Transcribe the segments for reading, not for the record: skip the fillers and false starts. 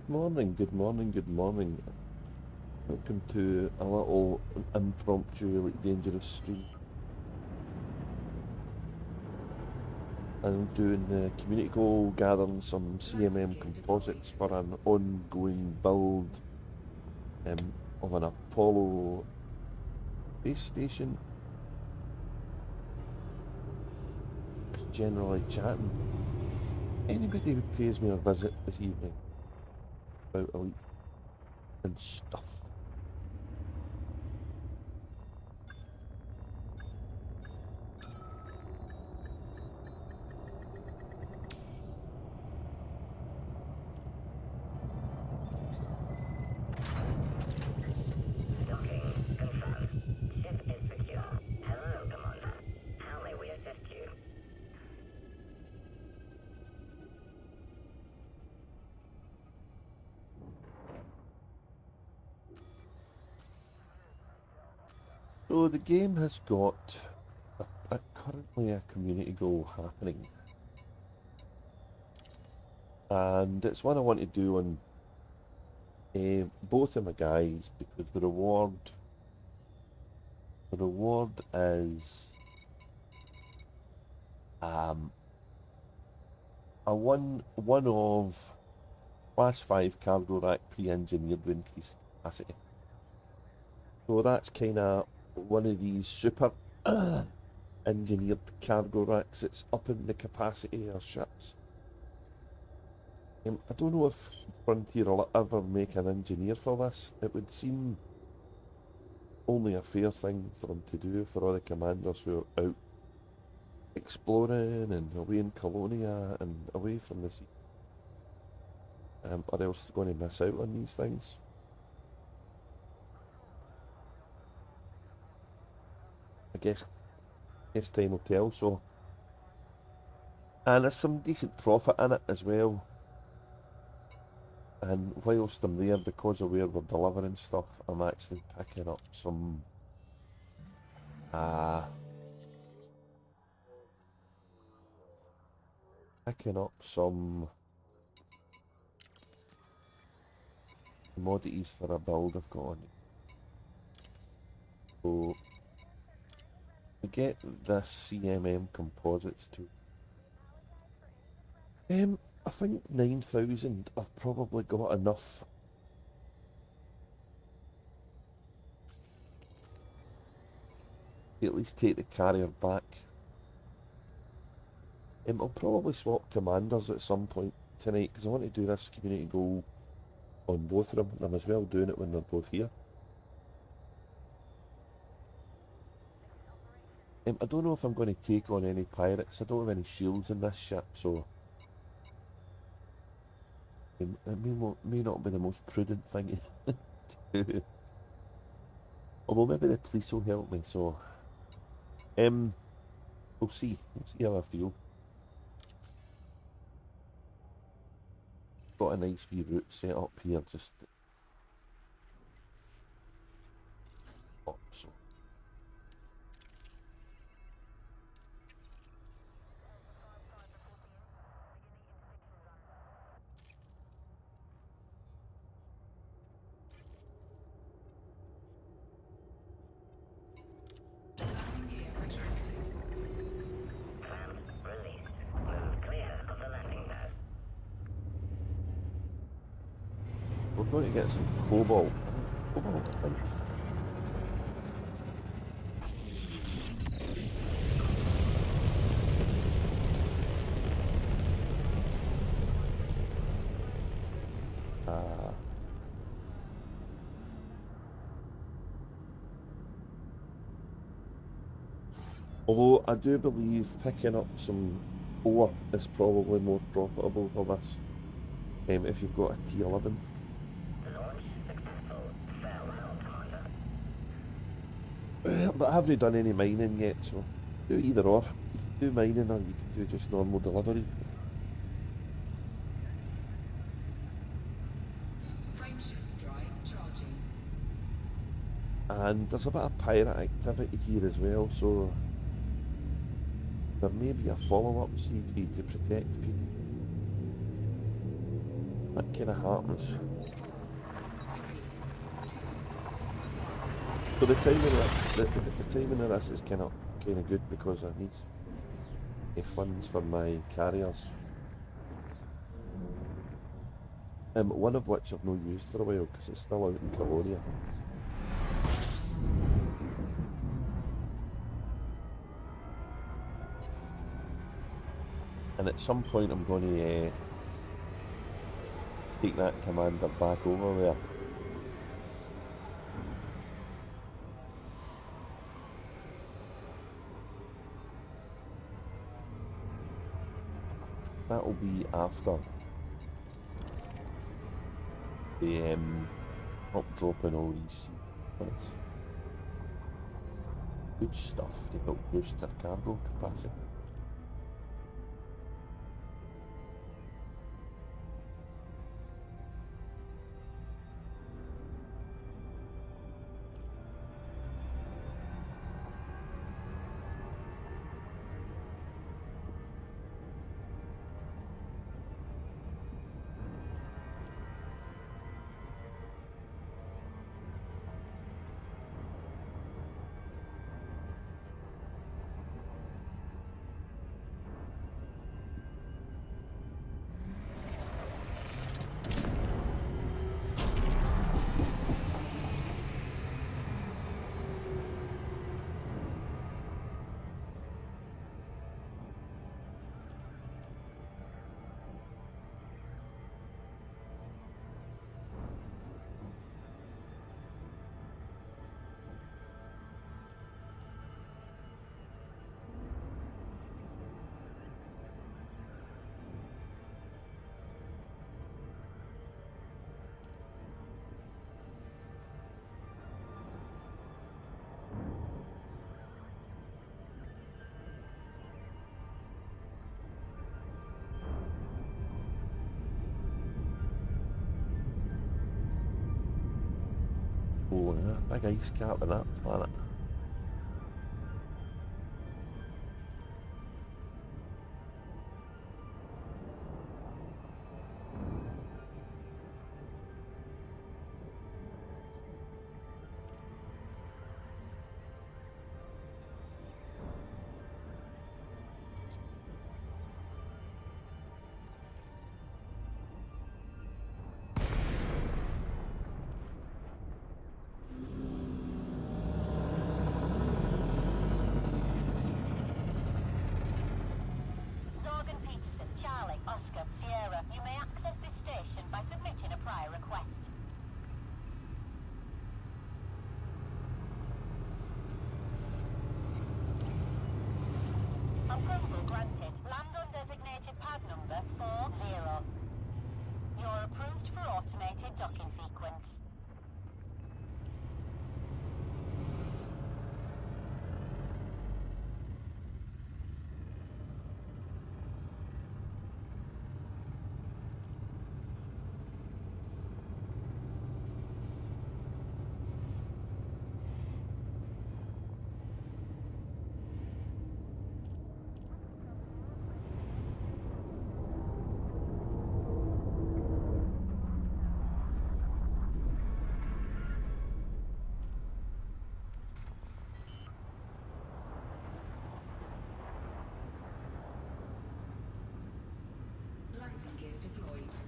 Good morning, good morning, good morning. Welcome to a little impromptu, dangerous stream. I'm doing the community goal, gathering some CMM composites for an ongoing build of an Apollo base station. Just generally chatting. Anybody who pays me a visit this evening about elite and stuff. So the game has got currently a community goal happening, and it's one I want to do on both of my guys because the reward is a one of class 5 cargo rack pre-engineered with increased capacity. So that's kind of one of these super engineered cargo racks that's up in the capacity of ships. I don't know if Frontier will ever make an engineer for this. It would seem only a fair thing for them to do for all the commanders who are out exploring and away in Colonia and away from the sea. Or else they're going to miss out on these things. I guess time will tell. So, and there's some decent profit in it as well. And whilst I'm there, because of where we're delivering stuff, I'm actually picking up some commodities for a build I've got on it. So to get this CMM composites to I think 9,000 I've probably got enough to at least take the carrier back. I'll probably swap commanders at some point tonight because I want to do this community goal on both of them, and I'm as well doing it when they're both here. I don't know if I'm going to take on any pirates. I don't have any shields in this ship, so it may not be the most prudent thing to do. Although maybe the police will help me, so we'll see. We'll see how I feel. Got a nice wee route set up here, just up, so. We're going to get some cobalt. Cobalt, I think. Although I do believe picking up some ore is probably more profitable for this if you've got a T11. But I haven't done any mining yet, so do either or. You can do mining or you can do just normal delivery. And there's a bit of pirate activity here as well, so there may be a follow-up CP to protect people. That kind of happens. So the timing of the timing of this is kind of good because I need funds for my carriers. One of which I've not used for a while because it's still out in Colonia. And at some point I'm going to take that commander back over there. That'll be after the up dropping all these sequence. Good stuff to help boost their cargo capacity. Oh, yeah, big ice cap on that planet.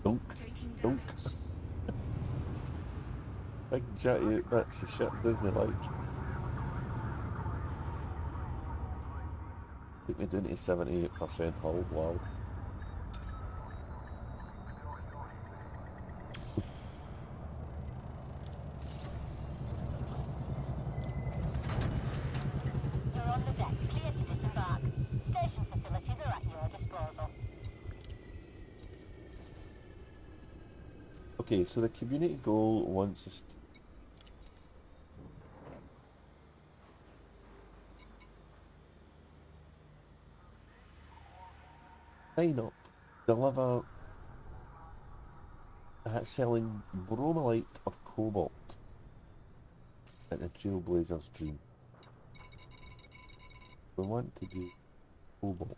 Dunk, dunk. Big jetty bits of shit, doesn't it, like? Took me down to 78% hull, wow. You're on the deck, clear to disembark. Station facilities are at your disposal. Okay, so the community goal wants us to sign up, deliver selling bromellite or cobalt in a Trailblazer's dream. We want to do cobalt.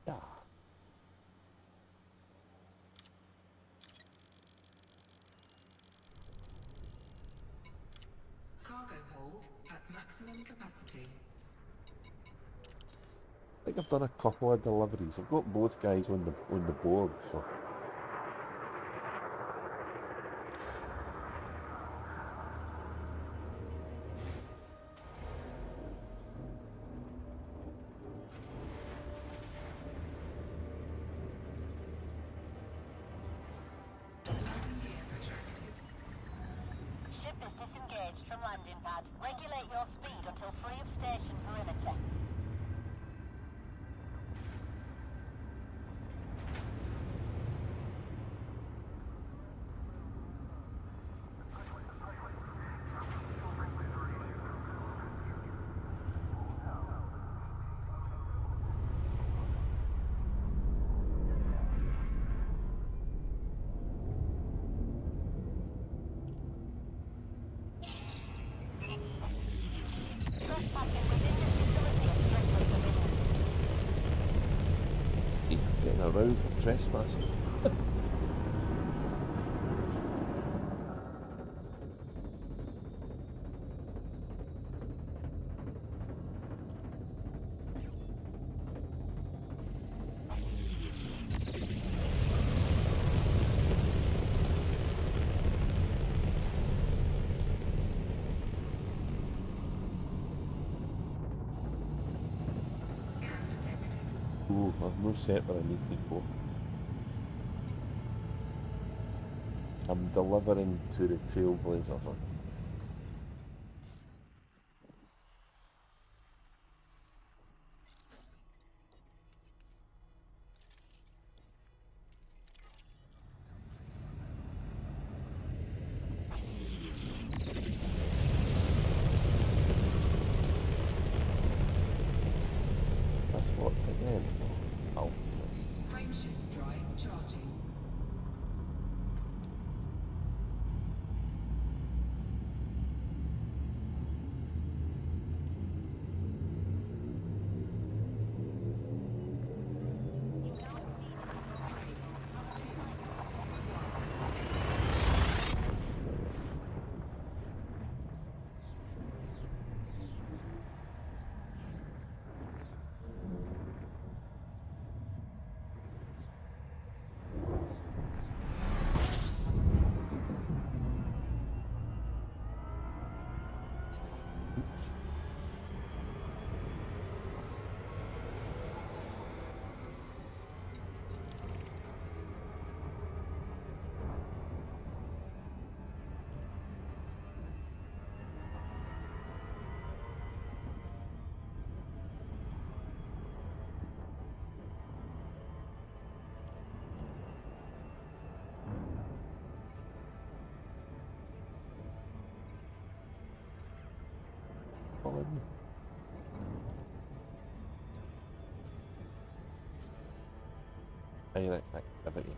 Yeah. Maximum capacity. I think I've done a couple of deliveries. I've got both guys on the board, so Landing gear retracted. Ship is disengaged from landing pad. Regulate your speed until free of station perimeter. Trespassing within this facility is strictly forbidden. yeah, getting around for trespassing. Scan detected. Oh, I've no set where I need to go. I'm delivering to the Trailblazers. That's locked again. Oh, Frameshift drive charging. on. Pilot activity.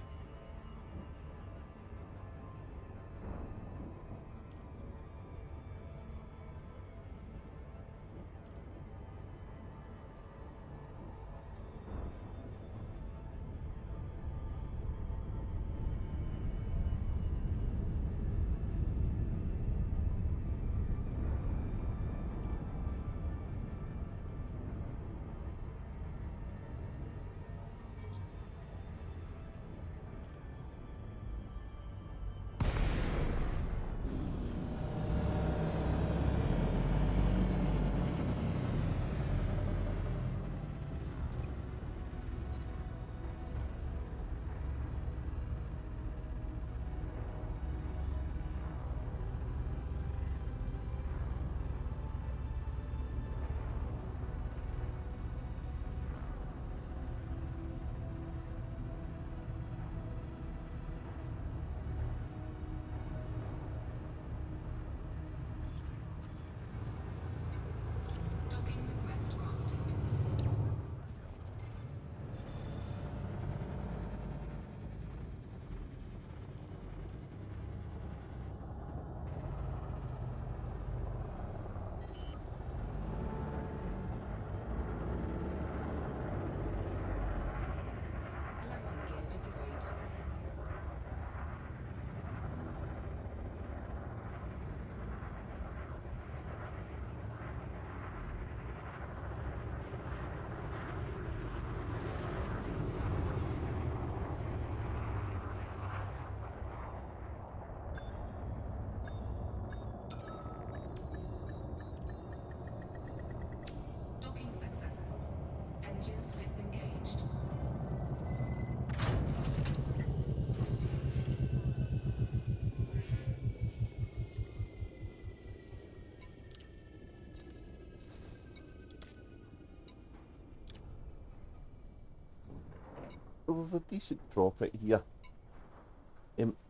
we've a decent profit here.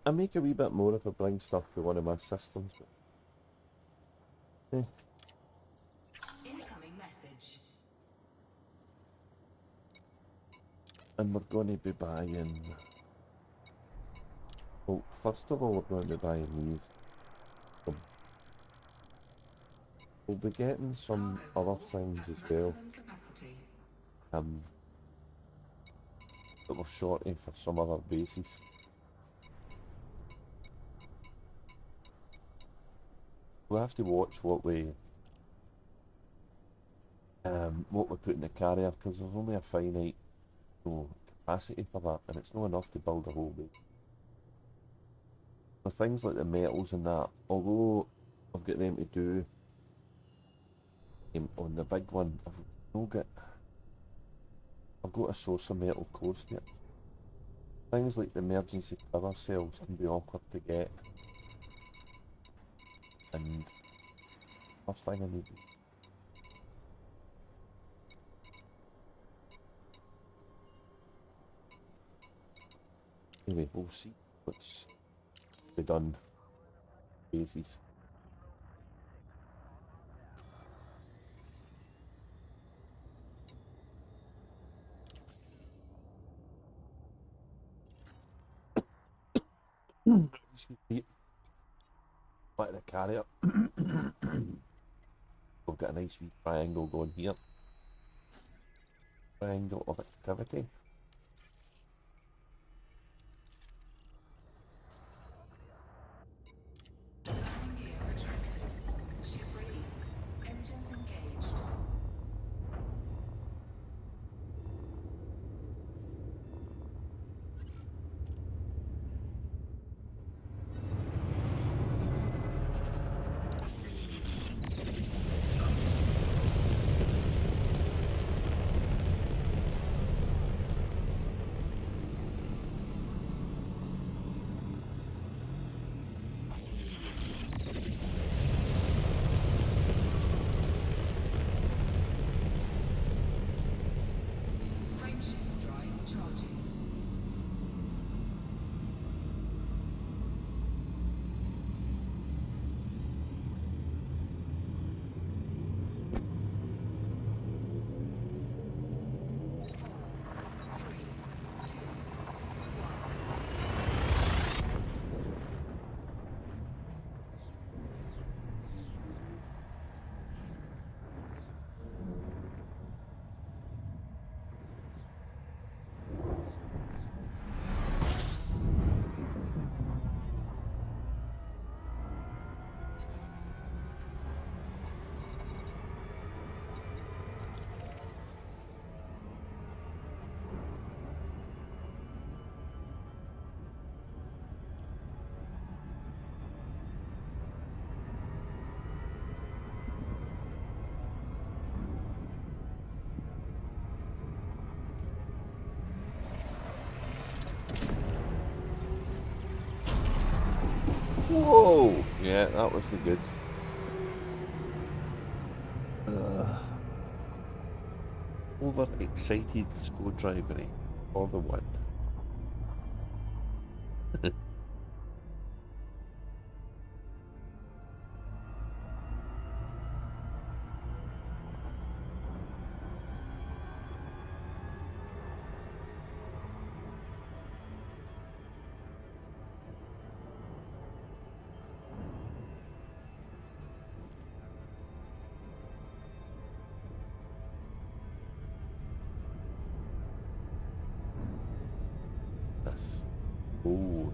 I make a wee bit more if I bring stuff to one of my systems. But, Incoming message. and we're going to be buying... Well, first of all, we're going to be buying these. We'll be getting some Cargo other hold things at as well. maximum capacity. That we're shorting for some other bases. We'll have to watch what we put in the carrier, because there's only a finite capacity for that, and it's not enough to build a whole base. For things like the metals and that, although I've got them to do on the big one, I've got a source of metal close to it. Things like the emergency power cells can be awkward to get, and first thing I need. Anyway, we'll see what's be done. Bases. Excuse me. Back to the carrier. We've got a nice wee triangle going here. Triangle of activity. Landing gear retracted. Ship released. Engines engaged. Frameshift drive charging. Whoa! Yeah, that was the good. Overexcited screwdrivery for the win. Yes. Oh,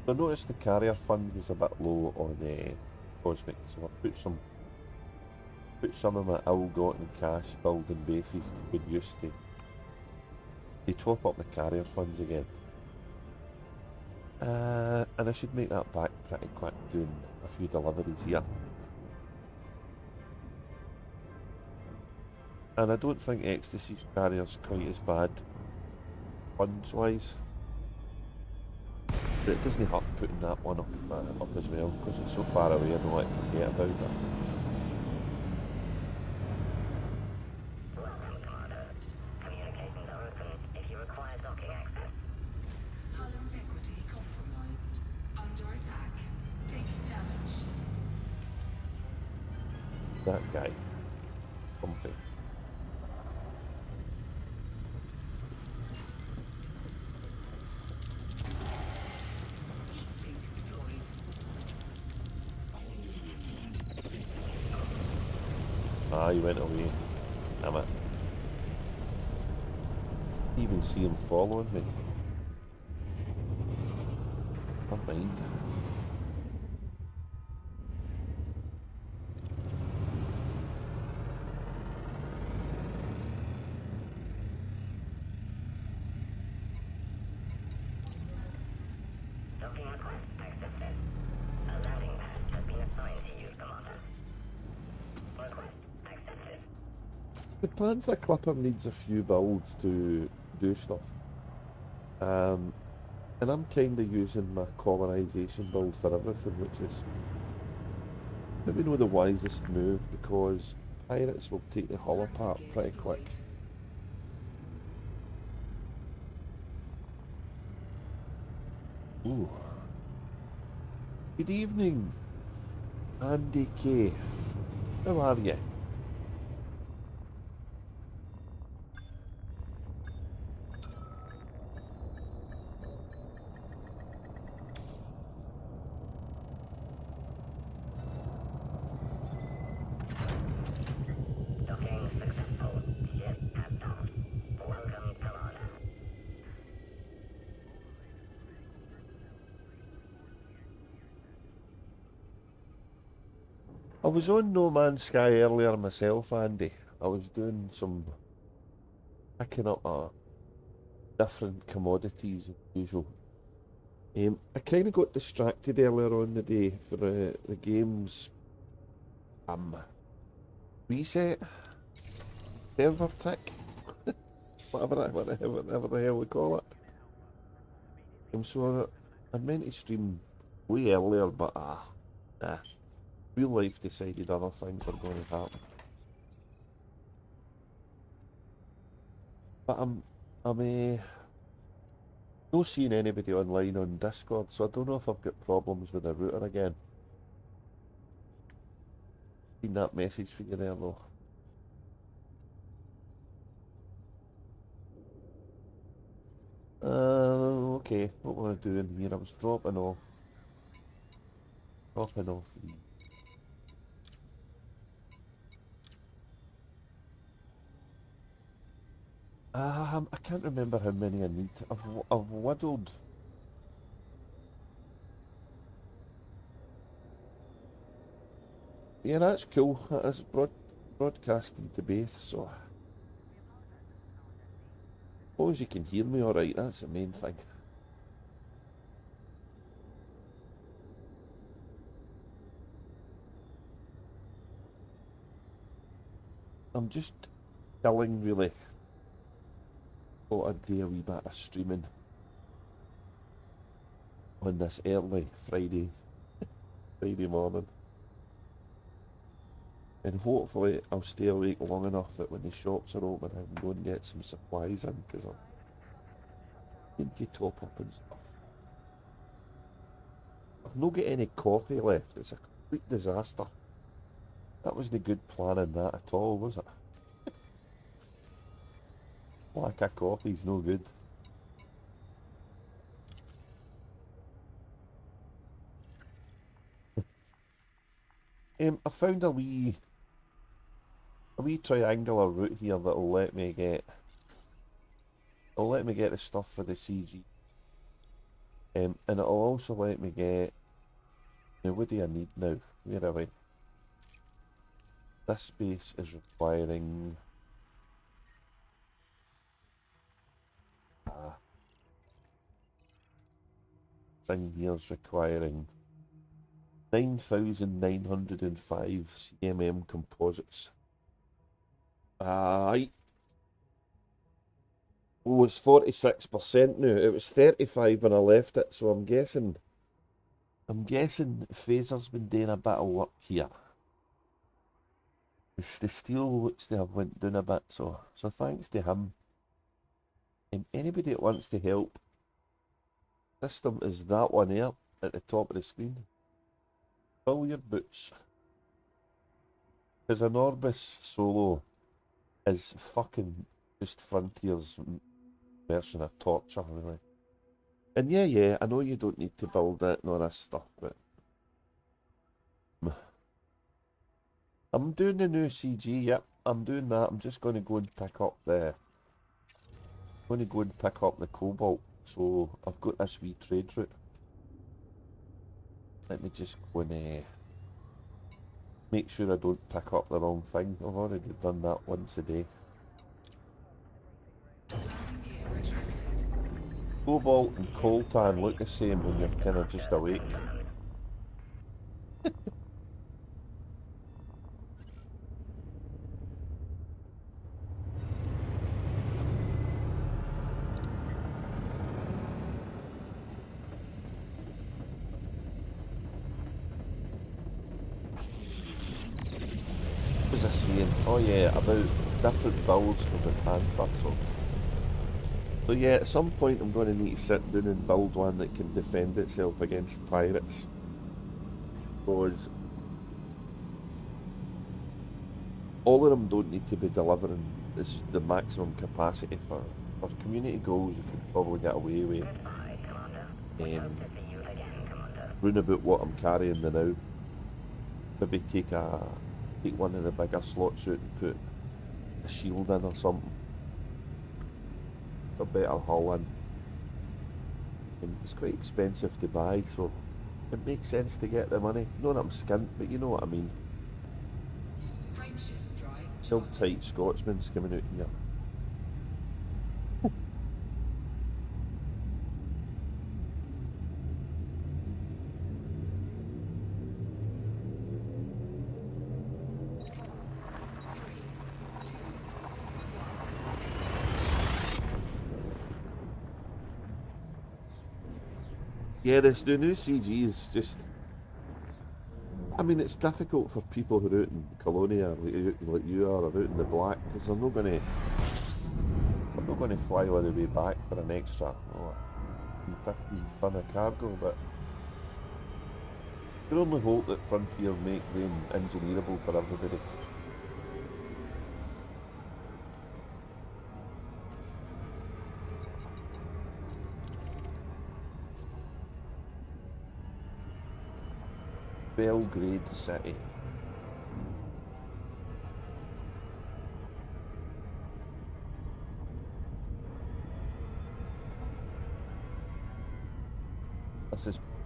I noticed the carrier fund was a bit low on Cosmic, so I put some of my ill-gotten cash building bases to good use to top up the carrier funds again. And I should make that back pretty quick doing a few deliveries here. And I don't think Ecstasy's carrier's quite as bad funds-wise. But it doesn't hurt putting that one up as well, because it's so far away I don't like to forget about it. Welcome, Commander. Communications are open if you require docking access. Hull integrity compromised. Under attack. Taking damage. That guy. Something. Heat sink deployed. Ah, he went away. Damn it. Didn't even see him following me. Never mind. Docking request accepted. A landing pad has been assigned to you, Commander. Request accepted. The Panther Clipper needs a few builds to do stuff. And I'm kind of using my colonization build for everything, which is maybe not the wisest move, because pirates will take the hull apart pretty quick. Ooh. Good evening, Andy K. How are you? Docking successful. Ship has docked. Welcome, Commander. I was on No Man's Sky earlier myself, Andy. I was doing some picking up different commodities as usual. I kind of got distracted earlier on the day for the game's reset, server tick, whatever the hell we call it. So I meant to stream way earlier, but nah, real life decided other things were going to happen. But I'm not seeing anybody online on Discord, so I don't know if I've got problems with the router again. Seen that message for you there though. Okay, what was I doing here? I was dropping off the... I can't remember how many I need. I've whittled. Yeah, that's cool. That is broadcasting to both, so as long as you can hear me alright, that's the main thing. I'm just chilling really. Thought I'd do a wee bit of streaming on this early Friday morning. And hopefully I'll stay awake long enough that when the shops are open I can go and get some supplies in, because I'm need to top up and stuff. I've not got any coffee left. It's a complete disaster. That wasn't good planning that at all, was it? Lack of coffee's no good. I found a wee triangular route here that'll let me get the stuff for the CG. And it'll also let me get... Now what do I need now? Where are we? This space is requiring... thing here's requiring 9,905 CMM composites. Aye. Oh, it's 46% now. It was 35 when I left it, so I'm guessing Phaser's been doing a bit of work here. The steel looks to have went down a bit, so thanks to him. And anybody that wants to help, system is that one there at the top of the screen. Fill your boots. Because an Orbis Solo is fucking just Frontier's version of torture, really. And yeah, I know you don't need to build it and all this stuff, but I'm doing the new CG, yep, I'm doing that. I'm just going to go and pick up the cobalt. So I've got this wee trade route. Let me just go and make sure I don't pick up the wrong thing. I've already done that once a day. Cobalt and coltan look the same when you're kind of just awake. What was I saying? Oh yeah, about different builds for the panther. So yeah, at some point I'm going to need to sit down and build one that can defend itself against pirates. Because all of them don't need to be delivering this, the maximum capacity for community goals. You could probably get away with round about what I'm carrying now. Maybe take one of the bigger slots out and put a shield in or something. A better hull in. And it's quite expensive to buy, so it makes sense to get the money. Not that I'm skint, but you know what I mean. Still tight Scotsman's coming out here. Yeah, the new CG is just... I mean, it's difficult for people who are out in Colonia, like you are, or out in the black, because they're not going to fly all the way back for an extra 15 ton of cargo, but you can only hope that Frontier make them engineerable for everybody. Belgrade City.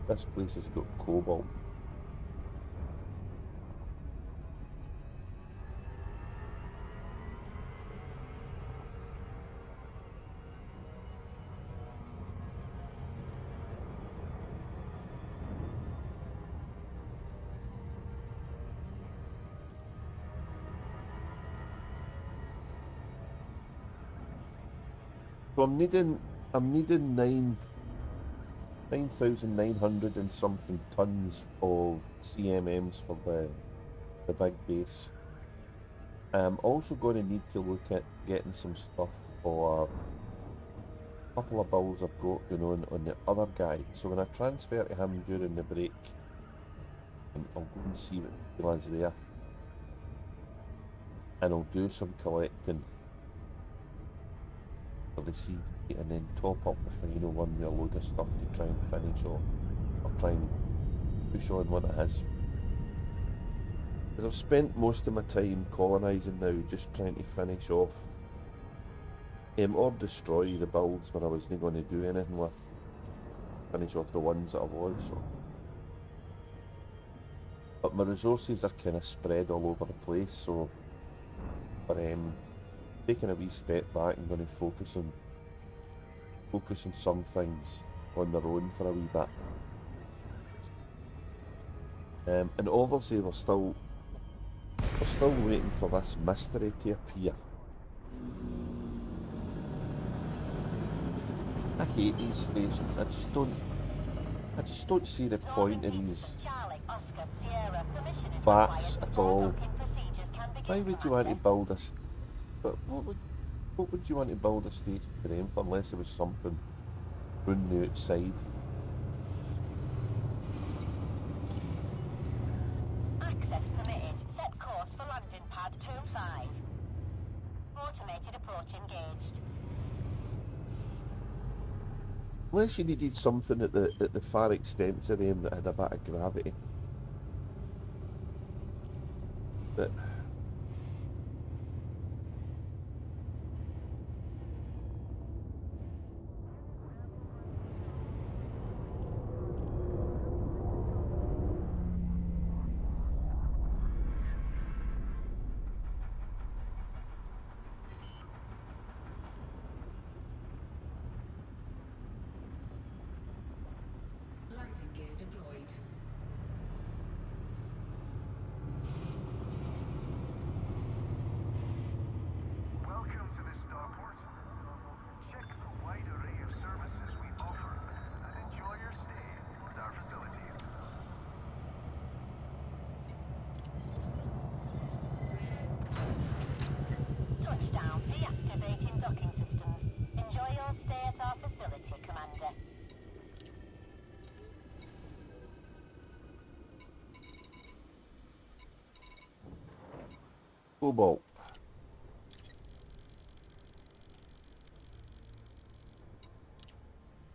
This place has got cobalt. So I'm needing 9,900 and something tons of CMMs for the big base. I'm also going to need to look at getting some stuff for a couple of builds I've got going on the other guy. So when I transfer to him during the break, I'll go and see what he has there. And I'll do some collecting for the CD and then top up the final one with a load of stuff to try and finish off, or try and push on what it is. Because I've spent most of my time colonising now, just trying to finish off or destroy the builds where I wasn't going to do anything with. Finish off the ones that I was. So. But my resources are kind of spread all over the place, so for taking a wee step back, I'm going to focus on some things on their own for a wee bit. And obviously we're still still waiting for this mystery to appear. I hate these stations. I just don't see the point in these bats at all. Why would you want to build a but what would you want to build a station for them for unless there was something on the outside? Access permitted. Set course for landing pad 25. Automated approach engaged. Unless you needed something at the far extents of them that had a bit of gravity. But Landing gear deployed. Welcome to the starport. Check the wide array of services we offer and enjoy your stay at our facilities. Touchdown. Deactivating docking systems. Enjoy your stay at our facility, Commander. Cobalt.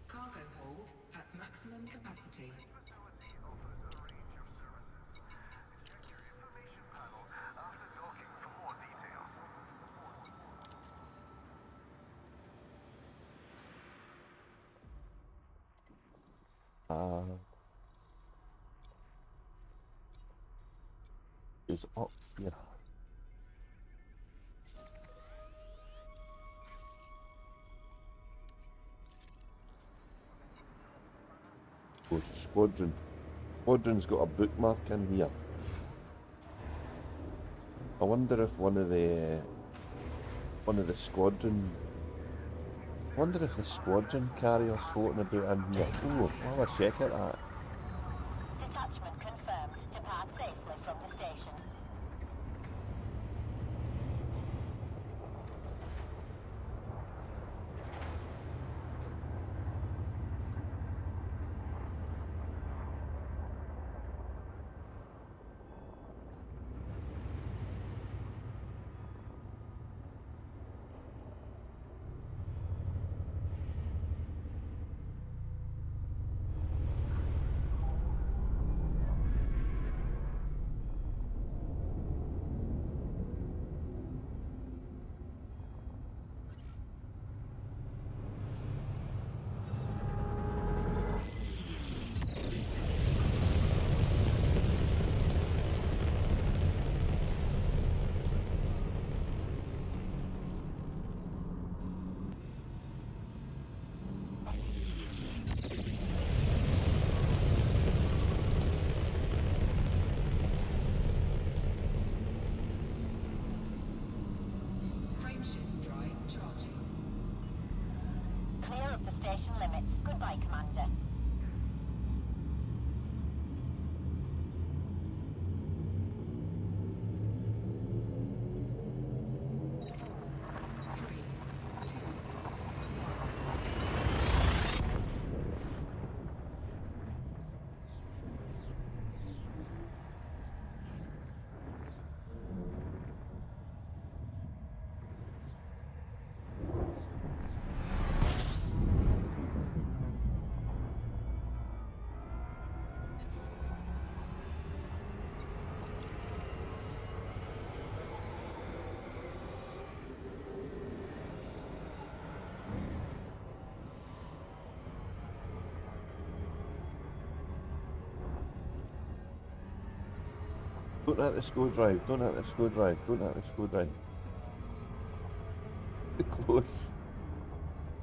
Cargo hold at maximum capacity. Facility offers a range of services. Check your information panel after docking for more details. Is up here. Go to squadron. Squadron's got a bookmark in here. I wonder if one of the squadron. I wonder if the squadron carriers floating about in here. Oh, I'll have a check at that. Detachment confirmed. Depart safely from the station. Frameshift drive charging. Clear of the station limits. Goodbye, Commander. Three, two, Don't let the screw drive. Don't let the screw drive. Don't let the screw drive. Too close.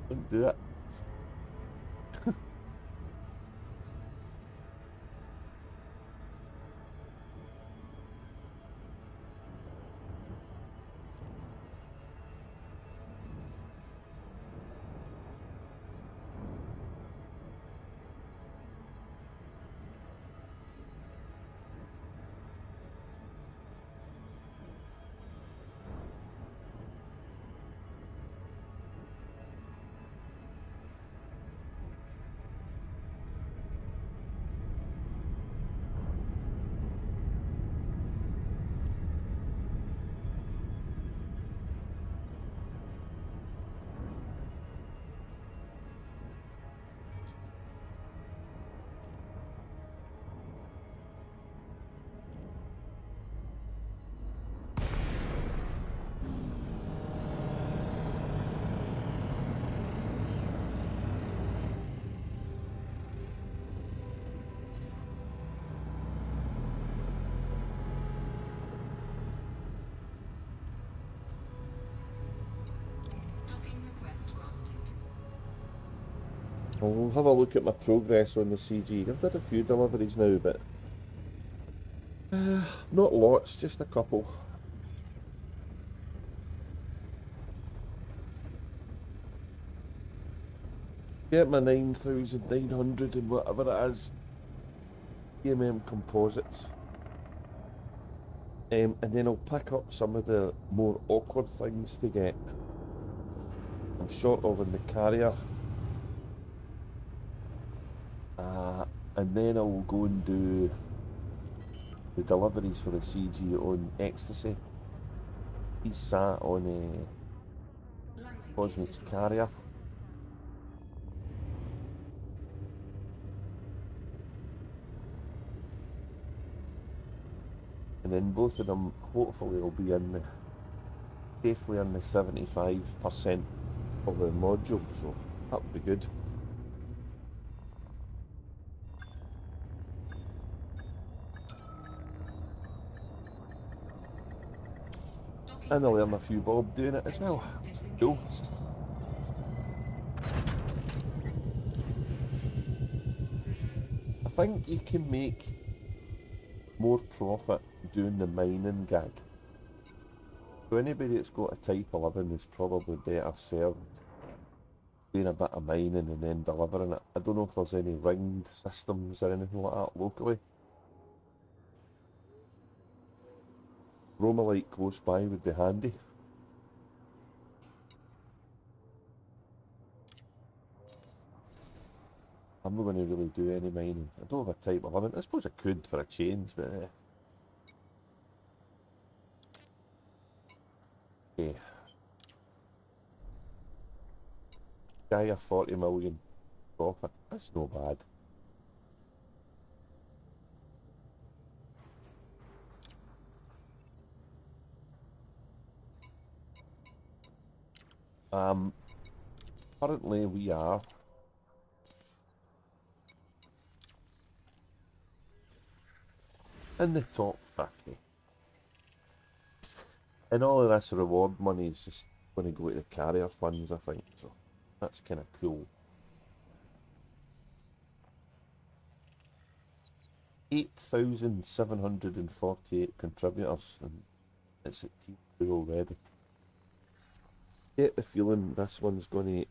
Don't do it. I'll have a look at my progress on the CG. I've done a few deliveries now, but not lots, just a couple. Get my 9,900 and whatever it is. Composites. And then I'll pick up some of the more awkward things to get. I'm short of in the carrier. And then I'll go and do the deliveries for the CG on Ecstasy. He's sat on a Landing Cosmic's gear carrier. And then both of them hopefully will be in the, safely in the 75% of the module, so that would be good. deployed. And I'll learn a few bob doing it as well. Engines Cool. disengaged. I think you can make more profit doing the mining gig. So anybody that's got a Type 11 is probably better served doing a bit of mining and then delivering it. I don't know if there's any ringed systems or anything like that locally. Romalite close by would be handy. I'm not going to really do any mining. I don't have a Type 11. I suppose I could for a change, but yeah. Guy a 40 million profit. That's no bad. Currently we are in the top 50. And all of this reward money is just going to go to the carrier funds, I think. So that's kind of cool. 8,748 contributors, and it's at Team 2 already. Get the feeling this one's going to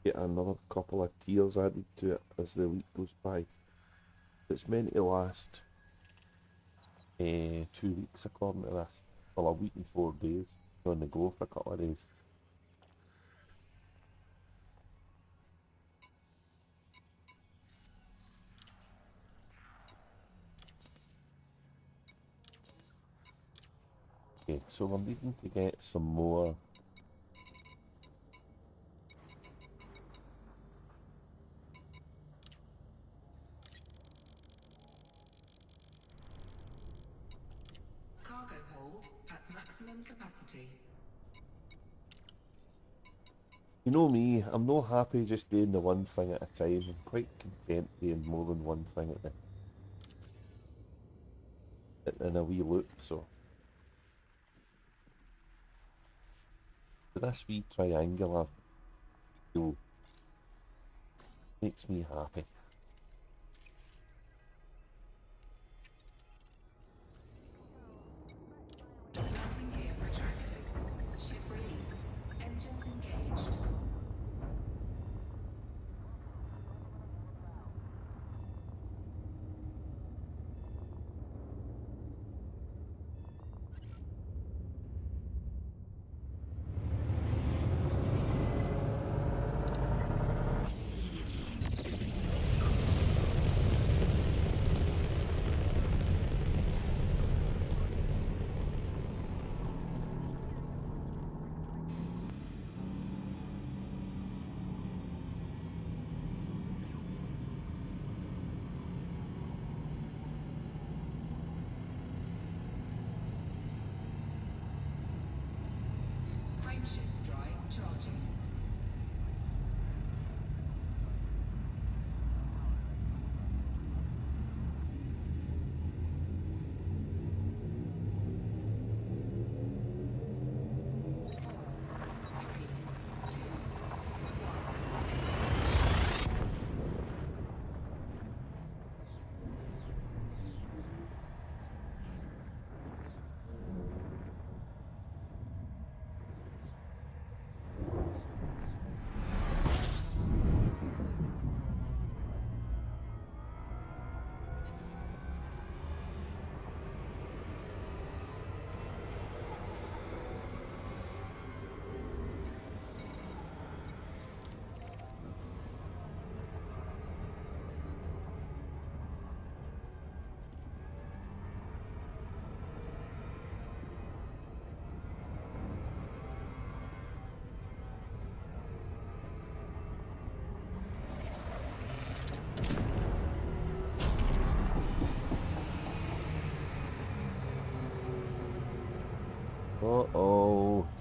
get another couple of tiers added to it as the week goes by. It's meant to last 2 weeks according to this. Well, a week and 4 days. On the go for a couple of days. Okay, so we're needing to get some more Cargo hold at maximum capacity. You know me, I'm not happy just doing the one thing at a time. I'm quite content doing more than one thing at in a wee loop, so this wee triangular deal makes me happy. Landing gear retracted. Ship released. Engines engaged.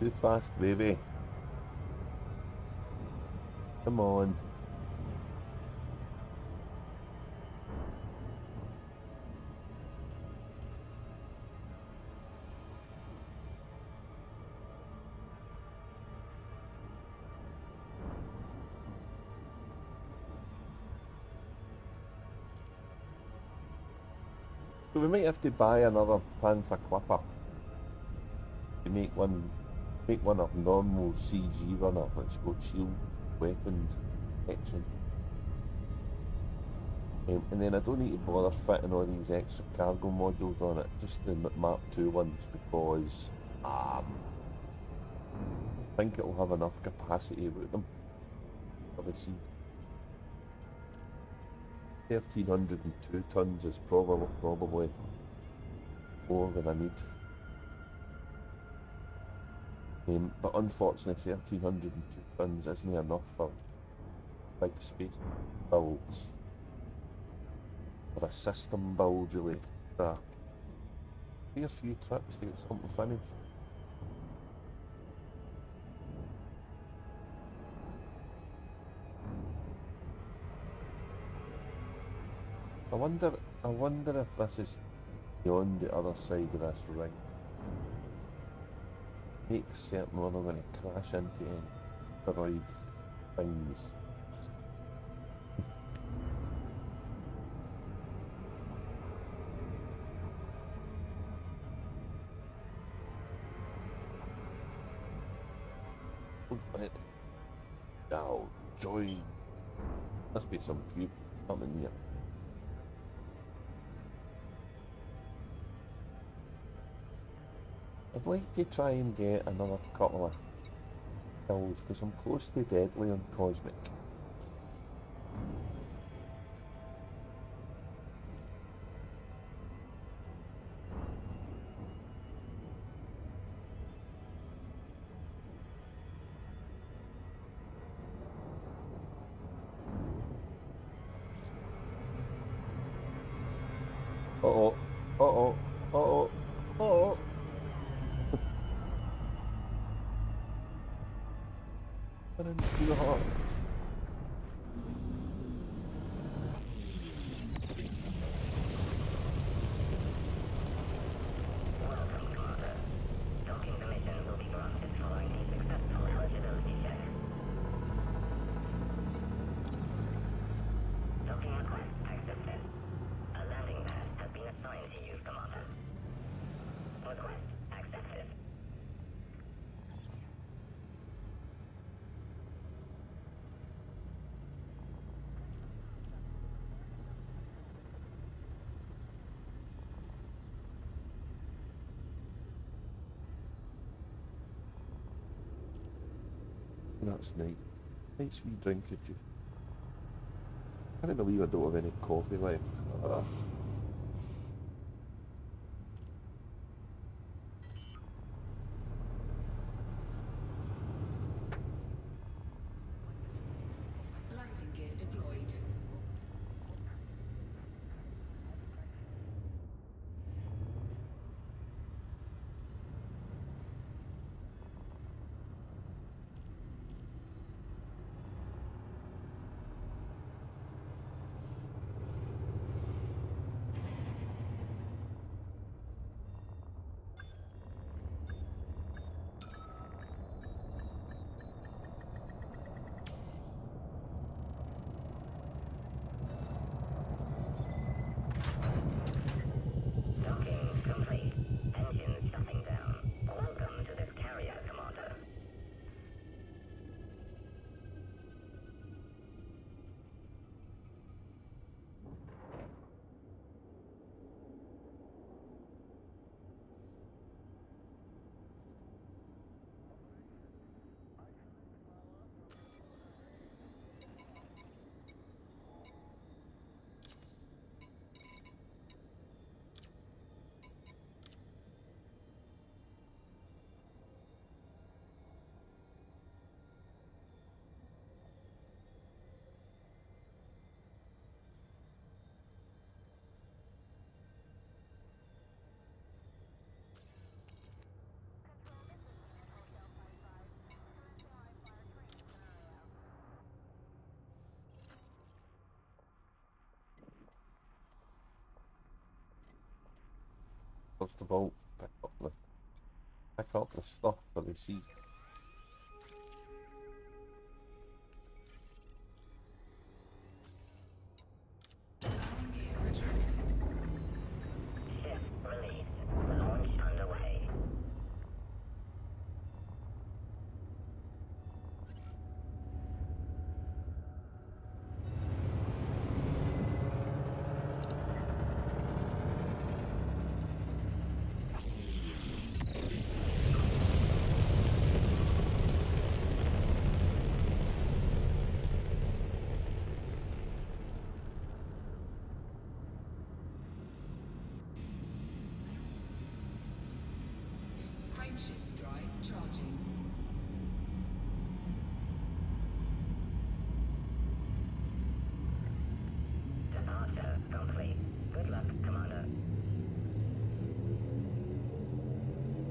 too fast, baby. Come on. So we might have to buy another Panther Clipper to make one of normal CG runner that's got shield weapons protection. And then I don't need to bother fitting all these extra cargo modules on it, just the Mark II ones, because I think it'll have enough capacity with them for the siege. 1,302 tons is probably more than I need. But unfortunately 1,302 tons isn't enough for big space builds. For a system build really. Be a few trips to get something finished. I wonder if this is beyond the other side of this ring. Make certain we're not going to crash into any asteroid things. Now, joy. Must be some cute coming here. I'd like to try and get another couple of kills because I'm close to deadly on Cosmic. Uh-oh, uh-oh, uh-oh, uh-oh. Into the heart. Welcome, Commander. Docking permission will be granted following a successful eligibility check. Docking request accepted. A landing pad has been assigned to you, Commander. Request accepted. That's nice. Nice wee drink of juice. I can't believe I don't have any coffee left. Landing gear deployed. Docking complete. Engines shutting down. Welcome to this carrier, Commander. First of all, pick up the stuff for the sea. Landing gear retracted. Ship released. Launch underway. Frameshift drive charging. Departure complete. Good luck, Commander.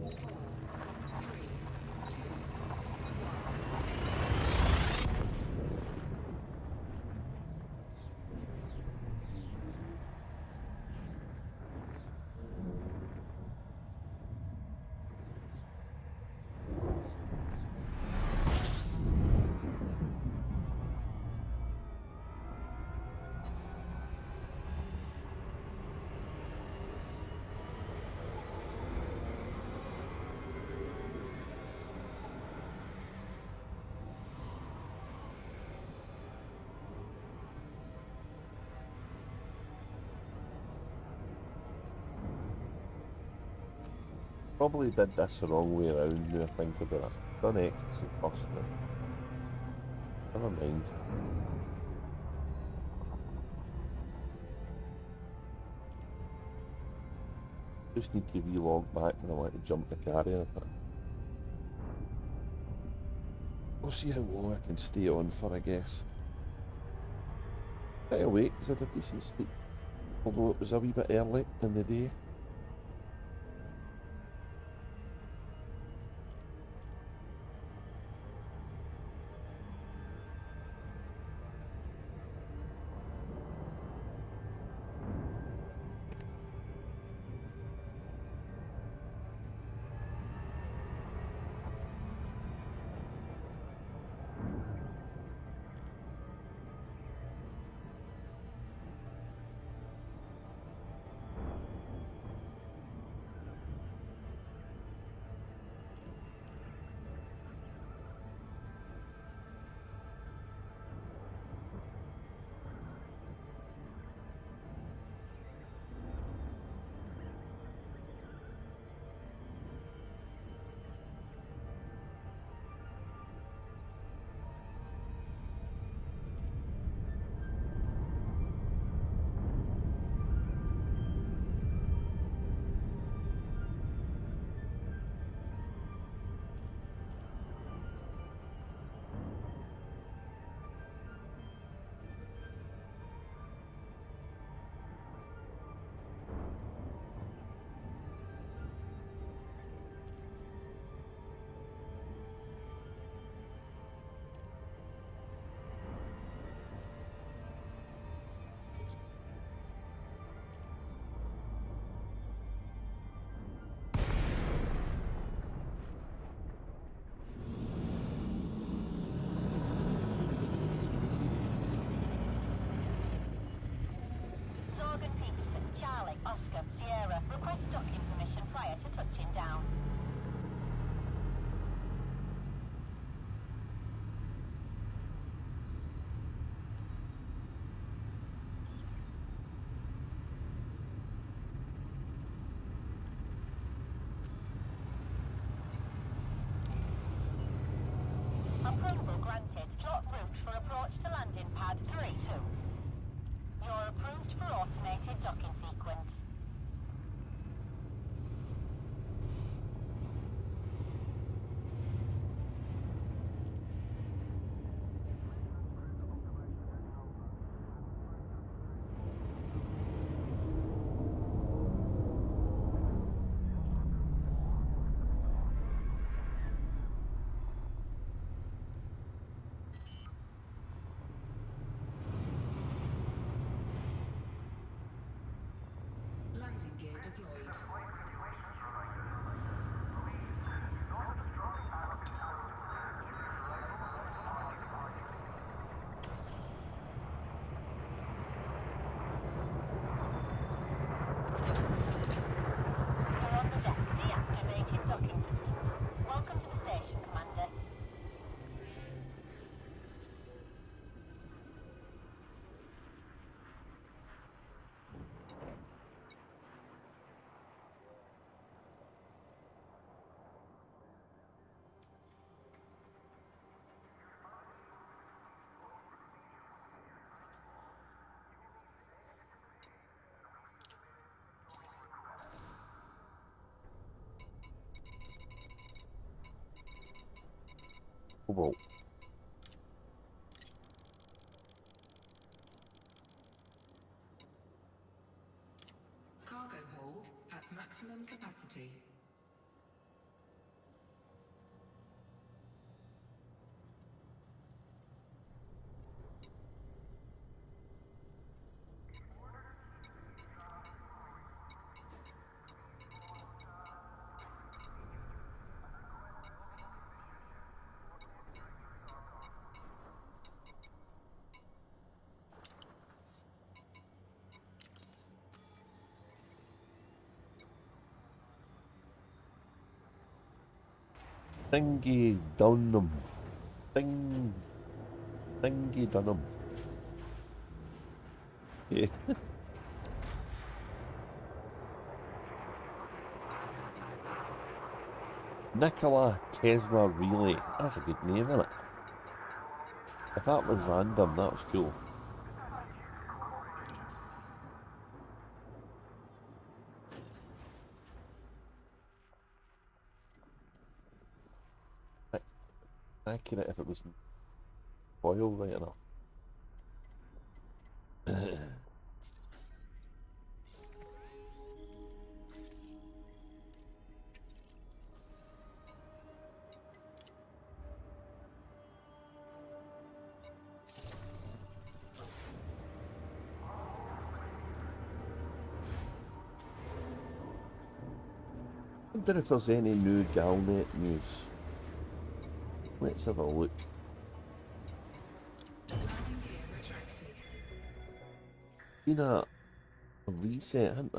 4, 3, 2, 1. Probably did this the wrong way around now I think about it. Done ecstasy first now. Never mind. Just need to relog back when I want to jump the carrier. But we'll see how long I can stay on for, I guess. Stay awake because I had a decent sleep. Although it was a wee bit early in the day. maximum capacity. Thingy Dunham. Thingy Dunham. Yeah. Nikola Tesla Relay. That's a good name, isn't it? If that was random, that was cool. Accurate if it was foil right enough. I wonder if there's any new Galnet news. Let's have a look. Landing gear retracted. Been a reset, hasn't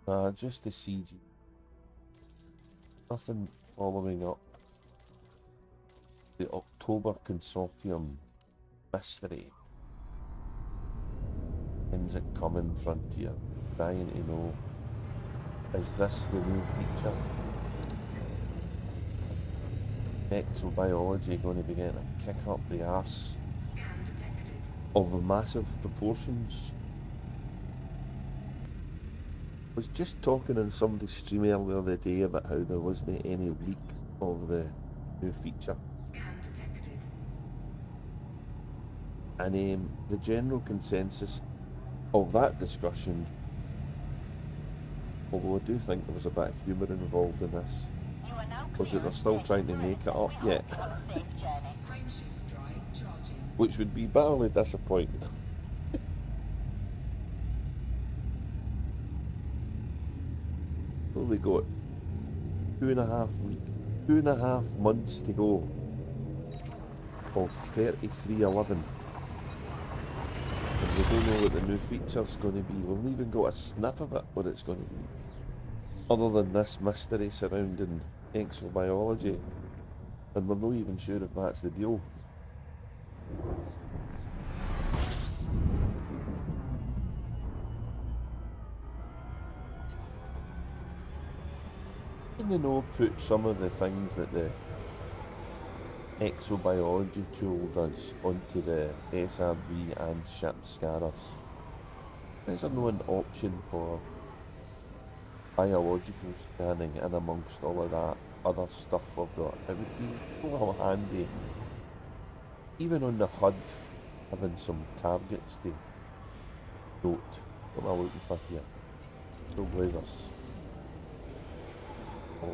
there? Just the CG. Nothing following up. The October Consortium mystery. When's it coming, Frontier? Dying to know. Is this the new feature? Exobiology going to be getting a kick up the arse Scan detected. of massive proportions? I was just talking on somebody's stream earlier the day about how there wasn't any leaks of the new feature. Scan detected. And the general consensus of that discussion, although I do think there was a bit of humour involved in this, was that they're still trying to make it up yet, Frameshift drive charging. which would be bitterly disappointing. So we got 2.5 weeks, 2.5 months to go of 3311. And we don't know what the new feature's going to be. We haven't even got a sniff of it, what it's going to be. Other than this mystery surrounding exobiology. And we're not even sure if that's the deal. Can they know put some of the things that the exobiology tool does onto the SRV and ship scanners? Is there no an option for biological scanning in amongst all of that other stuff we've got? It would be so handy, even on the HUD, having some targets to note. What am I looking for here? No blazers. Oh my.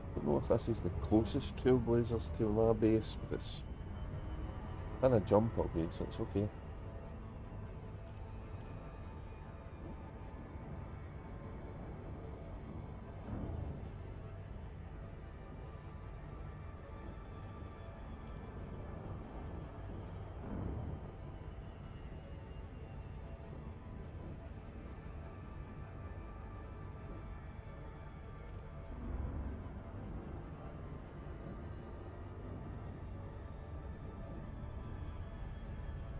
I don't know if this is the closest Trailblazers to my base, but it's kind of jump up base, so it's okay.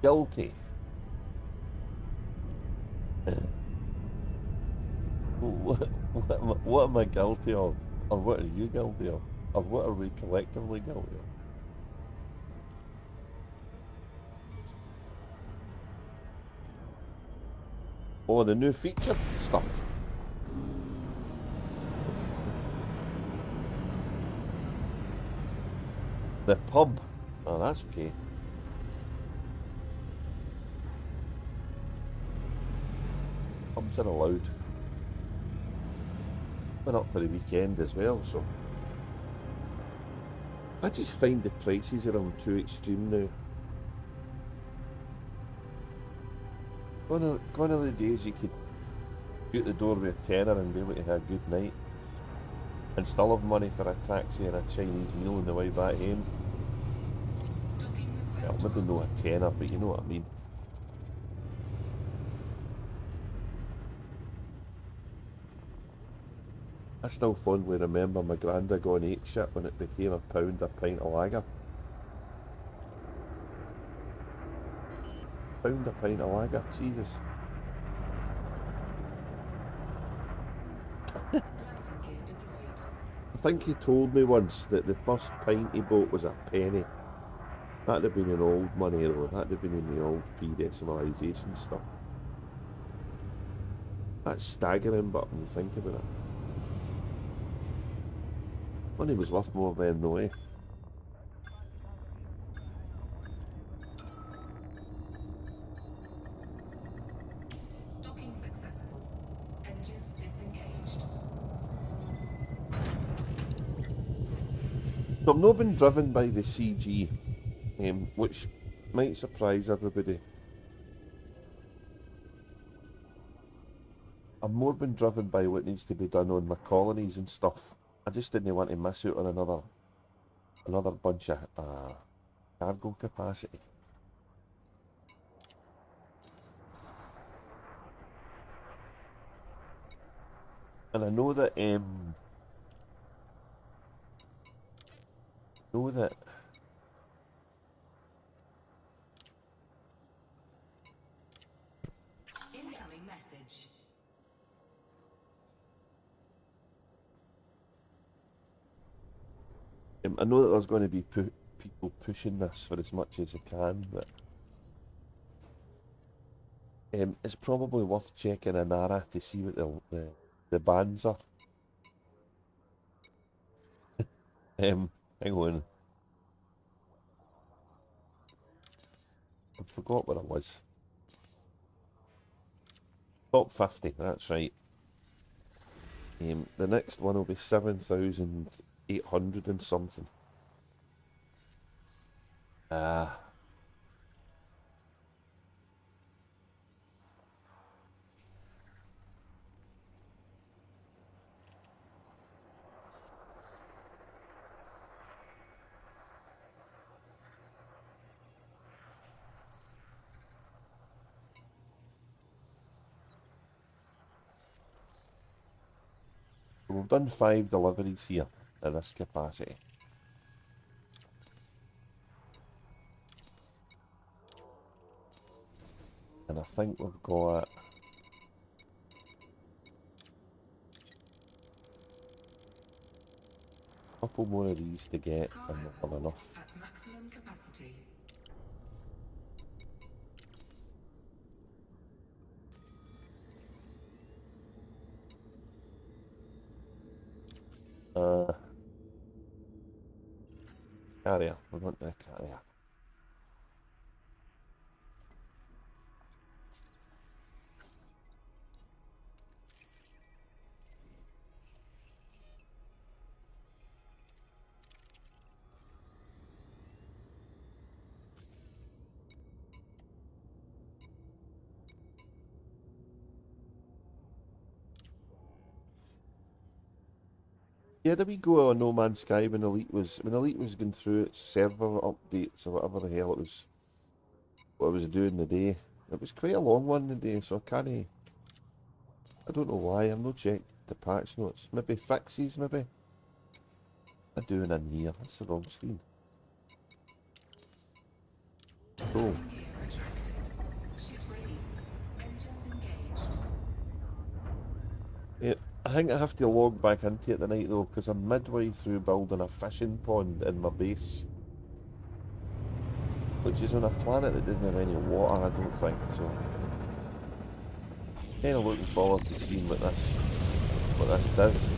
Guilty. What am I guilty of? Or what are you guilty of? Or what are we collectively guilty of? Oh, the new feature stuff. The pub. Oh, that's okay. Pubs are allowed. We're up for the weekend as well, so I just find the prices around too extreme now. Gone are the days you could out the door with a tenner and be able to have a good night and still have money for a taxi and a Chinese meal on the way back home. Docking Well, request. maybe not a tenner, but you know what I mean. I still fondly remember my granda going apeshit when it became £1 a pint of lager. £1 a pint of lager, Jesus. Landing gear deployed. I think he told me once that the first pint he bought was a penny. That'd have been in old money though, that'd have been in the old pre-decimalisation stuff. That's staggering, but when you think about it. Money was worth more then though, eh? Docking successful. Engines disengaged. So I've not been driven by the CG, which might surprise everybody. I've more been driven by what needs to be done on my colonies and stuff. I just didn't want to miss out on another bunch of cargo capacity. And I know that Incoming message. I know that there's going to be people pushing this for as much as they can, but it's probably worth checking an ARA to see what the bans are. Hang on. I forgot what it was. Top 50, that's right. The next one will be 7,800 and something. We've done 5 deliveries here at this capacity. And I think we've got a couple more of these to get and we'll have enough. At maximum capacity. Carrier, we want the carrier. Yeah, did we go on No Man's Sky when Elite was going through its server updates or whatever the hell it was, what it was doing the day? It was quite a long one the day, so I don't know why. I've not checked the patch notes. Maybe fixes, maybe. I'm doing in here. That's the wrong screen. Cool. Landing gear retracted. Ship released. Engines engaged. Yeah, I think I have to log back into it tonight though, because I'm midway through building a fishing pond in my base, which is on a planet that doesn't have any water, I don't think, so kind of looking forward to seeing what this does.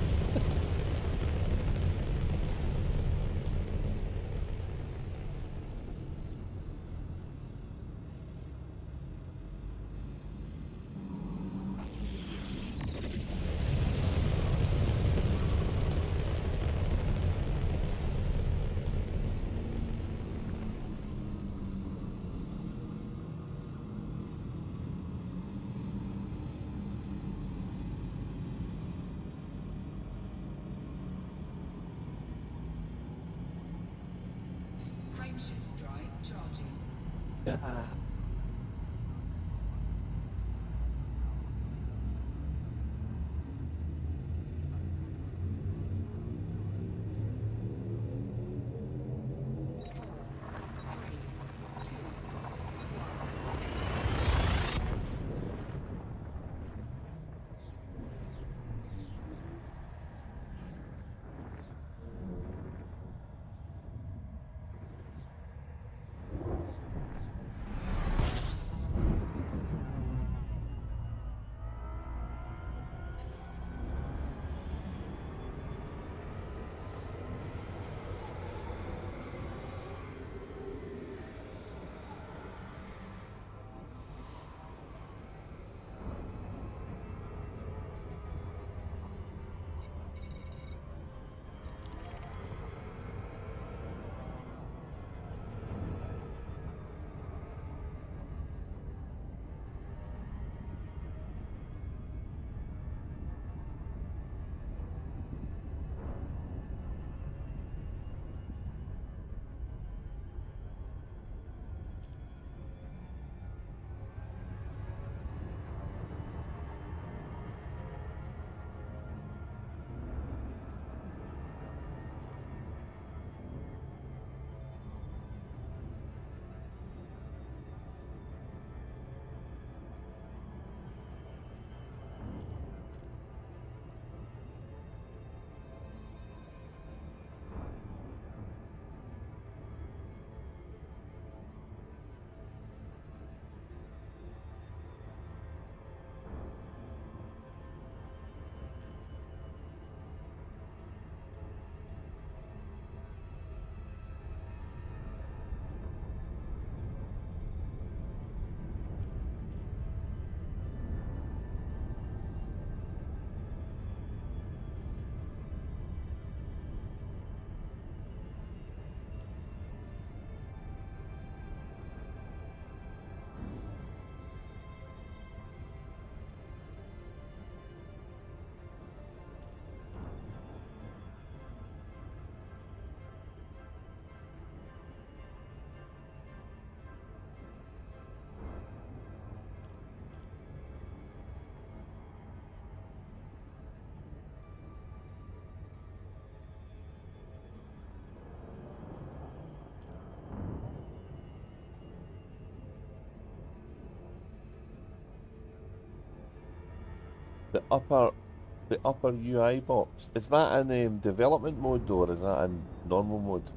The upper UI box, is that in development mode or is that in normal mode?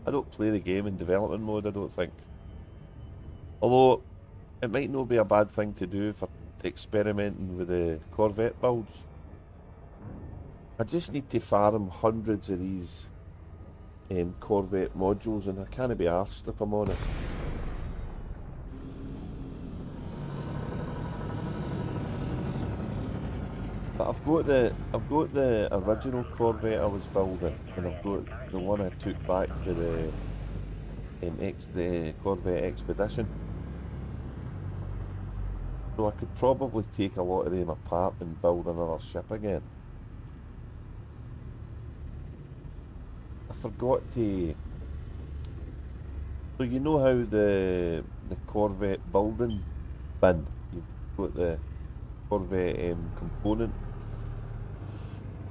I don't play the game in development mode, I don't think. Although it might not be a bad thing to do for experimenting with the Corvette builds. I just need to farm hundreds of these Corvette modules and I can't be arsed if I'm honest. But I've got the original Corvette I was building, and I've got the one I took back to the Corvette Expedition. So I could probably take a lot of them apart and build another ship again. I forgot to. So you know how the Corvette building bin, you've got the Corvette component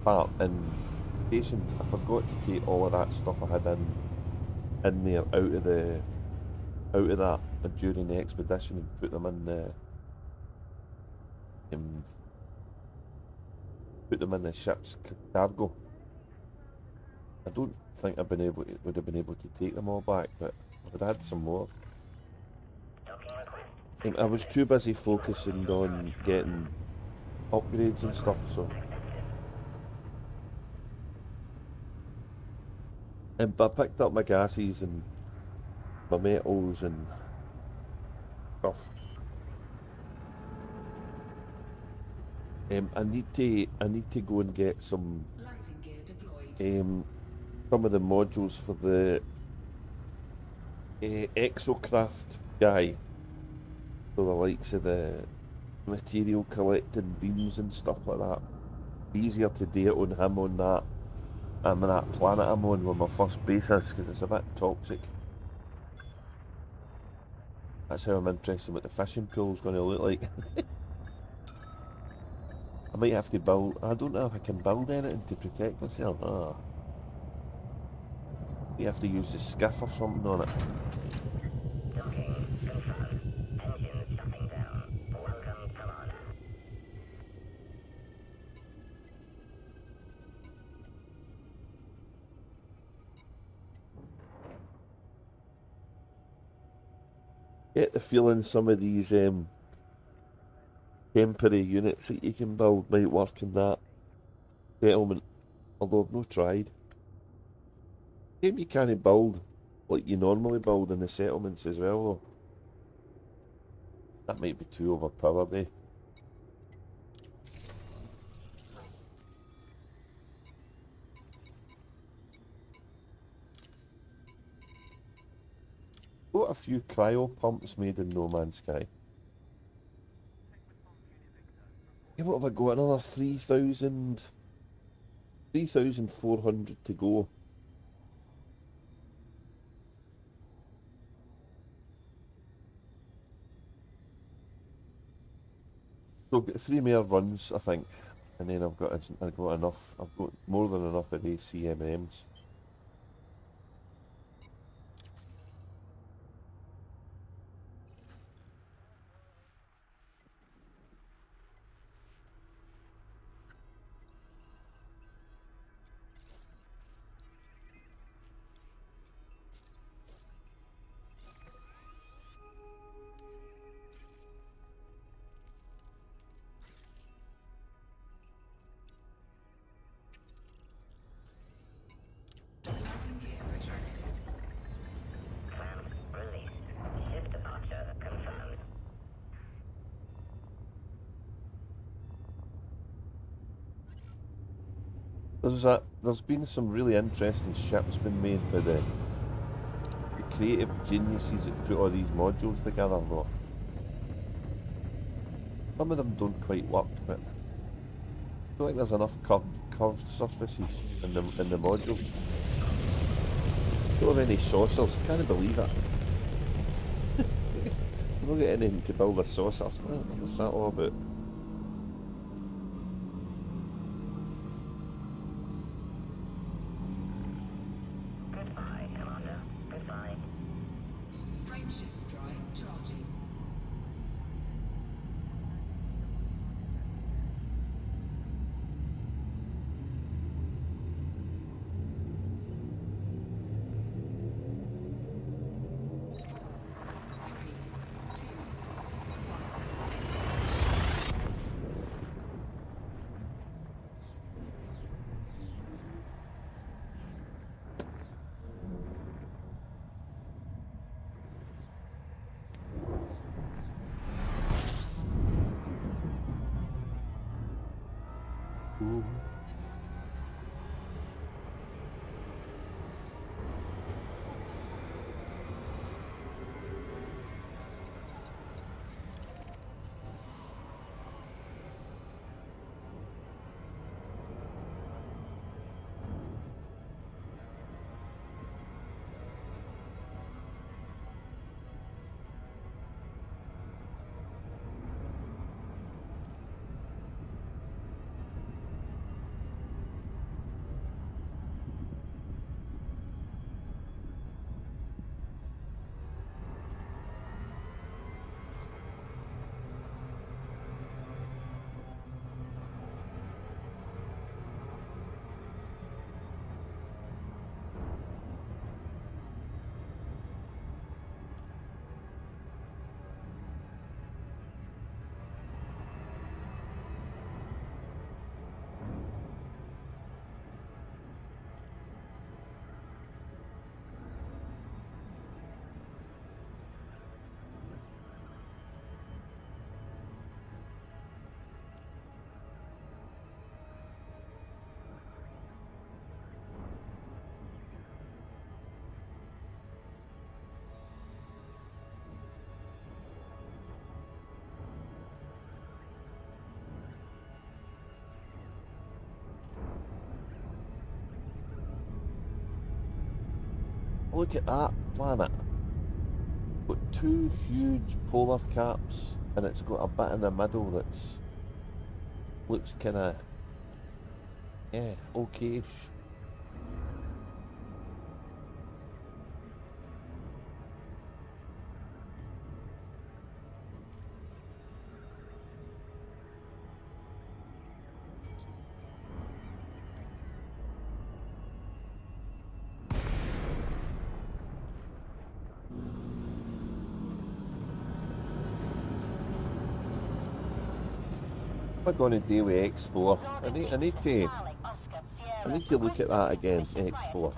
part and stations. I forgot to take all of that stuff I had in there out of that during the expedition and put them in the ship's cargo. I don't think would have been able to take them all back, but I would have had some more. I was too busy focusing on getting upgrades and stuff, so. But I picked up my gases and my metals and stuff. I need to go and get some of the modules for the exocraft guy. So the likes of the material collecting beams and stuff like that. Easier to do it on him on that planet I'm on where my first base is, because it's a bit toxic. That's how I'm interested in what the fishing pool's going to look like. I might have to build... I don't know if I can build anything to protect myself. Ah. You have to use the skiff or something on it. Docking confirmed. Engines shutting down. Welcome, Commander. Get the feeling some of these temporary units that you can build might work in that settlement, although I've not tried. Game you can't build like you normally build in the settlements as well though. That might be too overpowered, eh? Got a few cryo pumps made in No Man's Sky. Yeah, what have I got? Another 3,400 to go. So I've got 3 more runs, I think, and then I've got enough. I've got more than enough of these CMMs. Landing gear retracted. Clamp released. Ship departure confirmed. There's been some really interesting ships been made by the creative geniuses that put all these modules together, though. Some of them don't quite work, but I don't think there's enough curved surfaces in the modules. Don't have any saucers, can't believe it. I don't get anything to build a saucer. What's that all about? Goodbye, Commander. Goodbye. Frameshift drive charging. Ooh. Look at that planet. two huge polar caps, and it's got a bit in the middle that's looks kind of okayish. What am I going to do with X4? I need to look at that again. X4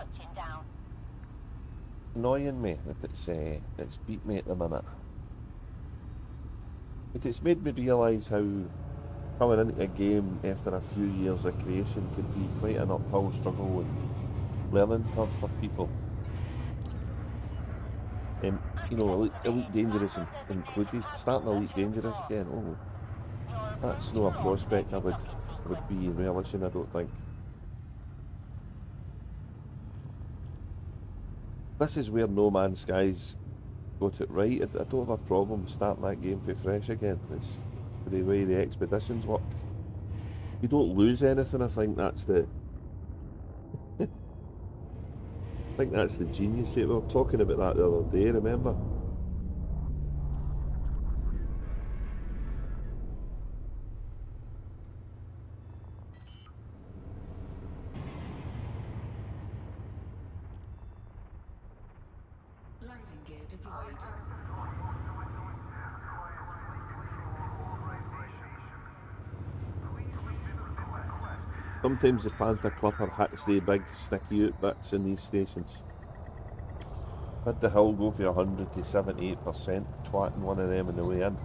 annoying me that it's beat me at the minute. But it's made me realise how coming into a game after a few years of creation could be quite an uphill struggle and learning curve for people. You know, Elite Dangerous included. Starting Elite Dangerous again, oh, that's not a prospect I would be relishing, I don't think. This is where No Man's Sky's got it right. I don't have a problem starting that game for fresh again. It's the way the expeditions work. You don't lose anything. I think that's the genius. We were talking about that the other day, remember? Landing gear deployed. Sometimes the Panther Clipper hits the big sticky out bits in these stations. Had the hill go from 100 to 78%, twatting one of them on the way in.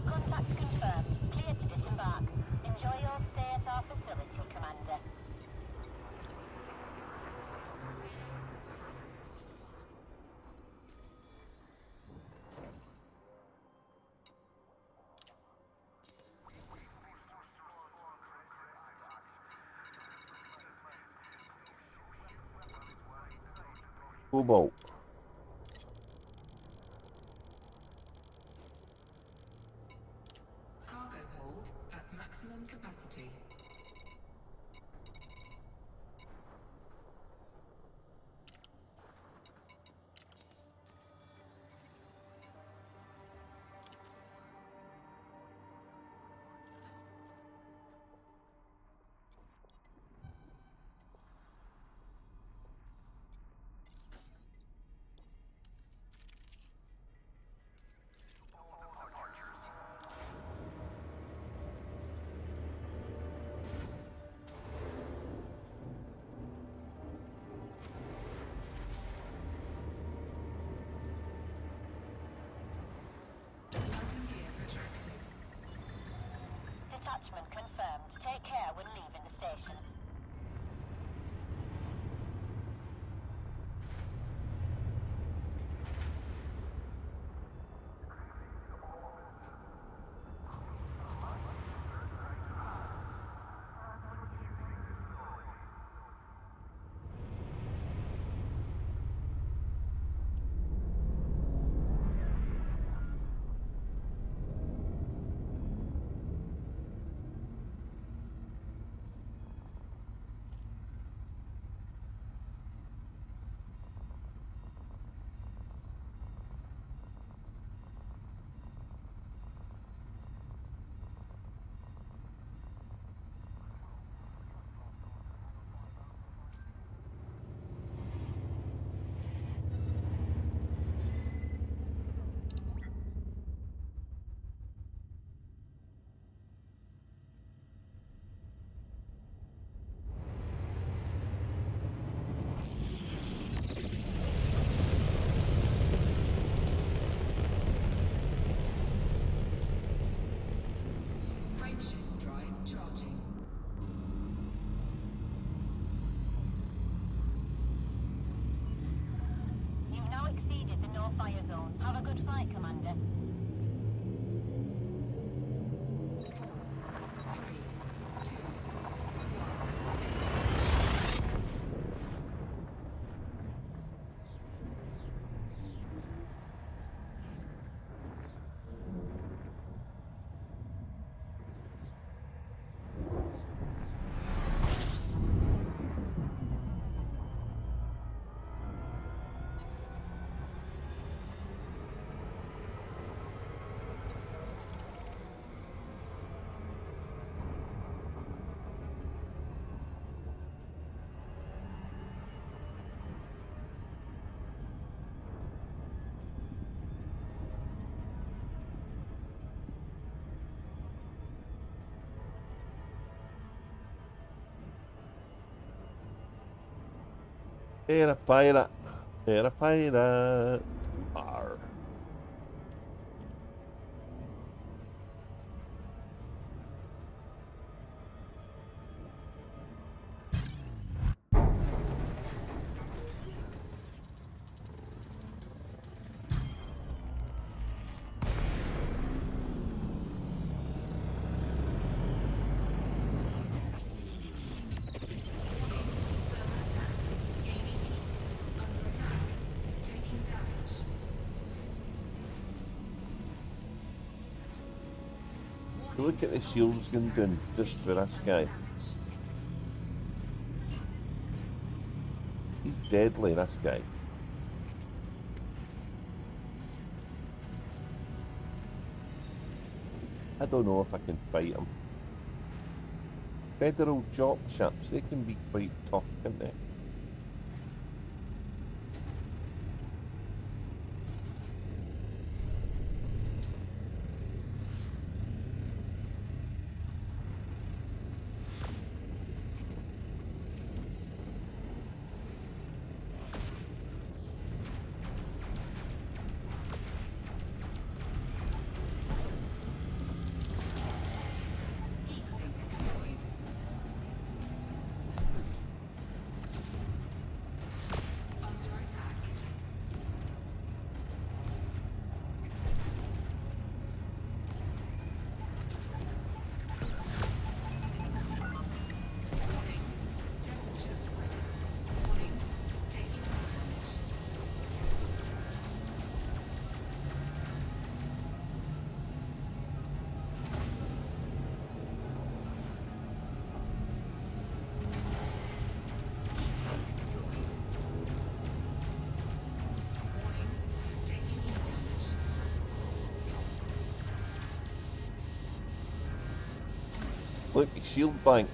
Contact confirmed. Clear to disembark. Enjoy your stay at our facility, Commander. Cobalt. Cargo hold at maximum capacity. Landing gear retracted. Detachment confirmed. Take care when leaving the station. You're a pirate. You're a pirate. Arr. Thermal attack. Gaining heat. Under attack. Taking damage. Look at the shields going down just for this guy. Damage. He's deadly, this guy. I don't know if I can fight him. Federal jock ships, they can be quite tough, can't they? Heat sink deployed. Under attack. Warning. Temperature critical. Warning. Taking heat damage. Heat sink deployed. Warning. Taking heat damage. Look, his shield bank.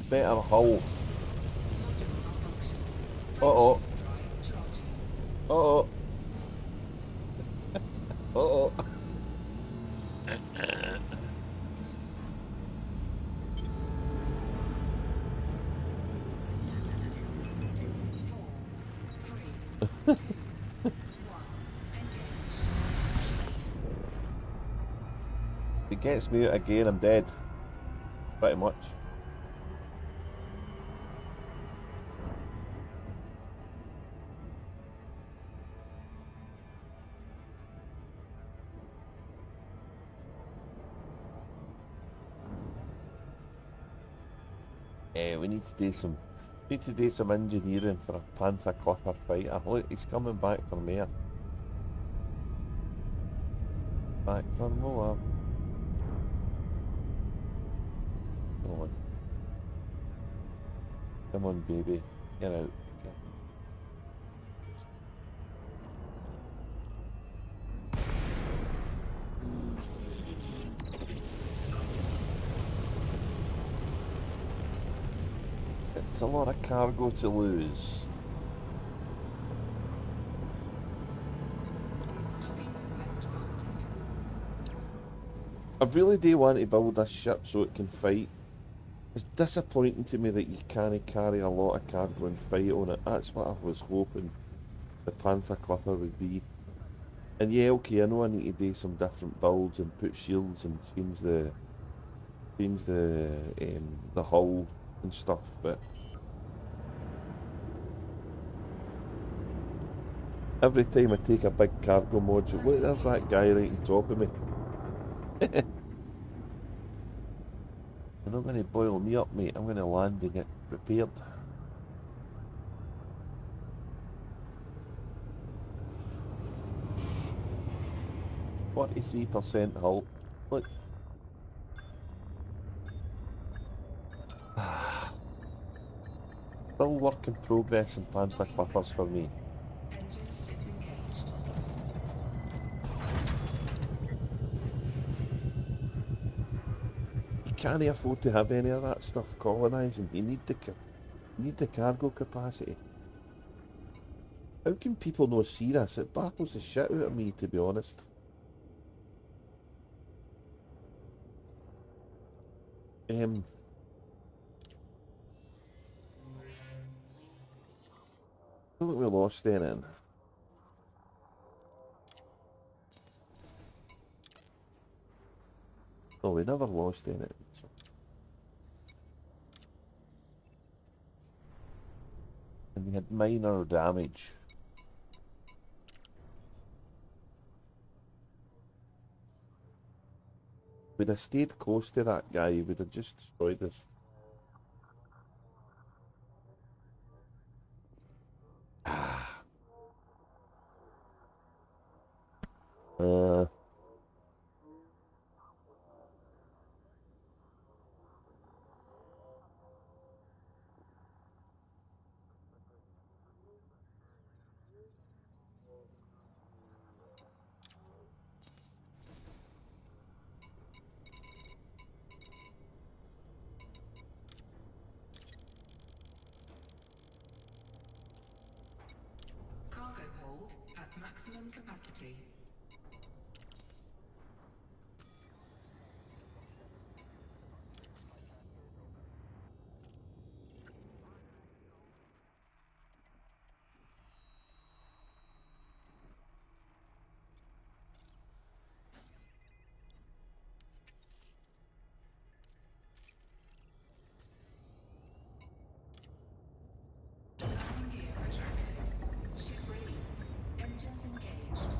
Better hull. Module malfunction. Uh-oh. Drive charging. Uh-oh. Uh-oh. Four, three, two, one. Engage. If it gets me out again, I'm dead. Pretty much. We need to do some engineering for a Panther Clipper fighter. Look, he's coming back for more. Back for more. Come on. Come on, baby. Get out. It's a lot of cargo to lose. Docking request granted. I really do want to build this ship so it can fight. It's disappointing to me that you can't carry a lot of cargo and fight on it. That's what I was hoping the Panther Clipper would be. And yeah, okay, I know I need to do some different builds and put shields and change the hull and stuff, but every time I take a big cargo module, look, there's that guy right on top of me. You're not going to boil me up, mate. I'm going to land and get prepared. %, hull. Look. Still work in progress in Panther Clippers for me. Engines disengaged. can't afford to have any of that stuff colonising. You need the cargo capacity. How can people not see this? It baffles the shit out of me, to be honest. I think we lost then. Oh, we never lost any. So. And we had minor damage. We'd have stayed close to that guy, he would have just destroyed us. Uh, Cargo hold at maximum capacity. Landing gear retracted. Ship released. Engines engaged.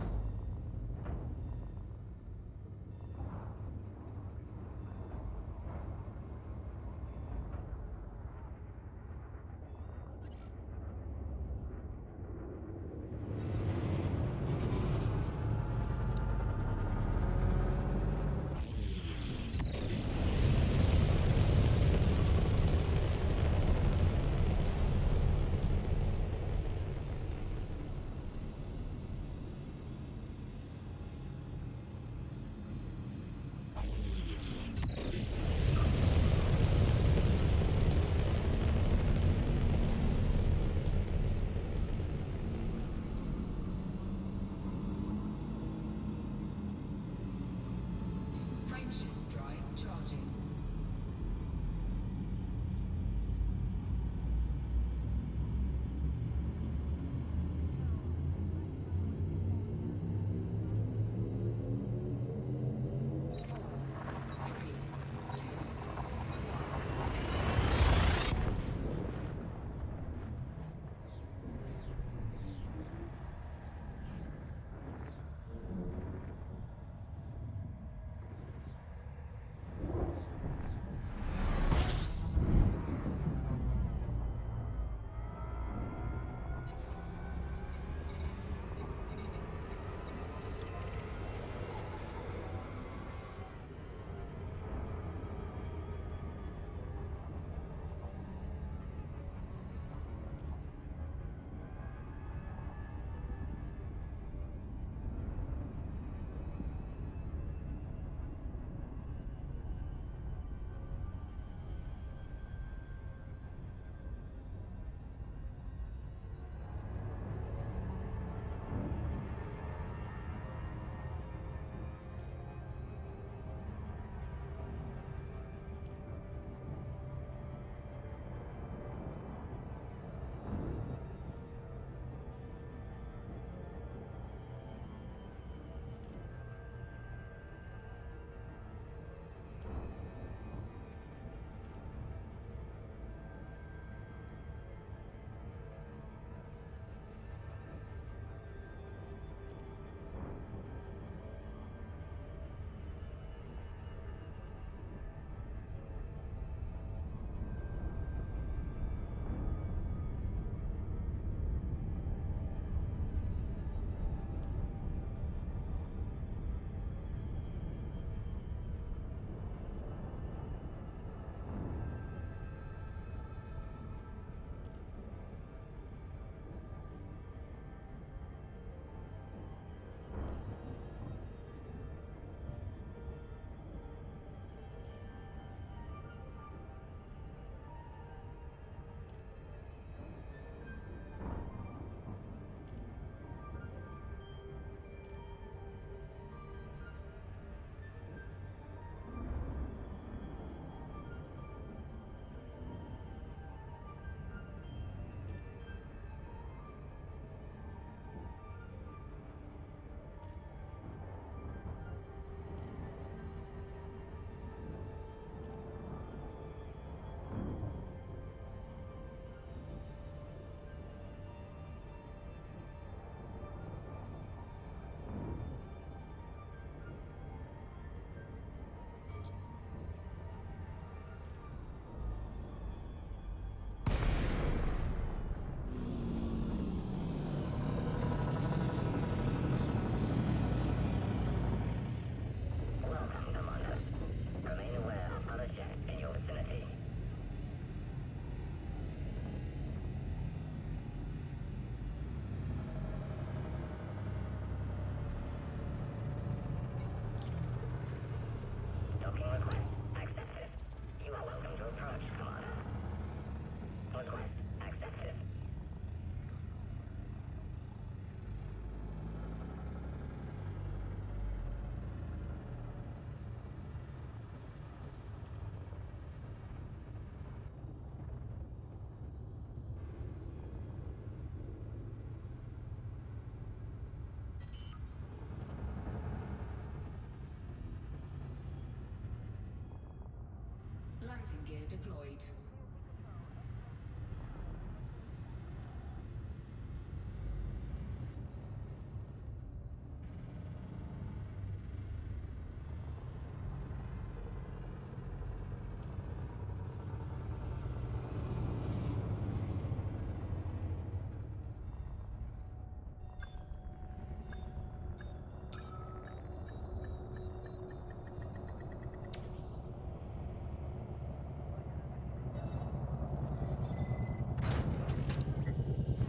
deployed.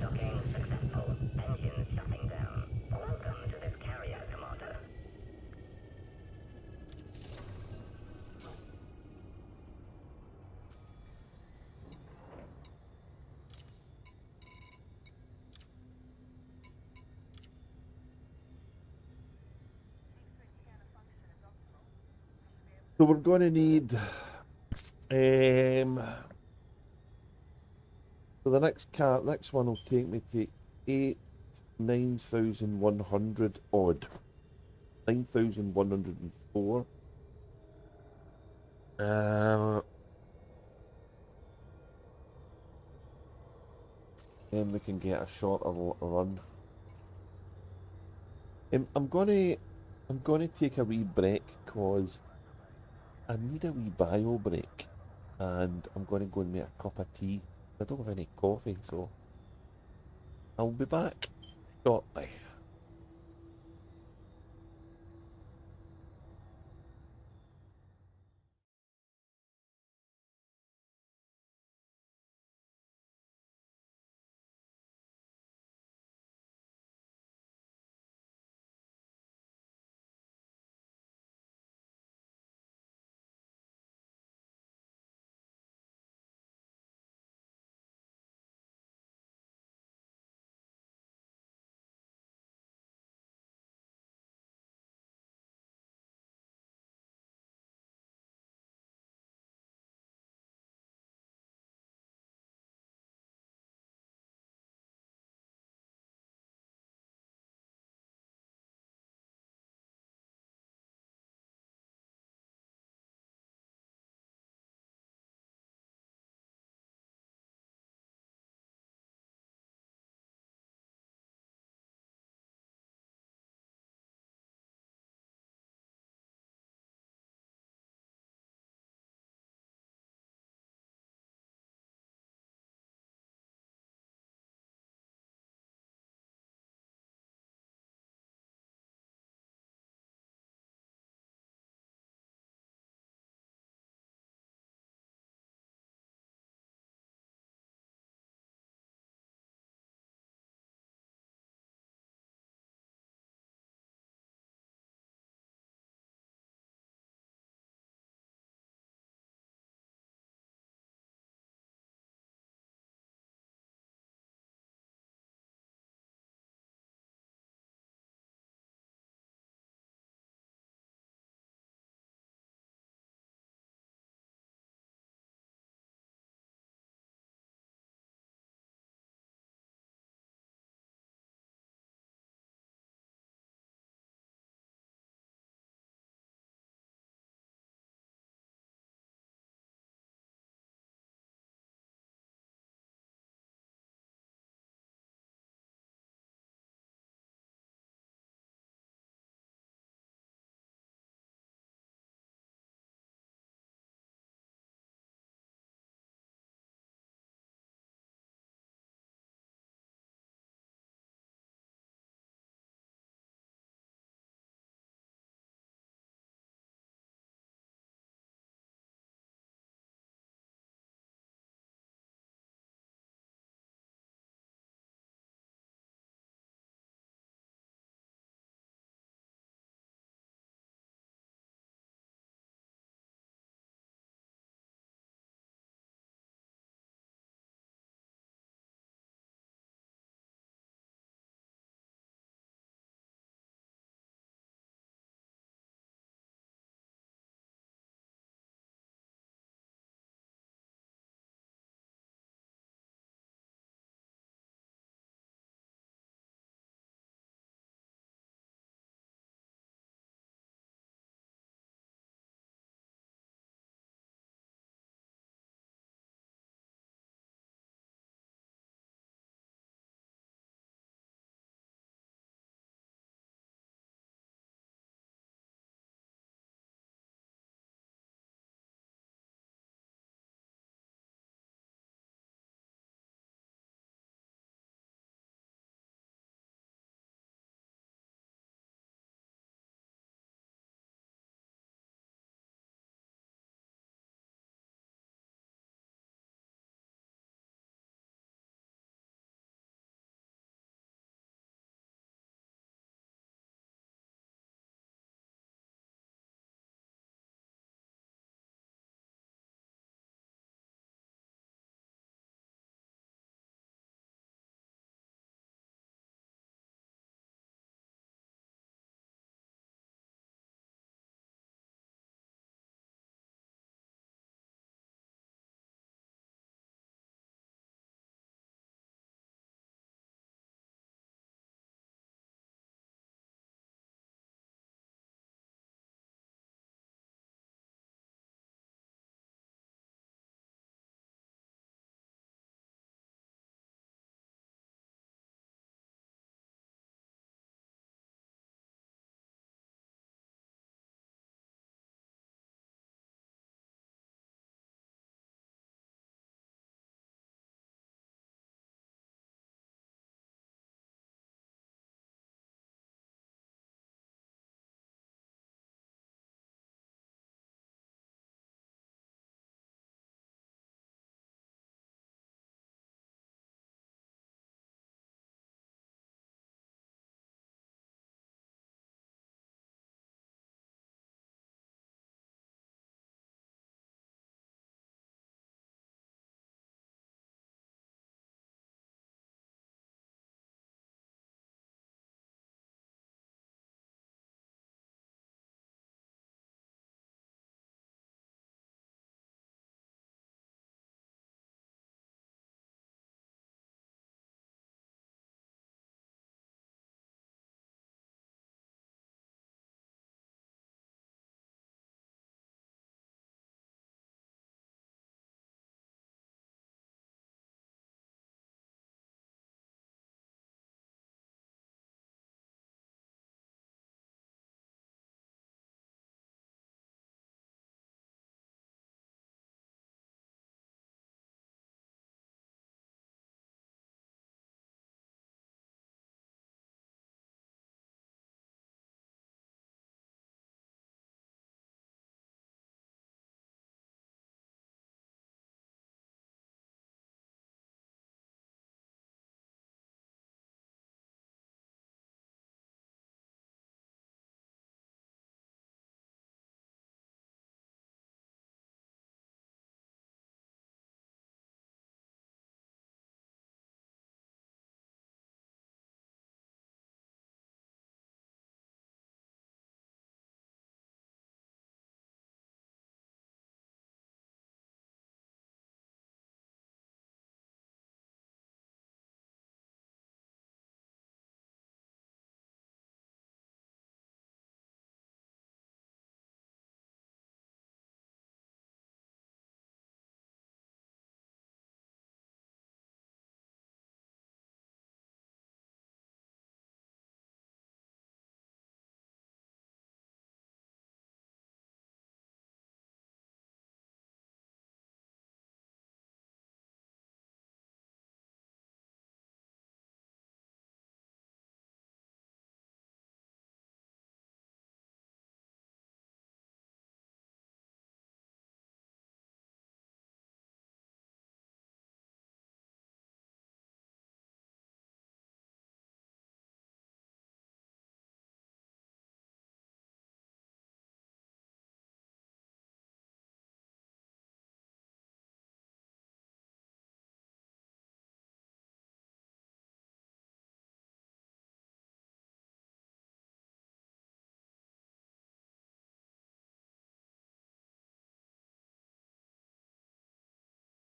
Docking successful. Engines shutting down. Welcome to this carrier, Commander. So we're going to need, so the next one will take me to 9,100 odd, 9,104. Then we can get a shorter run. I'm gonna take a wee break cause I need a wee bio break, and I'm gonna go and make a cup of tea. I don't have any coffee, so I'll be back shortly.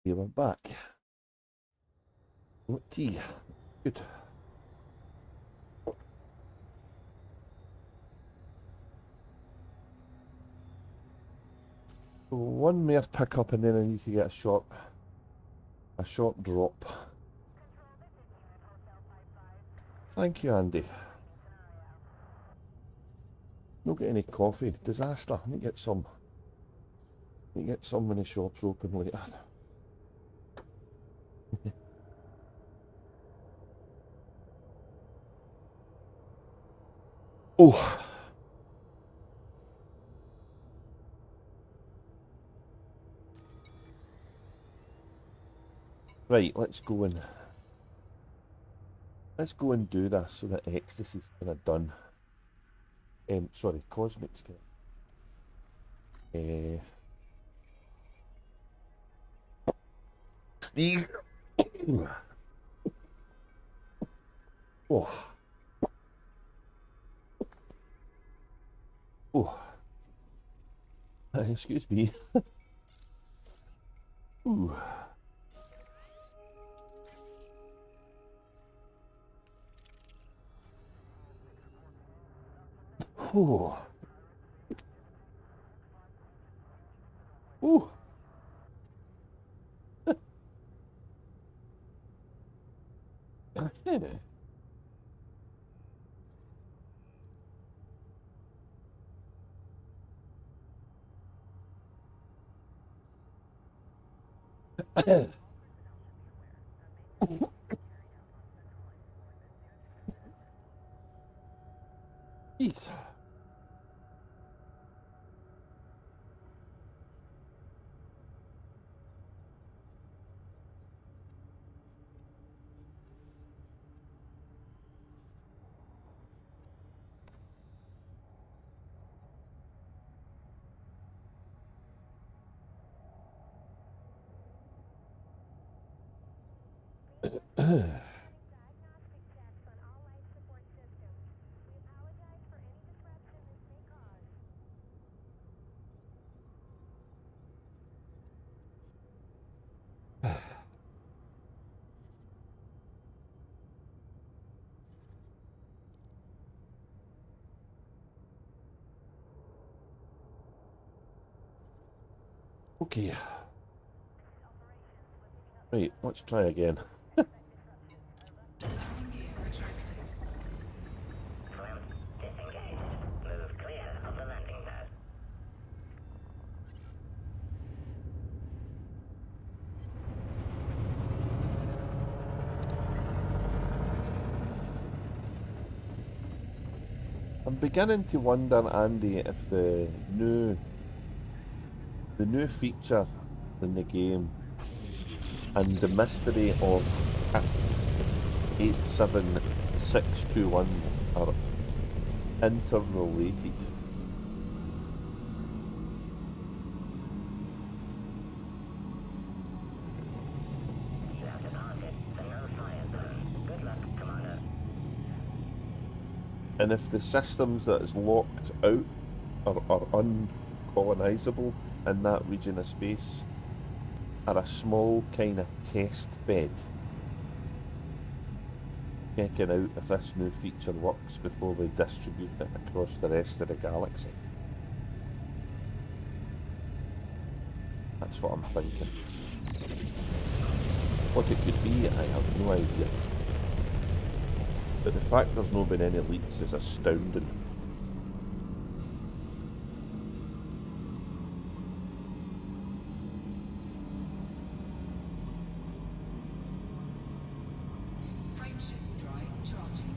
Okay, we're back. What tea? Good. So one more pickup and then I need to get a short drop. Thank you, Andy. Not get any coffee. Disaster. I need to get some. Need to get some when the shop's open later. Oh. Right, let's go and do this so that ecstasy's kind of done. Sorry, cosmic's kind of. Sneeze. Oh. Oh. Excuse me. Ooh. Oh. Ooh. Jeez. Okay. Right, let's try again. Landing gear retracted. Clamps disengaged. Move clear of the landing pad. I'm beginning to wonder, Andy, if the new feature in the game and the mystery of 87621 are interrelated. You have departed the no-fire zone. Good luck, Commander. And if the systems that is locked out are uncolonizable in that region of space are a small kind of test bed, checking out if this new feature works before we distribute it across the rest of the galaxy. That's what I'm thinking. What it could be, I have no idea. But the fact there's not been any leaks is astounding. Frameshift drive charging.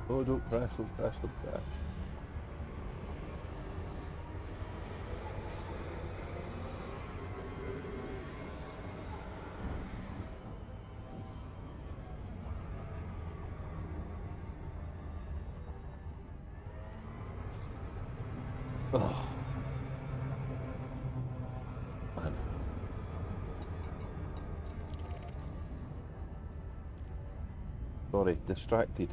Oh, don't crash, don't crash, don't crash. Oh, man. Sorry, distracted.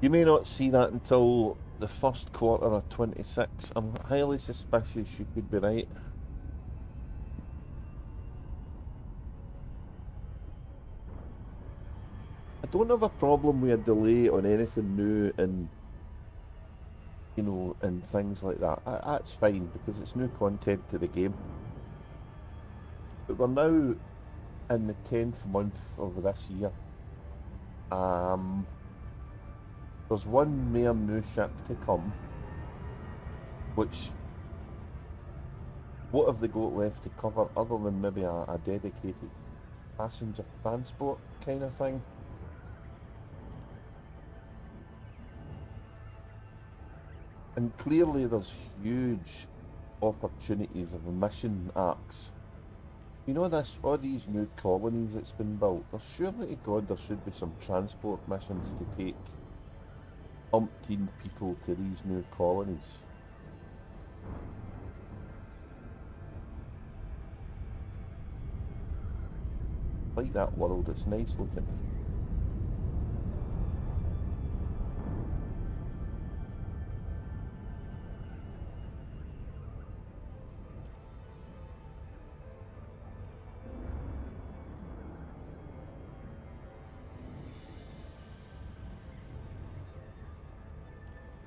You may not see that until the first quarter of 26. I'm highly suspicious you could be right. I don't have a problem with a delay on anything new and, you know, and things like that. That's fine because it's new content to the game. But we're now in the 10th month of this year. There's one more new ship to come, which, what have they got left to cover other than maybe a dedicated passenger transport kind of thing? And clearly there's huge opportunities of mission arcs. You know this, all these new colonies that's been built, there's surely to God there should be some transport missions to take umpteen people to these new colonies. Like that world, it's nice looking.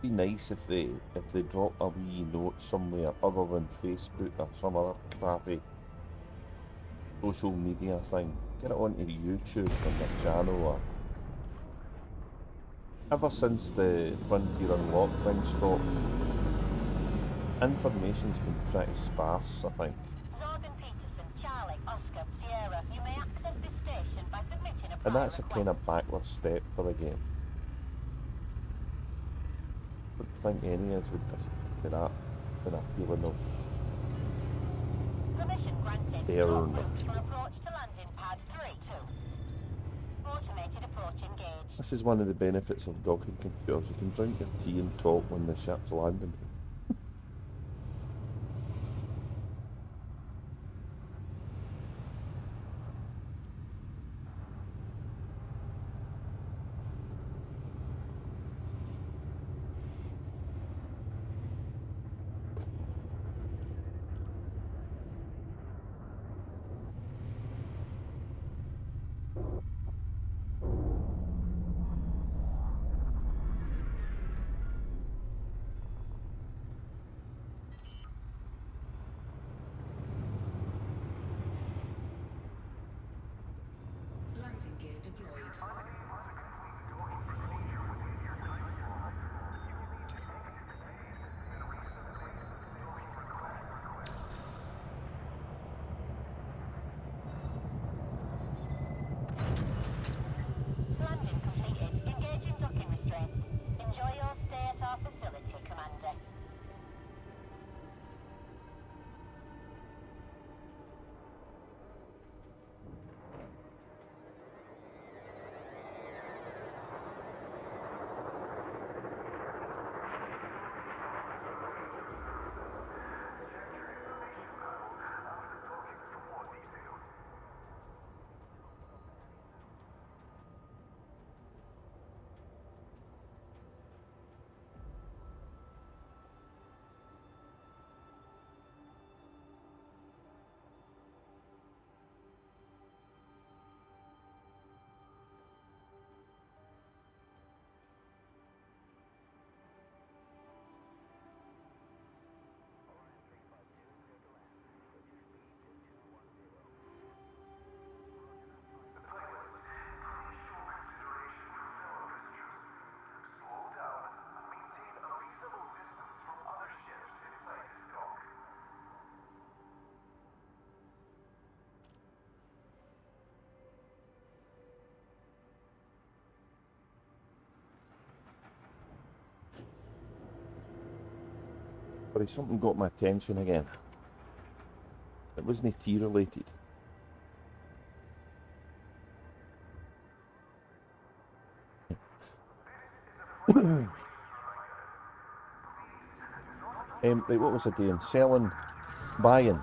Be nice if they drop a wee note somewhere other than Facebook or some other crappy social media thing. Get it onto YouTube on their channel. Or ever since the Frontier Unlocked thing stopped, information's been pretty sparse, I think. Northern Peterson, Charlie, Oscar, Sierra. You may access this station by submitting a And that's a prior kind request. of backward step for the game. I don't think any of us would disagree with that. And a feeling of Permission granted. Error. Log route for approach to landing pad 3-2. Automated approach engaged. this is one of the benefits of docking computers. You can drink your tea and talk when the ship's landing. Landing gear deployed. Landing completed. Engaging docking restraints. Enjoy your stay at our facility, Commander. Sorry, something got my attention again. It wasn't tea related. Right, what was I doing? Selling, buying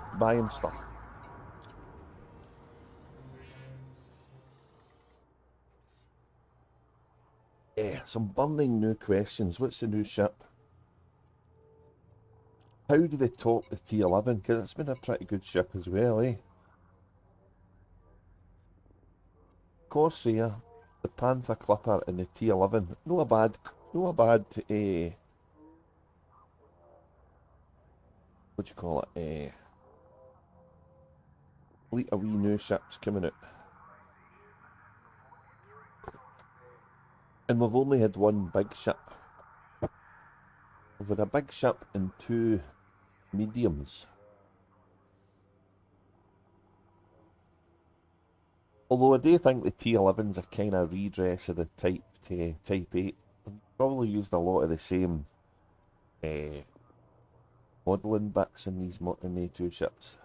stuff. Some burning new questions. What's the new ship? How do they top the T11? Because it's been a pretty good ship as well, eh? Corsair, the Panther Clipper, and the T11. No a bad, what do you call it? Fleet of wee new ships coming out. And we've only had one big ship. We've had a big ship and two mediums. Although I do think the T11's a kind of redress of the Type 8. They've probably used a lot of the same modelling bits in these two ships.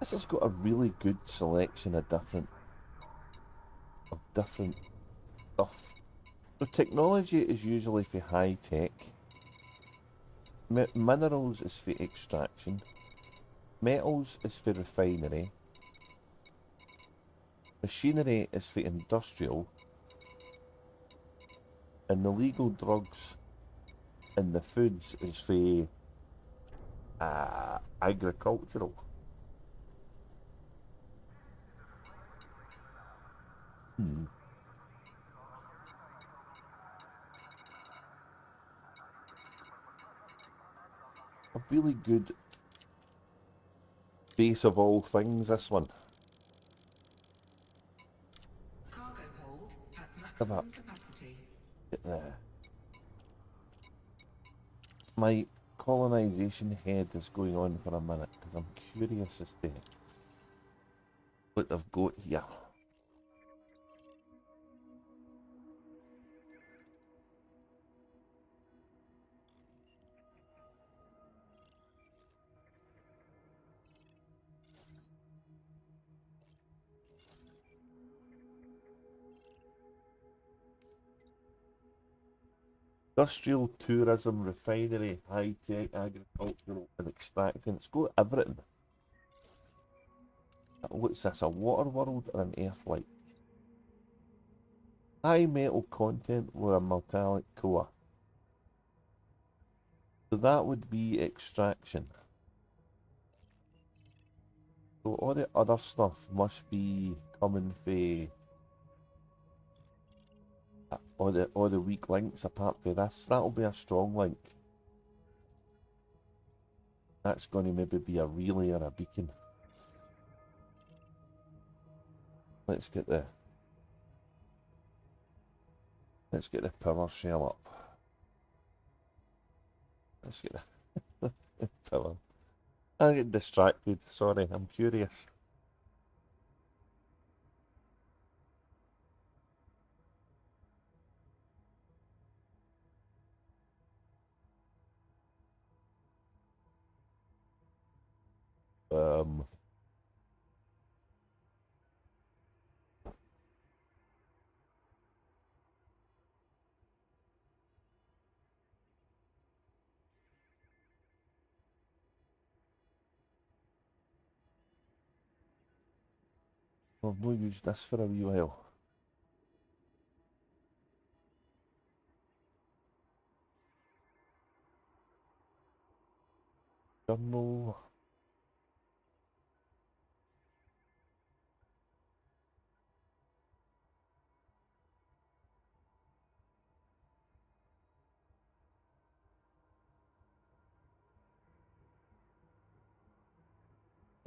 This has got a really good selection of different stuff. The technology is usually for high tech. Minerals is for extraction. Metals is for refinery. Machinery is for industrial. And the legal drugs and the foods is for agricultural. A really good base of all things, this one. Cargo hold at Come up. maximum capacity. Get there. My colonisation head is going on for a minute because I'm curious as to what they've got here. Industrial, tourism, refinery, high-tech, agricultural and extraction. It's got everything. What's this, a water world or an earth-like? High metal content with a metallic core. So that would be extraction. So all the other stuff must be coming for all the weak links apart from this. That'll be a strong link. That's going to maybe be a relay or a beacon. Let's get the power shell up. Let's get the power. I get distracted, sorry, I'm curious. I've not used this for a wee while. Journal.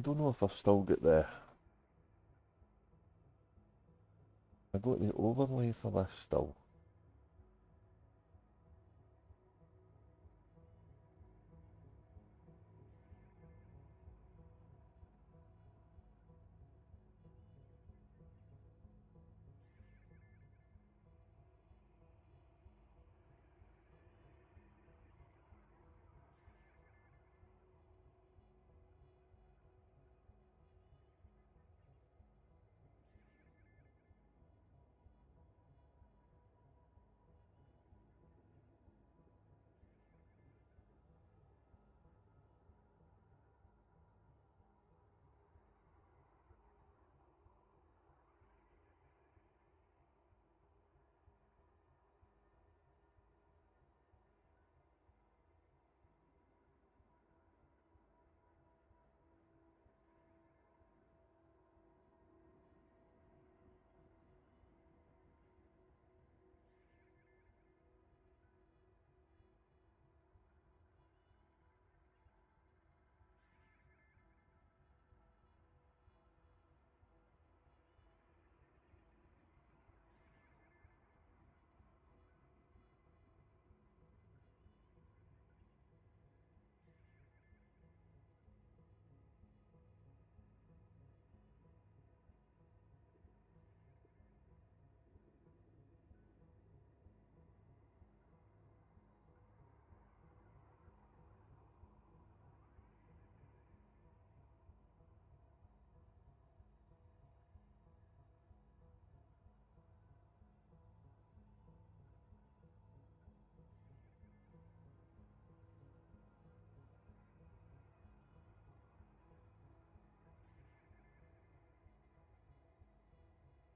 I don't know if I've still got the... I got the overlay for this still.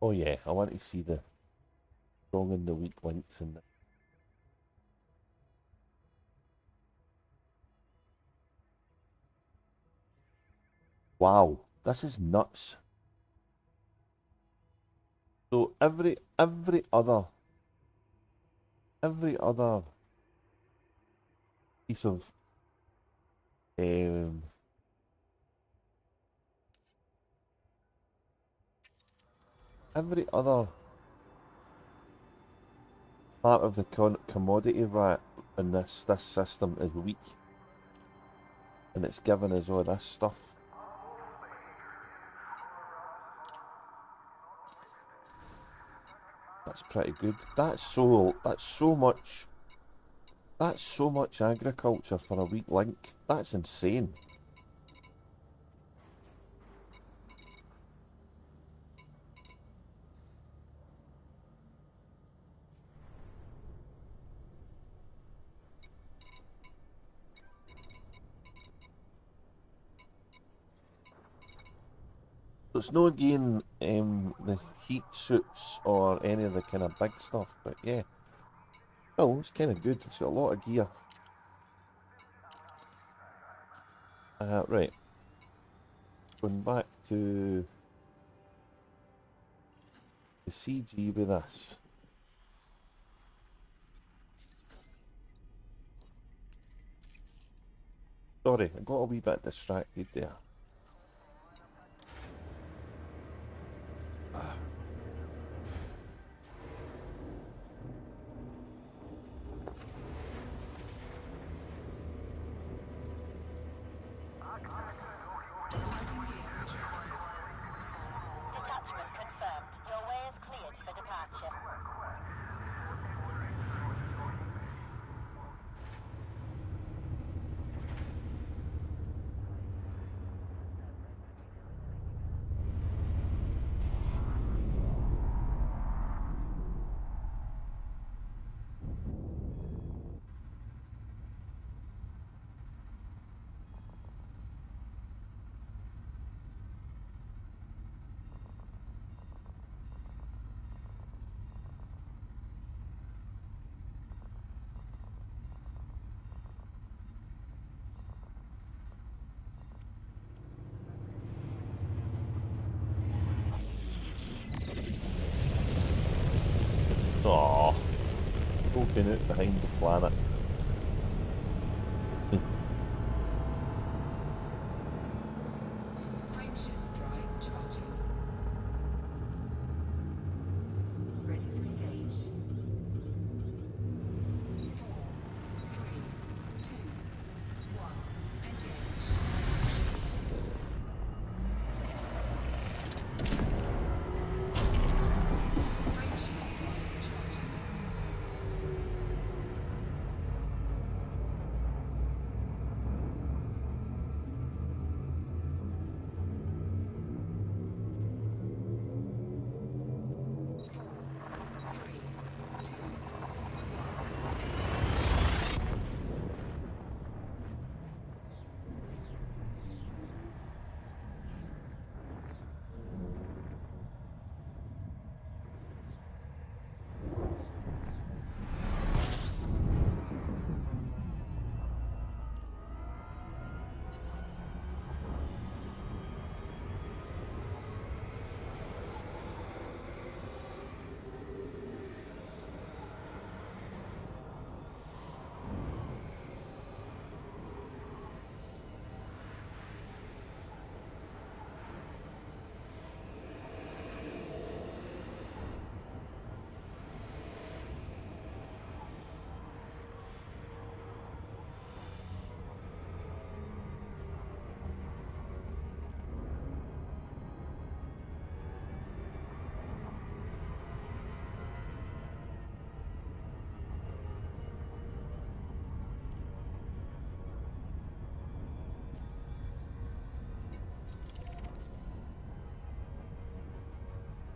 Oh yeah, I want to see the strong and the weak links in the... Wow, this is nuts. So every other piece of um every other part of the commodity rack in this system is weak, and it's giving us all this stuff. That's pretty good. That's so much agriculture for a weak link. That's insane. So it's no again the heat suits or any of the kind of big stuff, but yeah. Oh, it's kind of good. It's got a lot of gear. Right. Going back to the CG with this. Sorry, I got a wee bit distracted there. Detachment confirmed. Your way is cleared for departure. Aww. Poking out behind the planet.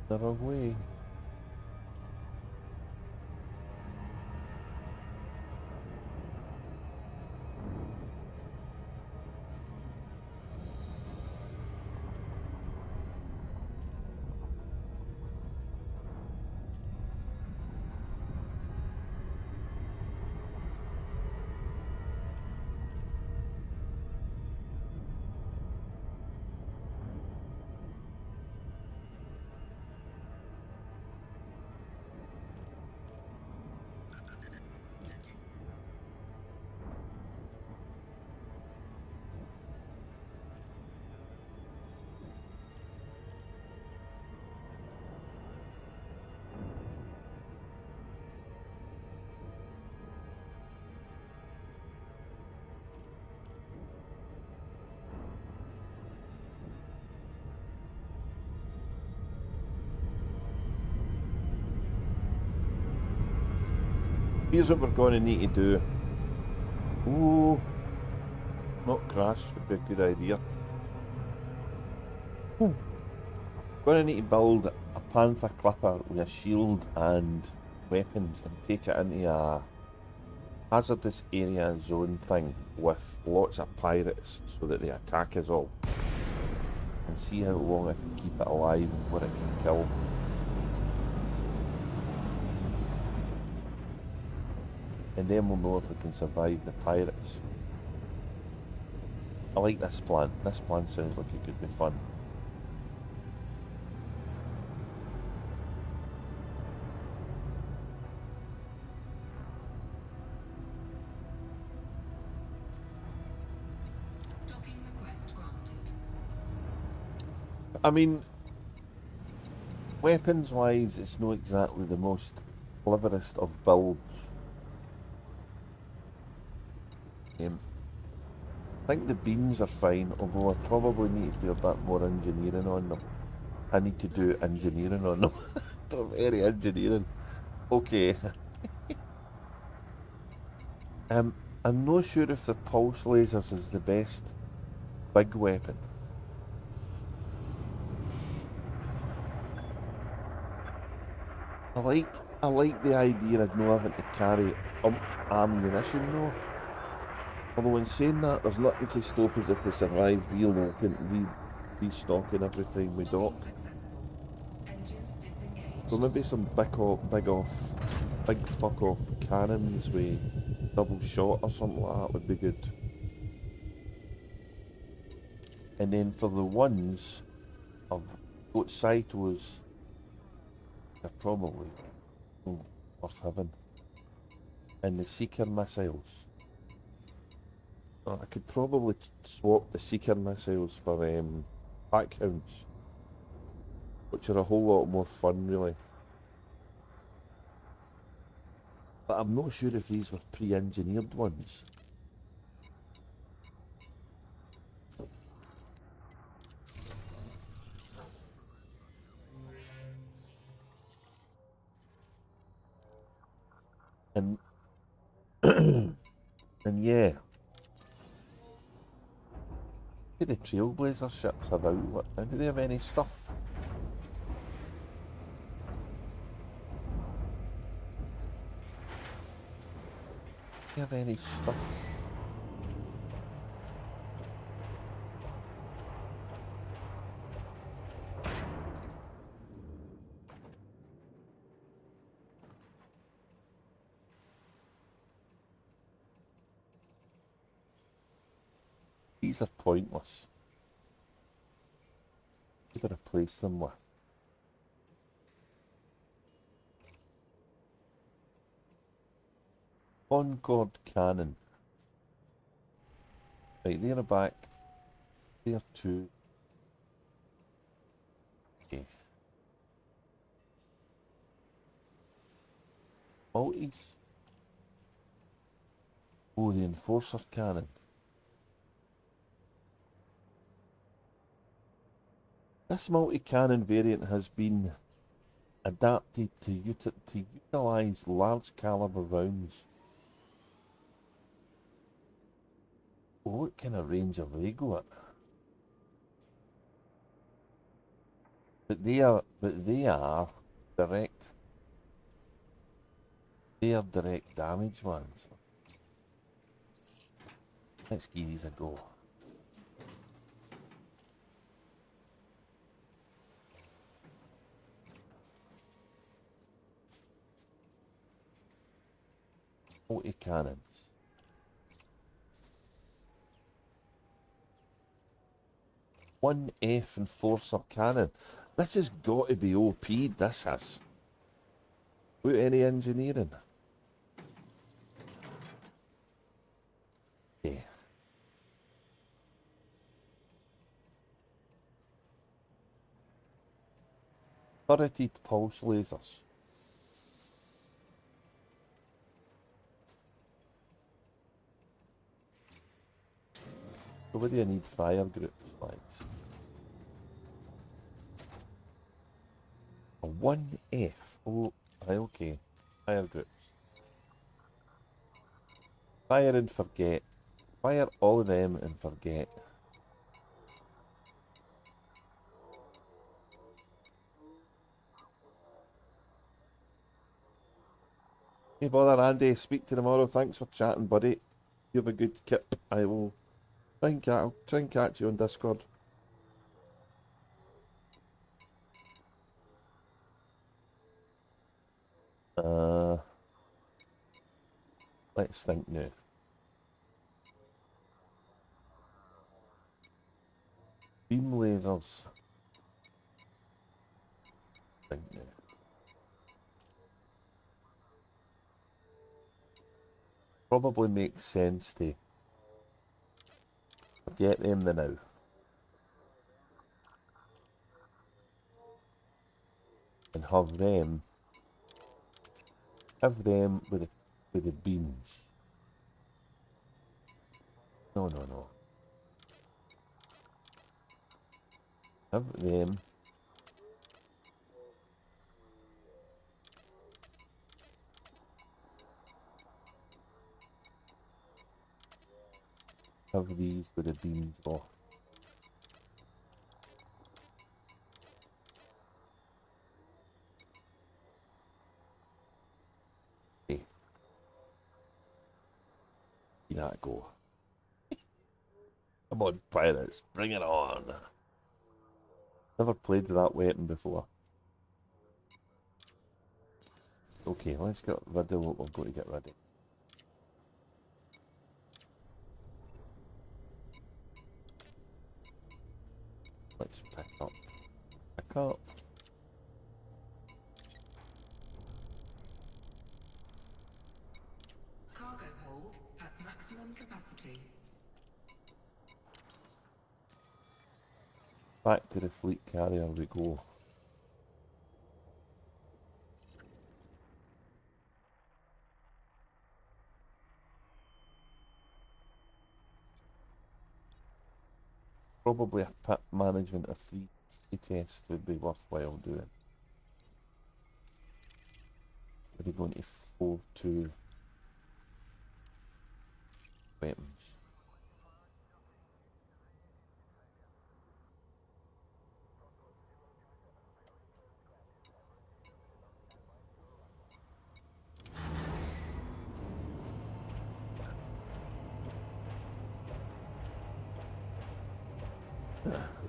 The wrong way. Here's what we're going to need to do. Ooh, not crash would be a good idea. Going to need to build a panther clipper with a shield and weapons and take it into a hazardous area zone thing with lots of pirates so that they attack us all. And see how long I can keep it alive and what it can kill. And then we'll know if we can survive the pirates. I like this plan. This plan sounds like it could be fun. Docking request granted. I mean, weapons-wise, it's not exactly the most cleverest of builds. I think the beams are fine, although I probably need to do a bit more engineering on them. I need to do engineering on them. Don't very engineering. Okay. I'm not sure if the pulse lasers is the best big weapon. I like the idea of not having to carry ammunition though. Although in saying that, there's nothing to stop us if we survive restocking every time we dock. Successful. Engines disengaged. So maybe some big fuck off cannons with double shot or something like that would be good. And then for the ones of both Saitos, they're probably worth having. And the Seeker missiles. I could probably swap the Seeker missiles for pack hounds, which are a whole lot more fun, really. But I'm not sure if these were pre-engineered ones. And and yeah. Do the Trailblazer ships have outlet? Do they have any stuff? Do they have any stuff? These are pointless. You gotta replace them with. Concorde cannon. Right, they're back. There two. Okay. Multis. Oh, the enforcer cannon. This multi-cannon variant has been adapted to utilise large caliber rounds. What kind of range have they got? But they are direct. They are direct damage ones. Let's give these a go. Cannons. One F enforcer cannon. This has got to be OP. This has. Without any engineering. Yeah. Turreted pulse lasers. So what do you need fire groups like? A 1F. Oh, right, okay. Fire groups. Fire and forget. Fire all of them and forget. Hey bother Andy, speak to tomorrow. Thanks for chatting, buddy. You have a good kip. I'll try and catch you on Discord. Let's think now. Beam lasers. Think now. Probably makes sense to forget them the now. And have them with the beams. No. Have them have these with the beams off. Okay. See that go. Come on, pirates, bring it on. Never played with that weapon before. Okay, let's get rid of what we're going to get rid of. Let's pick up. Cargo hold at maximum capacity. Back to the fleet carrier we go. Probably a pit management of 3 test would be worthwhile doing. We're going to 4-2 weapons.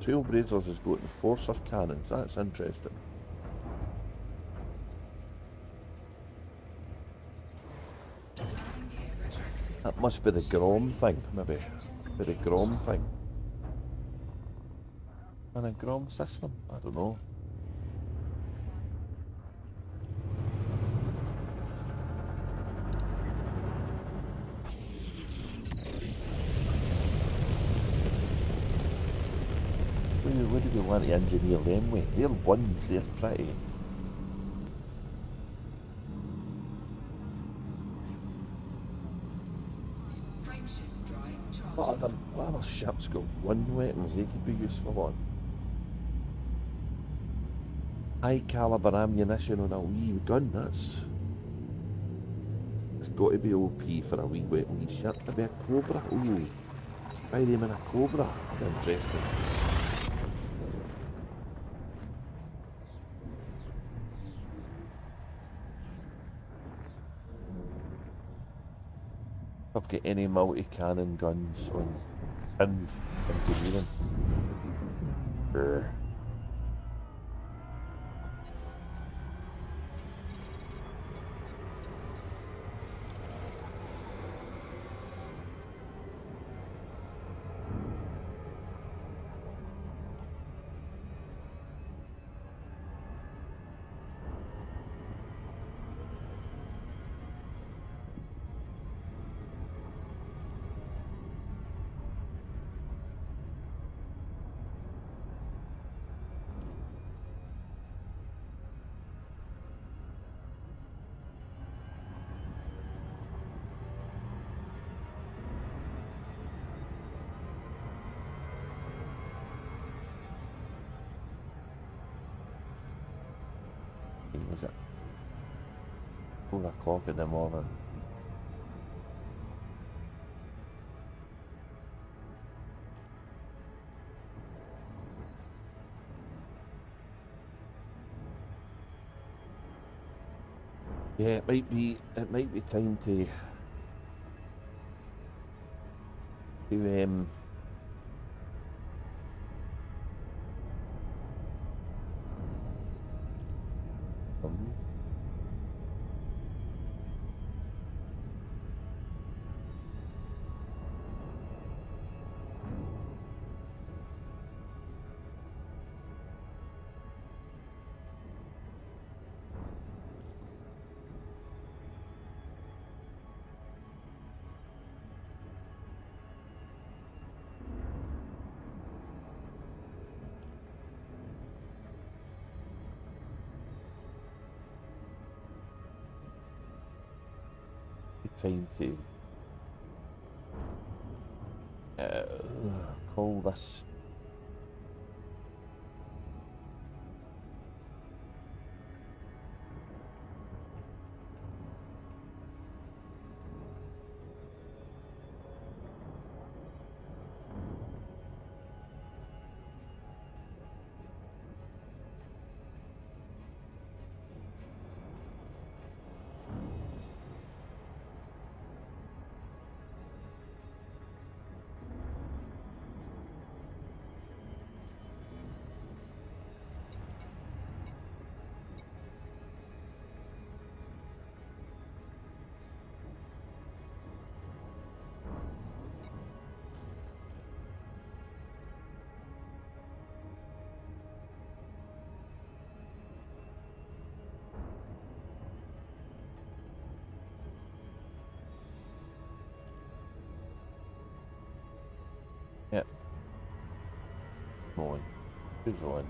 Trailblazers is going to Forcer cannons, that's interesting. That must be the Grom thing, maybe. Be the Grom thing. And a Grom system? I don't know. Where do we want to engineer them with? They're ones, they're pretty. What other ships got one weapons they could be useful on? High caliber ammunition on a wee gun, it's got to be OP for a wee ship. Maybe a Cobra. Ooh, buy them in a Cobra. Interesting. I've got any multi-cannon guns on pinned engineering. Brr. Was it 4 o'clock in the morning? Yeah, it might be time to um um, time to call this. Yep. Rolling. Who's rolling?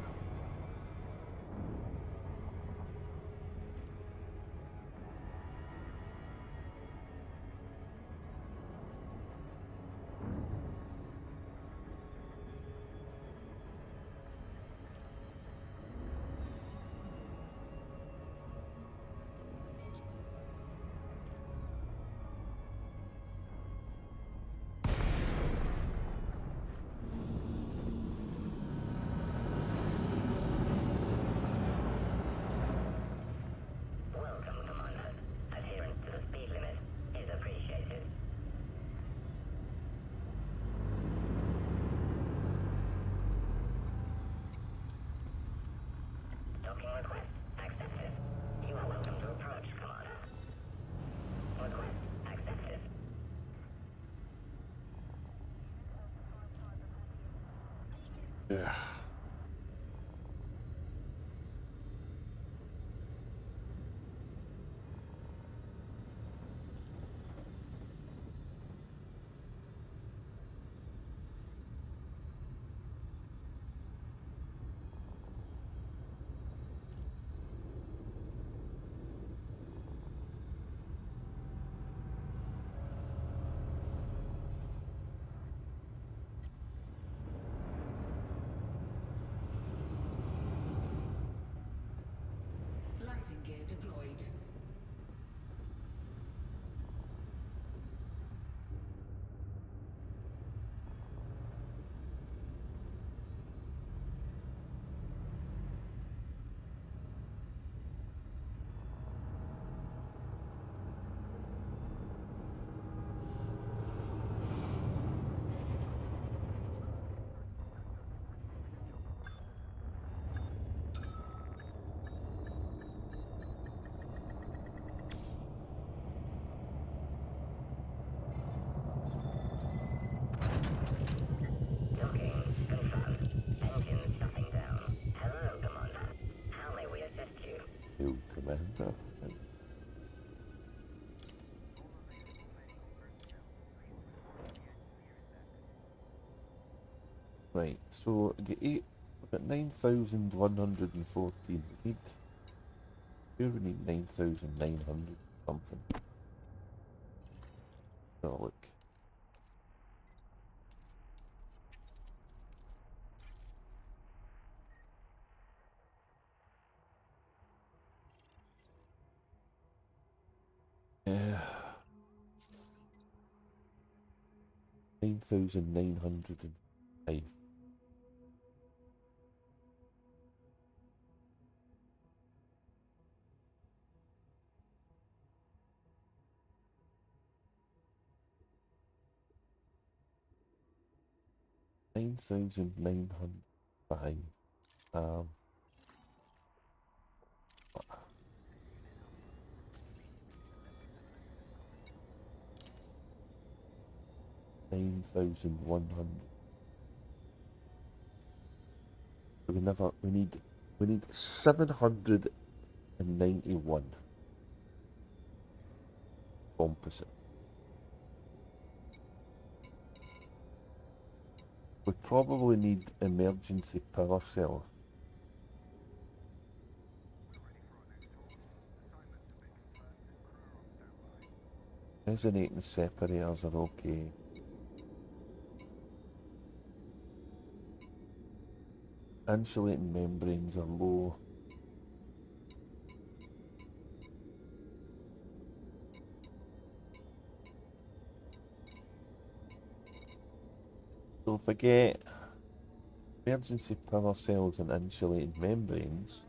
Welcome, Commander. Adherence to the speed limit is appreciated. Docking request accepted. You are welcome to approach, Commander. Request accepted. Yeah. commander. Right, so I get eight. We've got 9,114. We need. Here we need 9,900 something. Oh look. Yeah. 9,905. $9,905. Um, 9,100. We need 791 composite. We probably need emergency power cells. Resonating separators are okay. Insulating membranes are low. So if I get emergency power cells and insulating membranes,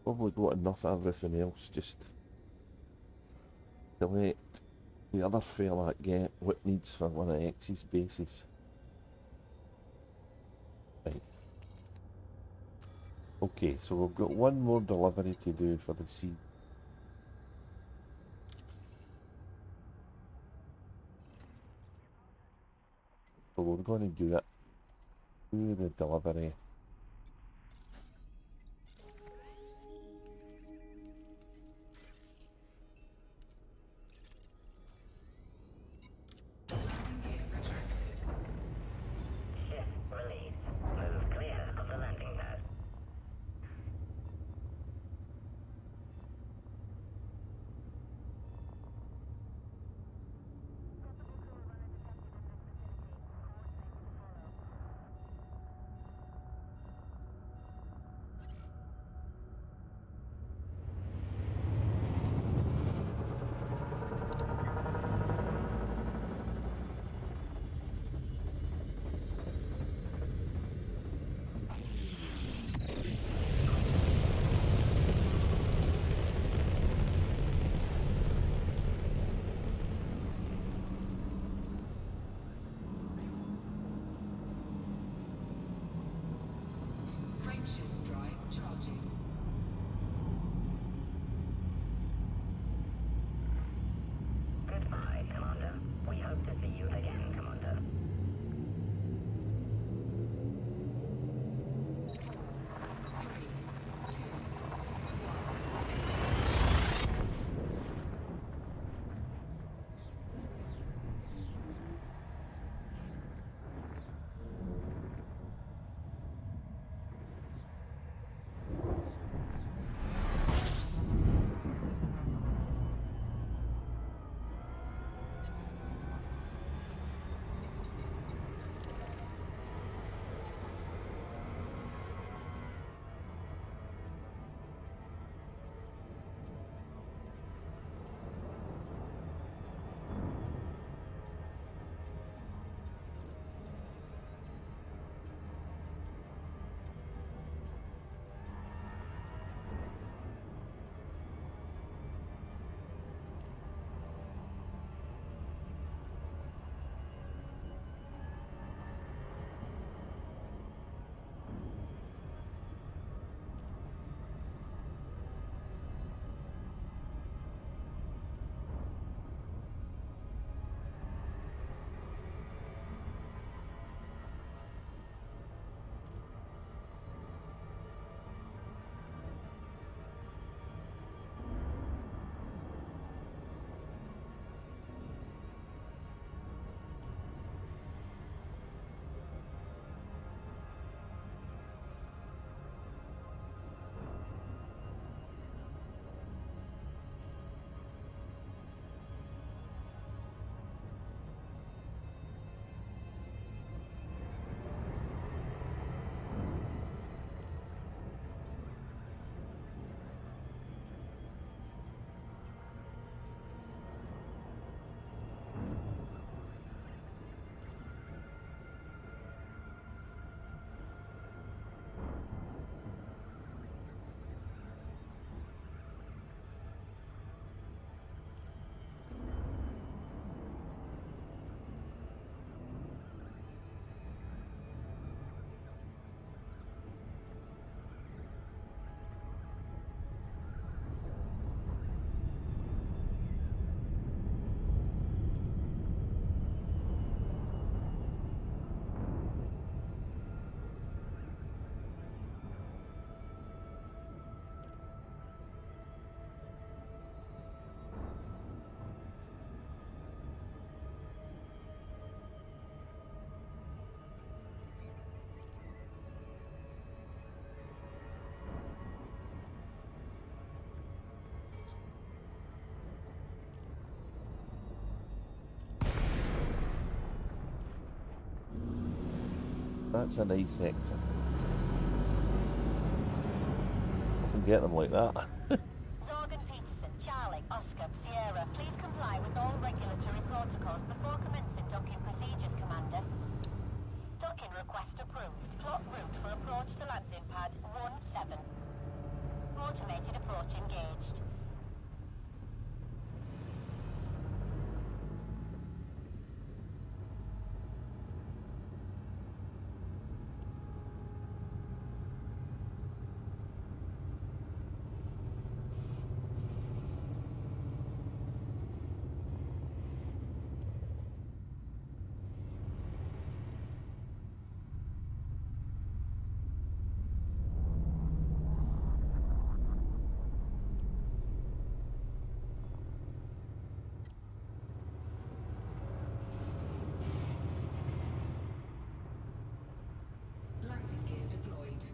probably got enough of everything else just to let the other fella get what needs for one of X's bases. Right. Okay, so we've got one more delivery to do for the seed. So we're going to do it. Do the delivery. Landing gear retracted. Ship released. Move clear of the landing pad. That's a nice exit. Often get them like that. Zorgan Peterson, Charlie, Oscar, Sierra, please comply with all regulatory protocols before commencing docking procedures, Commander. Docking request approved. Plot route for approach to landing pad 17. Automated approach engaged. Landing gear deployed.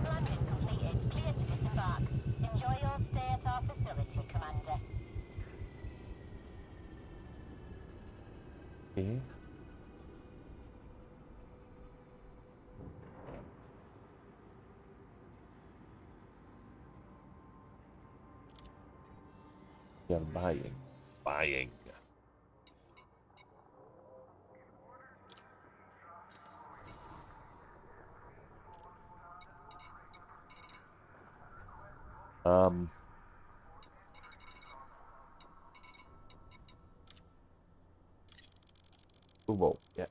Landing completed. Clear to disembark. Enjoy your stay at our facility, Commander. Okay. You're buying. Buying. Well, yeah.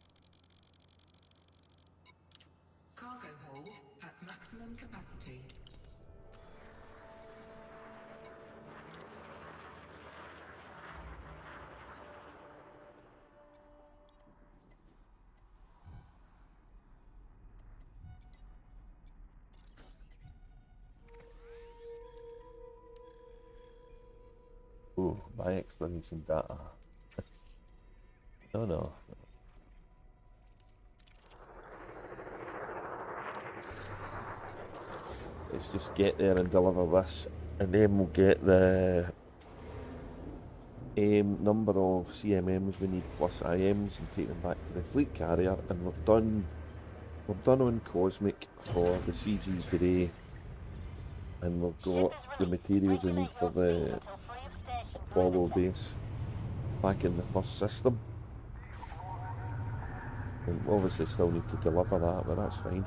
Cargo hold at maximum capacity. Ooh, buy explanation data. No. Let's just get there and deliver this, and then we'll get the number of CMMs we need plus IMs and take them back to the fleet carrier, and we're done. We're done on Cosmic for the CG today, and we've got the materials we need for the Apollo base back in the first system. And we obviously still need to deliver that, but that's fine.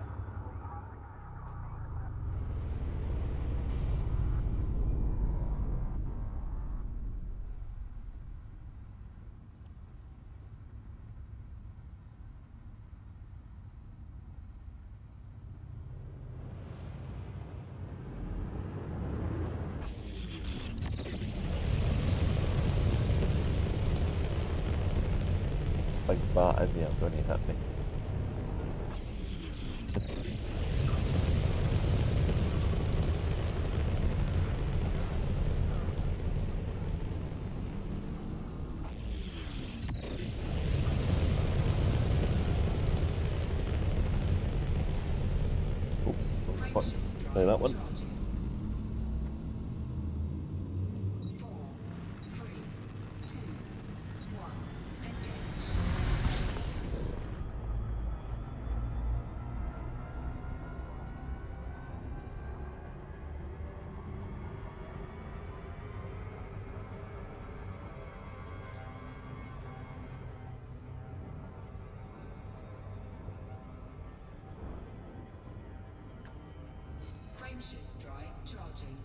Big bat in there, don't you hit me? Oh, what? Play that one. 4, 3, 2, 1. Engage. Frameshift drive charging.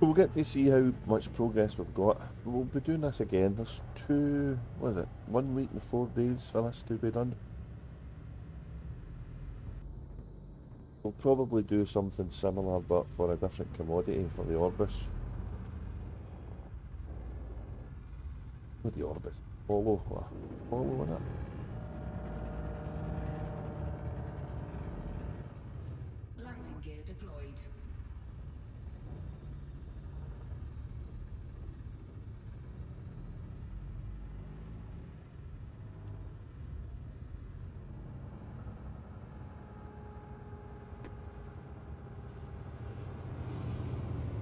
We'll get to see how much progress we've got. We'll be doing this again. There's what is it, 1 week and 4 days for this to be done. We'll probably do something similar but for a different commodity for the Orbis. What the Orbis? Follow on it. Landing gear deployed.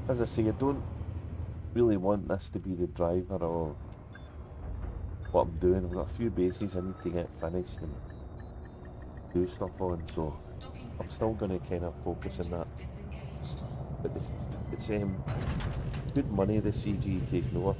As I say, I don't really want this to be the driver of what I'm doing. I've got a few bases I need to get finished and do stuff on, so Docking I'm still going to successful. kind of focus on that. Engines disengaged. But it's good money, the CG taking over.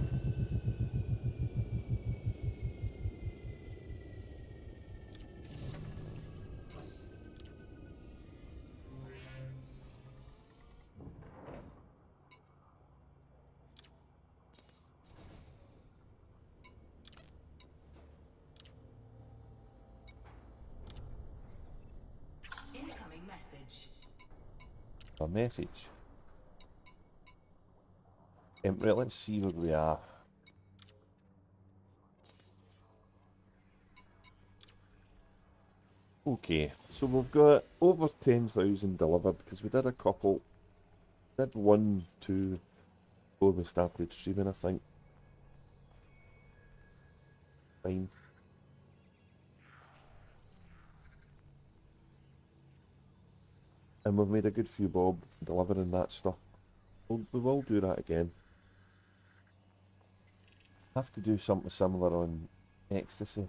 Incoming message. A message. Right, let's see where we are. Okay, so we've got over 10,000 delivered because we did a couple. Did 1, 2 before we started streaming, I think. Fine. And we've made a good few bob delivering that stuff. We will do that again. Have to do something similar on Ecstasy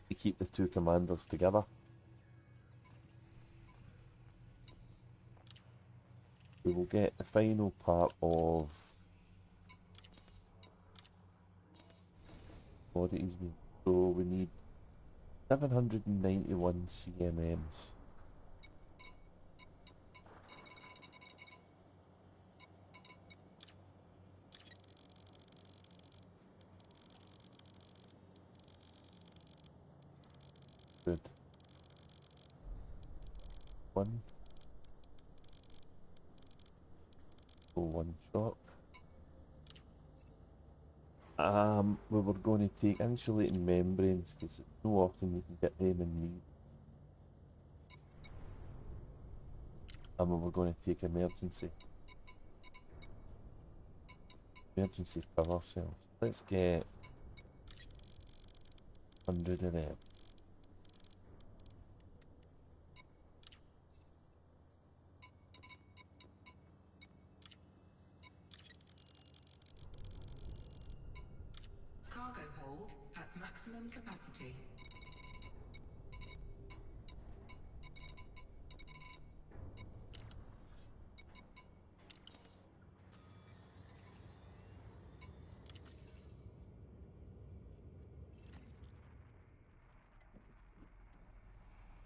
to keep the two commanders together. We will get the final part of commodities. So we need 791 CMMs. Good. 1. So 1 shot. We were going to take insulating membranes because it's so often you can get them in need. And we were going to take emergency power cells. Let's get 100 of them. Cargo hold at maximum capacity.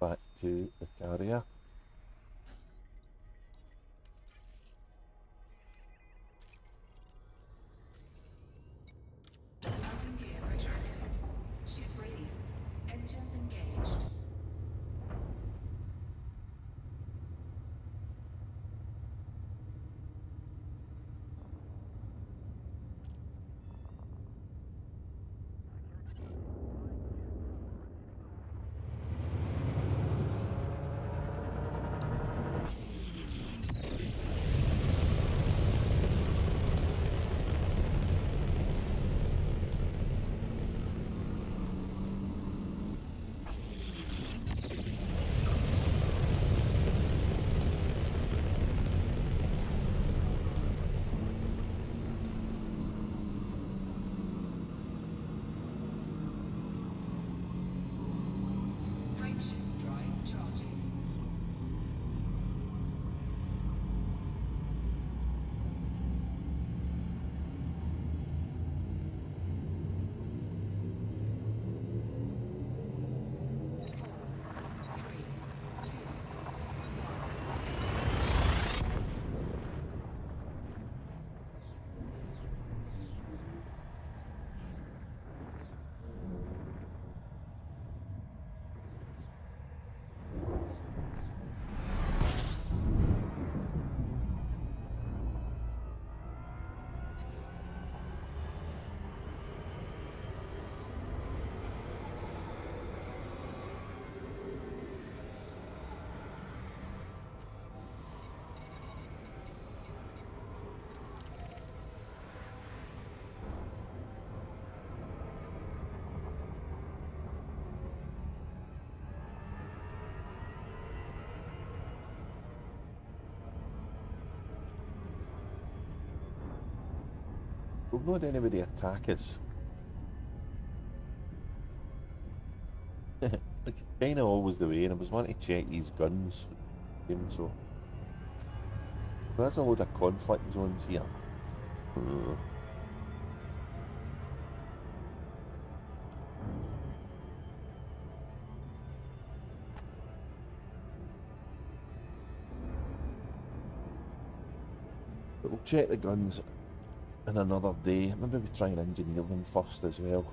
Back to the carrier. Landing gear retracted. Ship released. Engines engaged. We've not had anybody attack us. Which is kind of always the way, and I was wanting to check these guns. So there's a load of conflict zones here. But we'll check the guns in another day. Maybe we try and engineer them first as well.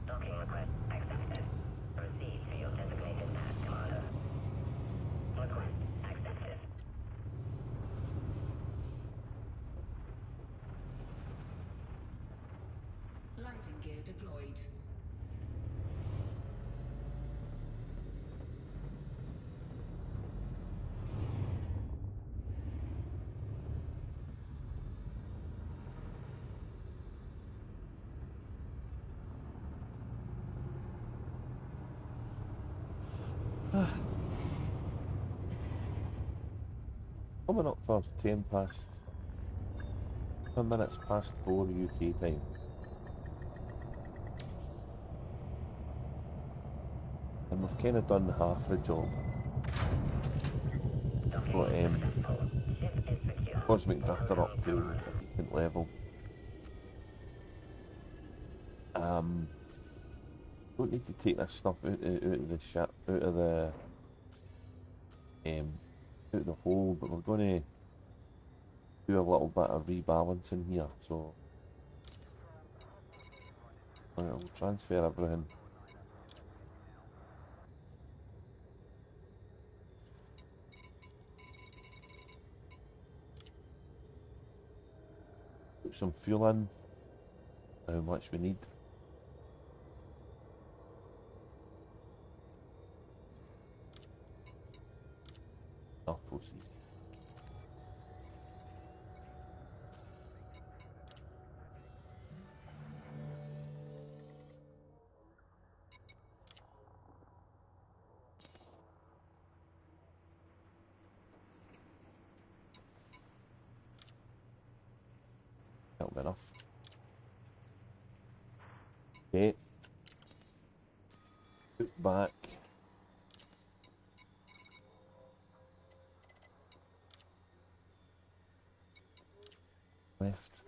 Docking request accepted. Proceed to your designated path, Commander. Request accepted. Lighting gear deployed. Coming up for 10 minutes past 4 UK time. And we've kind of done half the job. Got Cosmic Drifter up to a decent level. Don't need to take this stuff out of the ship, out of the hole, but we're going to do a little bit of rebalancing here, so we'll transfer everything. Put some fuel in, how much we need. I'll proceed. That'll be enough. Okay. Put back. Left.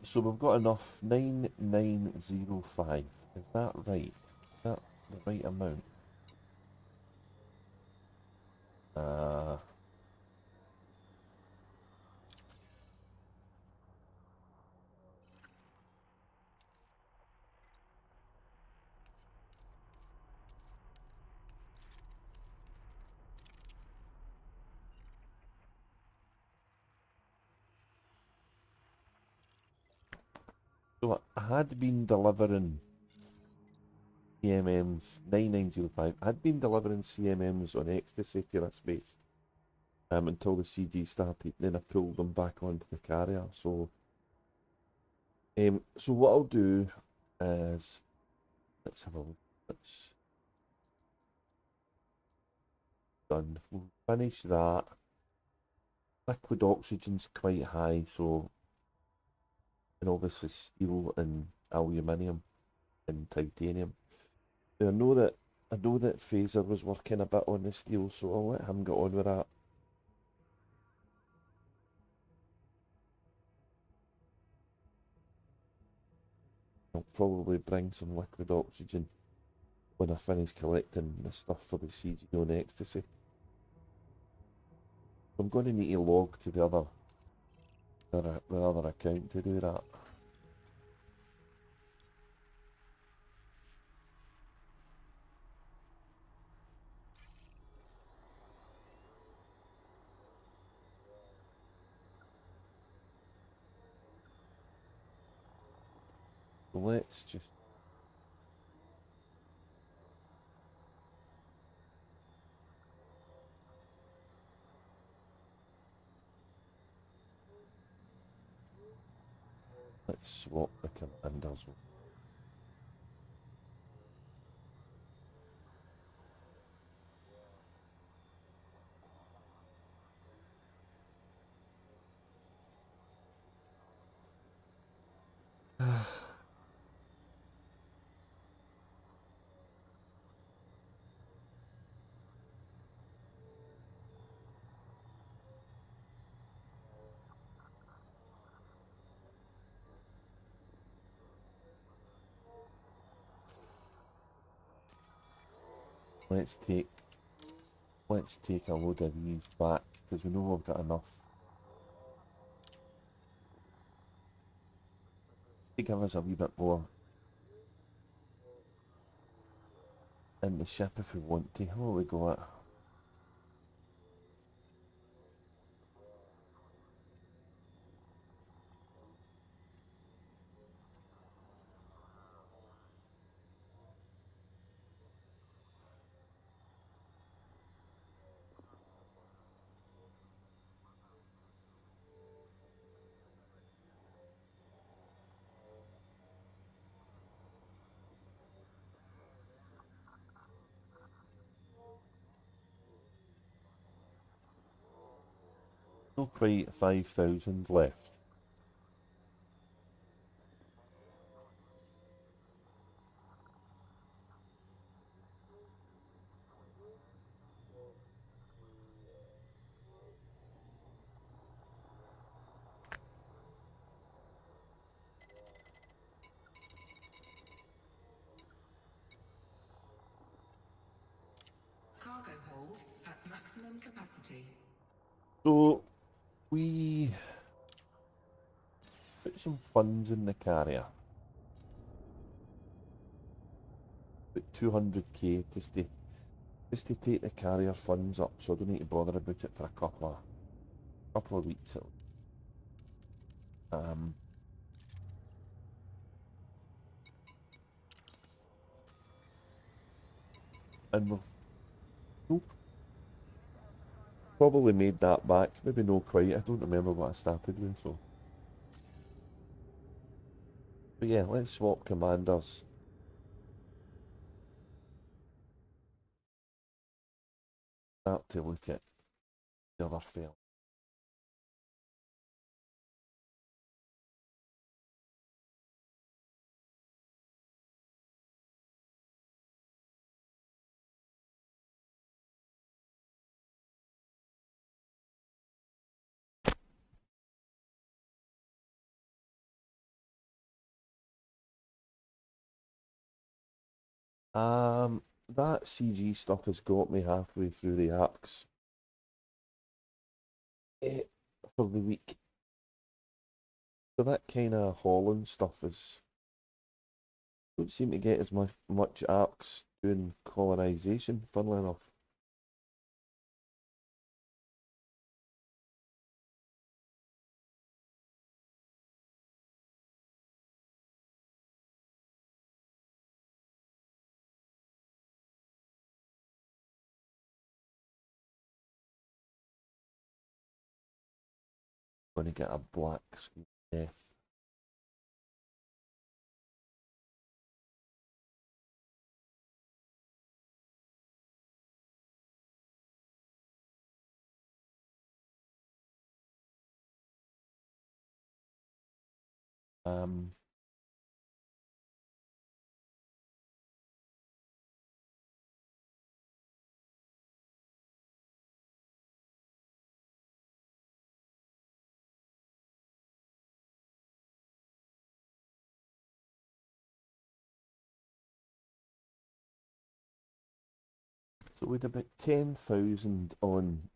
So we've got enough 9905. Is that right? Is that the right amount? Uh, so I had been delivering CMMs 9905. I had been delivering CMMs on Ecstasy to this base until the CG started. Then I pulled them back onto the carrier. So what I'll do is let's have a look. That's done. We'll finish that. Liquid oxygen's quite high, so and obviously steel and aluminium and titanium. I know that Phaser was working a bit on the steel, so I'll let him get on with that. I'll probably bring some liquid oxygen when I finish collecting the stuff for the CG on Ecstasy. I'm going to need to log to the other account to do that. So let's just swap the commanders. Let's take a load of these back because we know we've got enough to give us a wee bit more in the ship if we want to. How we go at? Not quite 5,000 left. Cargo hold at maximum capacity. So we put some funds in the carrier. Put 200k just to take the carrier funds up, so I don't need to bother about it for a couple of weeks. And we've probably made that back. Maybe not quite. I don't remember what I started with. So, but yeah, let's swap commanders. Start to look at the other fail. That CG stuff has got me halfway through the arcs eh, for the week. So that kind of Holland stuff is don't seem to get as much arcs doing colonization, funnily enough. Gonna get a black screen death. Um, so we'd about 10,000 on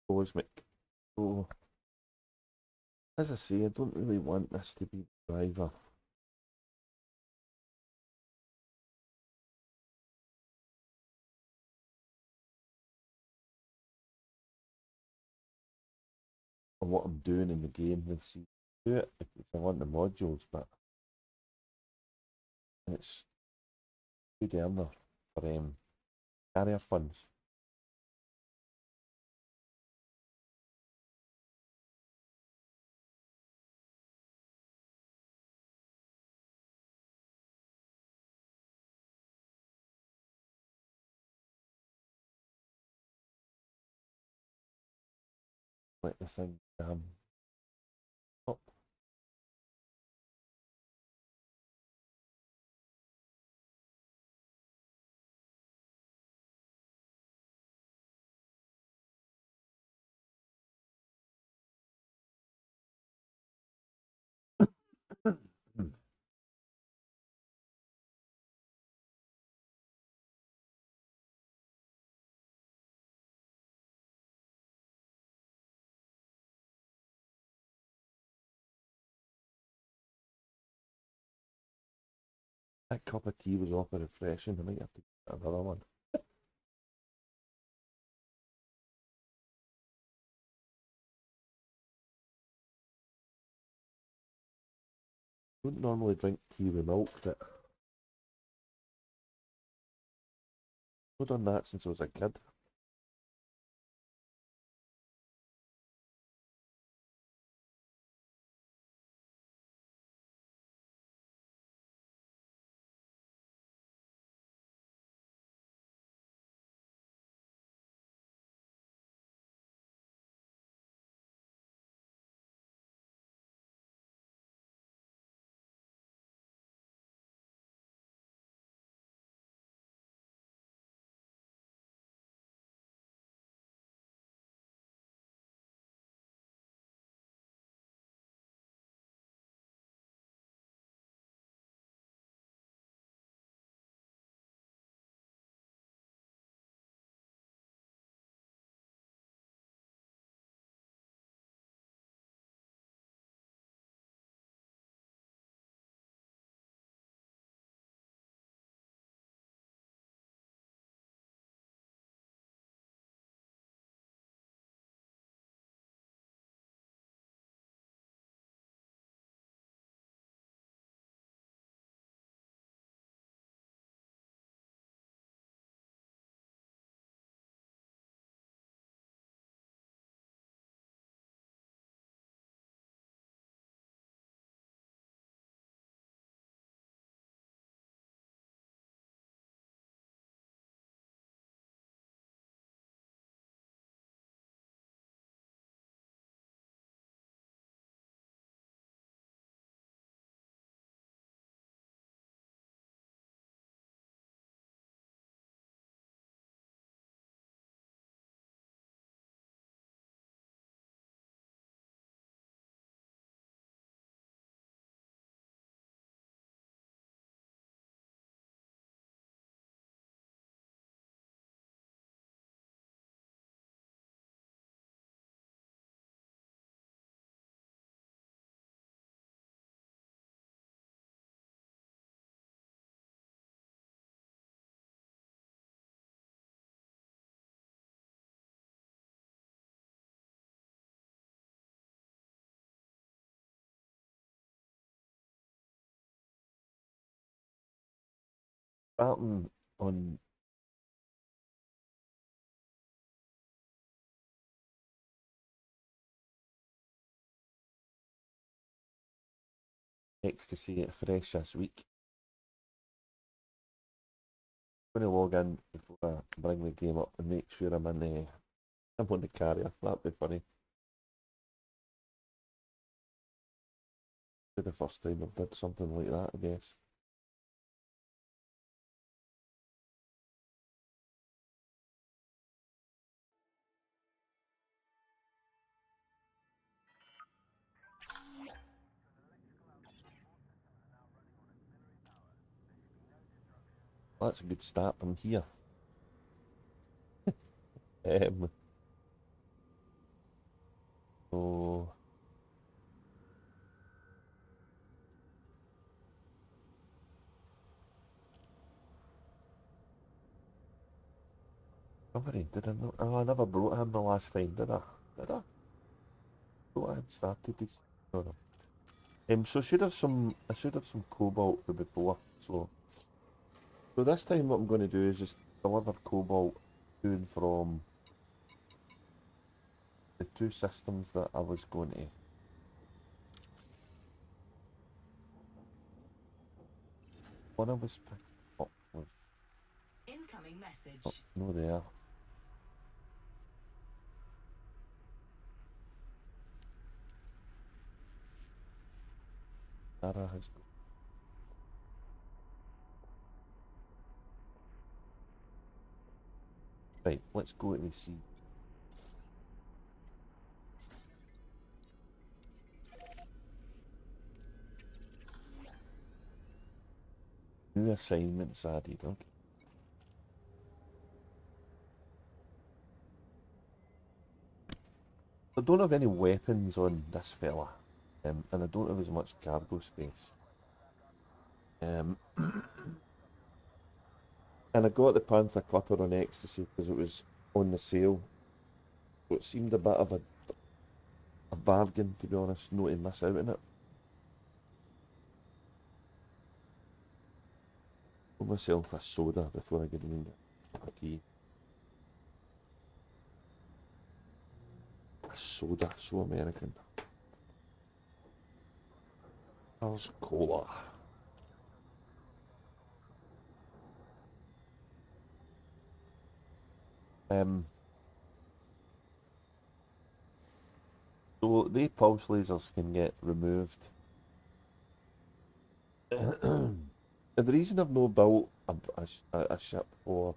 Cosmic. So, as I say, I don't really want this to be the driver. On what I'm doing in the game, we'll see. Do it if I want the modules, but it's good earner for carrier funds. Let the thing up. That cup of tea was awfully refreshing. I might have to get another one. I don't normally drink tea with milk, but I've done that since I was a kid. starting on Ecstasy at Fresh this week. I'm going to log in before I bring the game up and make sure I'm on the carrier. That'd be funny. Be the first time I've did something like that, I guess. That's a good start from here. So somebody did I not? Oh, I never brought him the last time, did I? Did I? Brought him started this. No, no. So I should have some cobalt for before. So this time what I'm going to do is just deliver cobalt to and from the two systems that I was going to. One I was picking up was Incoming message. no there. Sarah has got. Right, let's go and see. New assignments added, okay. I don't have any weapons on this fella, and I don't have as much cargo space. And I got the Panther Clipper on Ecstasy because it was on the sale. So it seemed a bit of a bargain, to be honest, not to miss out on it. Pour myself a soda before I get in a cup of tea. A soda, so American. There's cola. So the pulse lasers can get removed. And the reason I've not built a ship for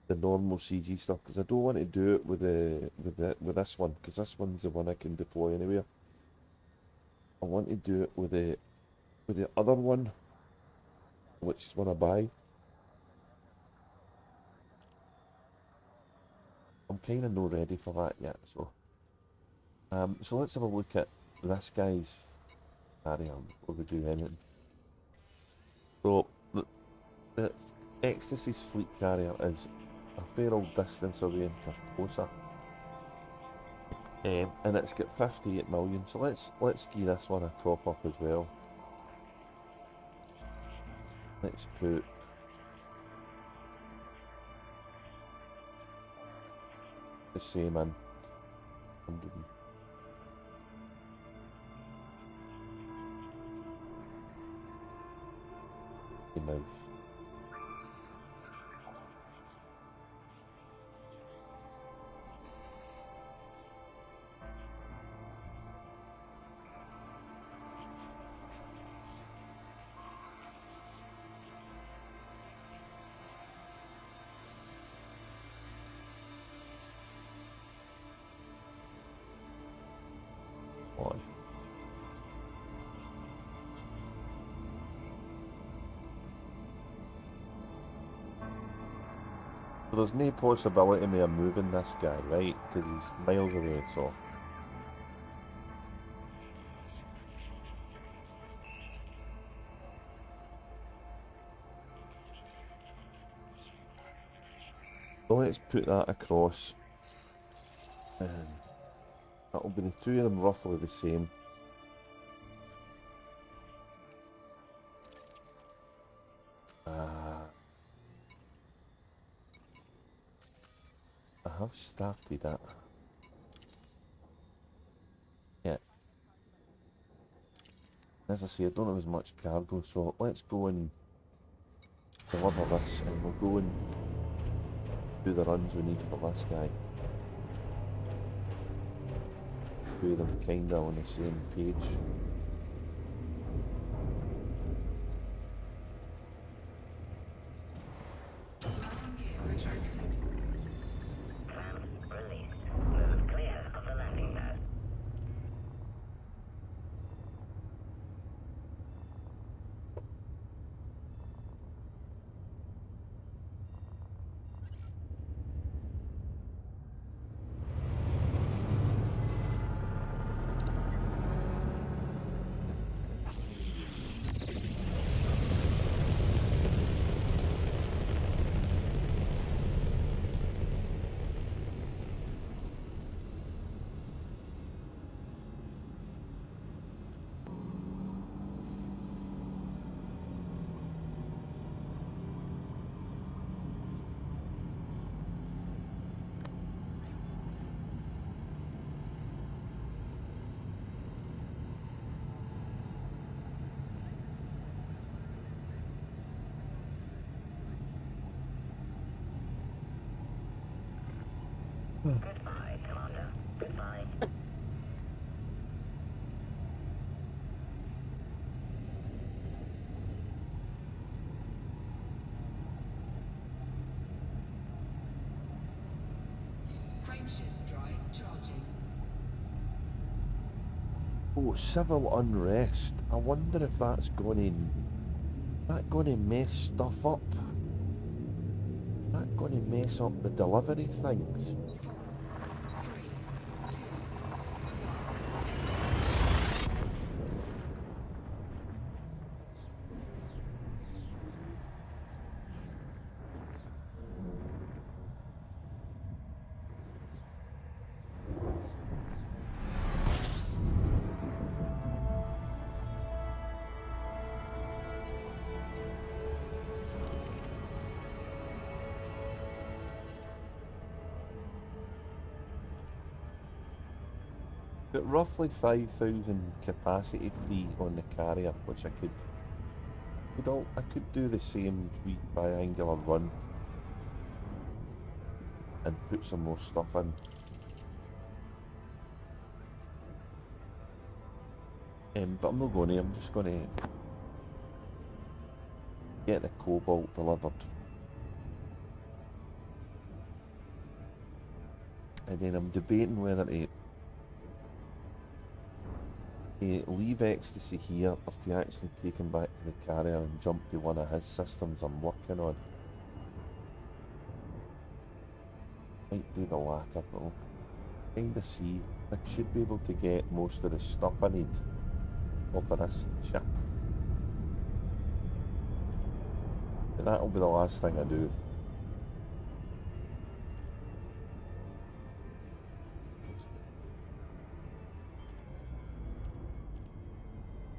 the normal CG stuff because I don't want to do it with this one because this one's the one I can deploy anywhere. I want to do it with the other one, which is one I buy. I'm kind of not ready for that yet, so let's have a look at this guy's carrier before we do anything. So the Ecstasy's fleet carrier is a fair old distance away in Carcosa, and it's got 58 million. So let's give this one a top up as well. Let's put the same in. 100. Mouse. On. So there's no possibility of me moving this guy, right? Because he's miles away, so. So let's put that across. And that'll be the two of them roughly the same. have started it. Yeah. As I say, I don't have as much cargo, so let's go and deliver this, and we'll go and do the runs we need for this guy. Do them kinda on the same page. Landing gear retracted. Clamps released. Move clear of the landing pad. Goodbye, Commander. Goodbye. Frameshift drive charging. Oh, civil unrest. I wonder if that's going to mess stuff up. That going to mess up the delivery things. 4, 3, 2, 1. Got roughly 5,000 capacity free on the carrier, which I could do the same wee triangular run and put some more stuff in. But I'm not going to. I'm just going to get the cobalt delivered, and then I'm debating whether to leave ecstasy here or to actually take him back to the carrier and jump to one of his systems I'm working on. Might do the latter though. Kinda see. I should be able to get most of the stuff I need off of this ship. But that'll be the last thing I do.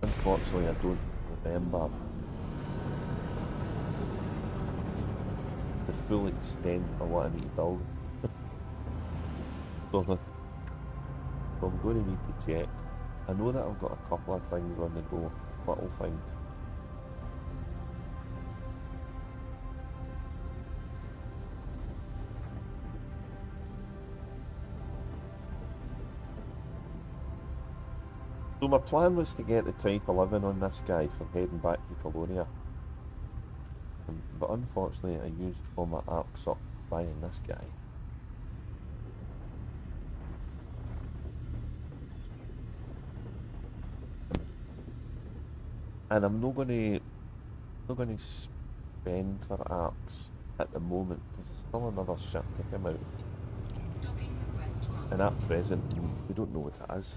Unfortunately, I don't remember the full extent of what I need to build. So I'm going to need to check. I know that I've got a couple of things on the go, little things. So my plan was to get the Type 11 on this guy for heading back to Colonia. But unfortunately I used all my arcs up buying this guy. And I'm not going to spend for arcs at the moment because there's still another ship to come out. Docking request And granted. at present we don't know what it is.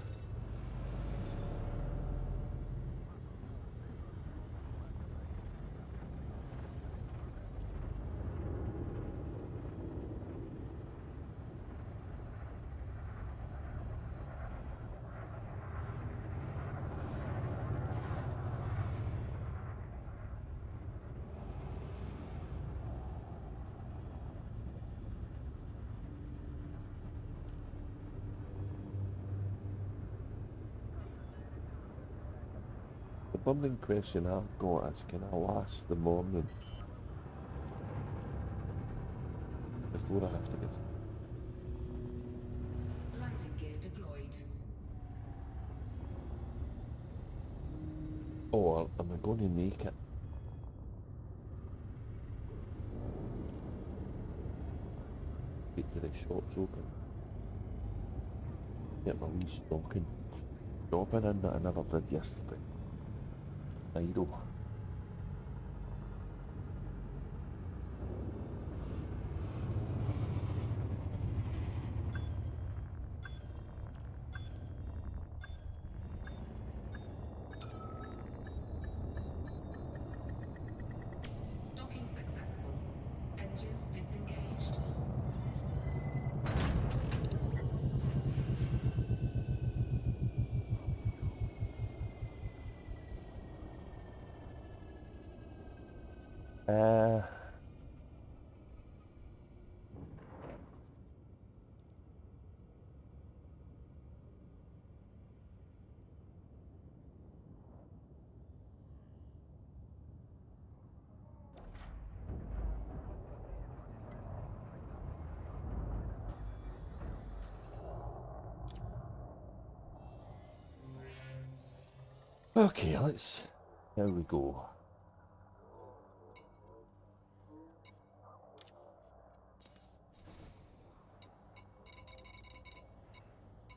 burning question I've got is, can I last the morning before I have to get... Landing gear deployed. Or am I going to make it? Wait till the shop's open. Get my wee stocking. Shopping in that I never did yesterday. Idle. Docking successful. Engines disengaged. Okay, let's... Here we go.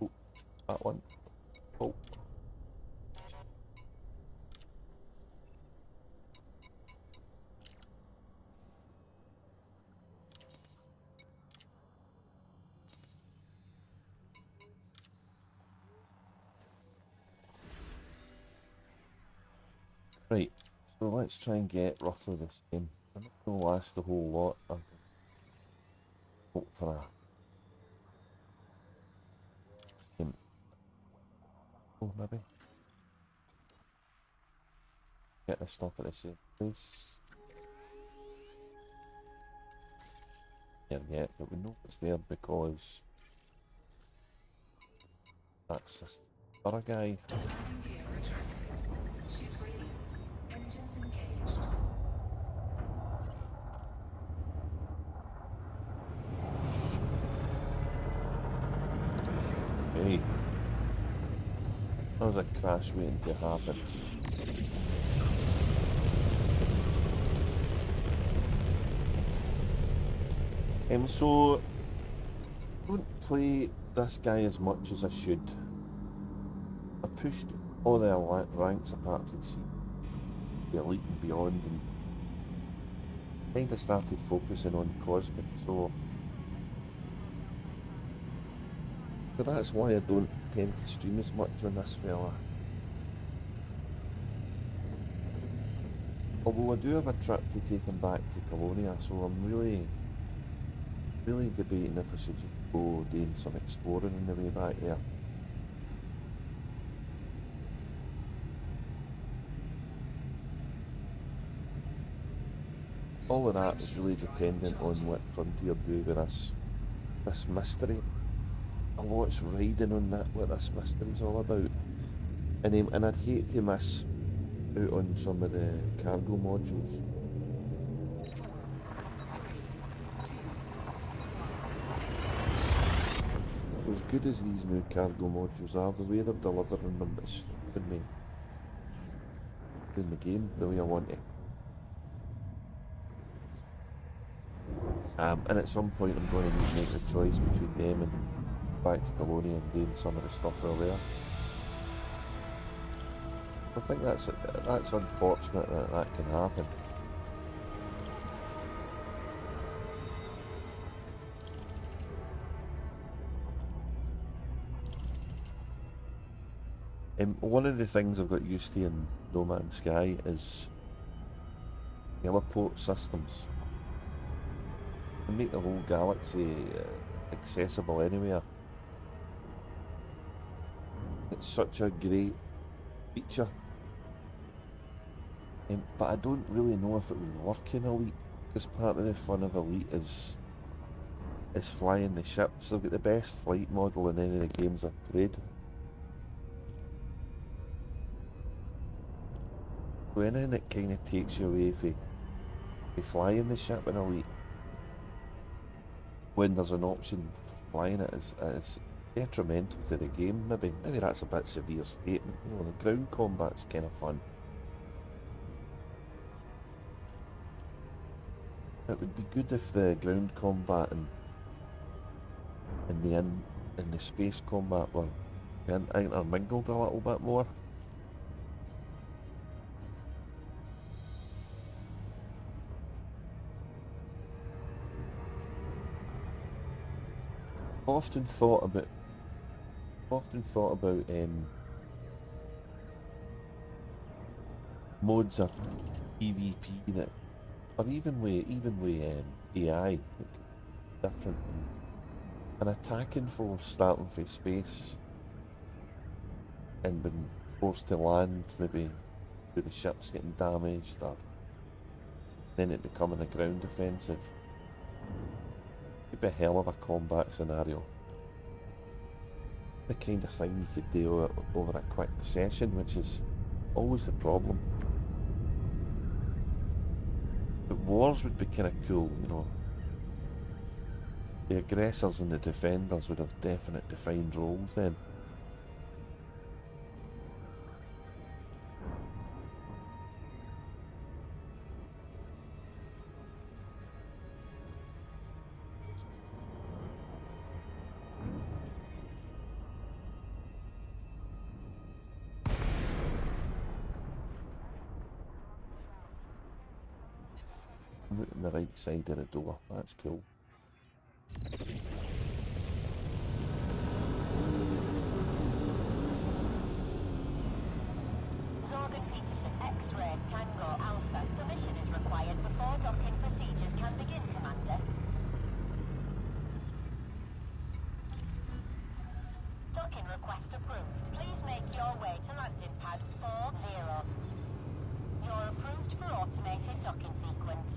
Oh, that one. Oh. Right, so let's try and get roughly the same. I'm not going to last the whole lot. I'm going to hope for a... Oh, maybe. Get this stuff at the same place. Yeah, but we know it's there because that's this other guy. Landing gear retracted. Ship released. Engines engaged. Hey, that was a crash waiting to happen. So I don't play this guy as much as I should. I pushed all the ranks apart from C, the elite and beyond, and kind of started focusing on cosmic. So that's why I don't tend to stream as much on this fella. Although I do have a trip to take him back to Colonia, so I'm really debating if I should just go doing some exploring on the way back there. All of that is really dependent on what Frontier do with this mystery. A lot's riding on that, what this mystery's all about. And I'd hate to miss out on some of the cargo modules. 4, 3, 2, 1. As good as these new cargo modules are, the way they're delivering them is stopping me doing the game the way I want it. And at some point I'm going to need to make the choice between them and back to Colonia and doing some of the stuff earlier. I think that's unfortunate that can happen. One of the things I've got used to in No Man's Sky is teleport systems. They make the whole galaxy accessible anywhere. It's such a great feature. But I don't really know if it would work in Elite, because part of the fun of Elite is flying the ships. They've got the best flight model in any of the games I've played. So anything that kind of takes you away from flying the ship in a week, when there's an option for flying it, is detrimental to the game. Maybe that's a bit severe statement. You know, the ground combat's kind of fun. It would be good if the ground combat and the space combat were intermingled a little bit more. Often thought about modes of PvP that, or even with AI, like different. An attacking force starting from space and being forced to land, maybe through the ships getting damaged, or then it becoming a ground offensive. It'd be a hell of a combat scenario. The kind of thing you could do over a quick session, which is always the problem. But wars would be kind of cool, you know. The aggressors and the defenders would have definite defined roles then. I'm out on the right side of the door, that's cool. X-ray Tango Alpha. Permission is required before docking procedures can begin, Commander. Docking request approved. Please make your way to landing pad 40. You're approved for automated docking sequence.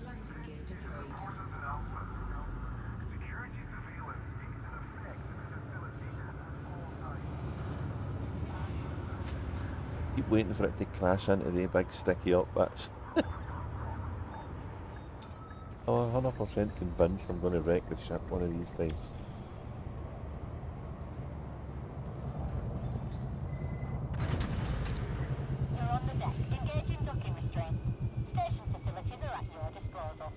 Landing gear deployed. Forces in Alpha. Security surveillance is in effect in the facility at all times. Keep waiting for it to crash into the big sticky up bits. I'm 100% convinced I'm going to wreck the ship one of these times. You're on the deck. Engaging docking restraints. Station facilities are at your disposal.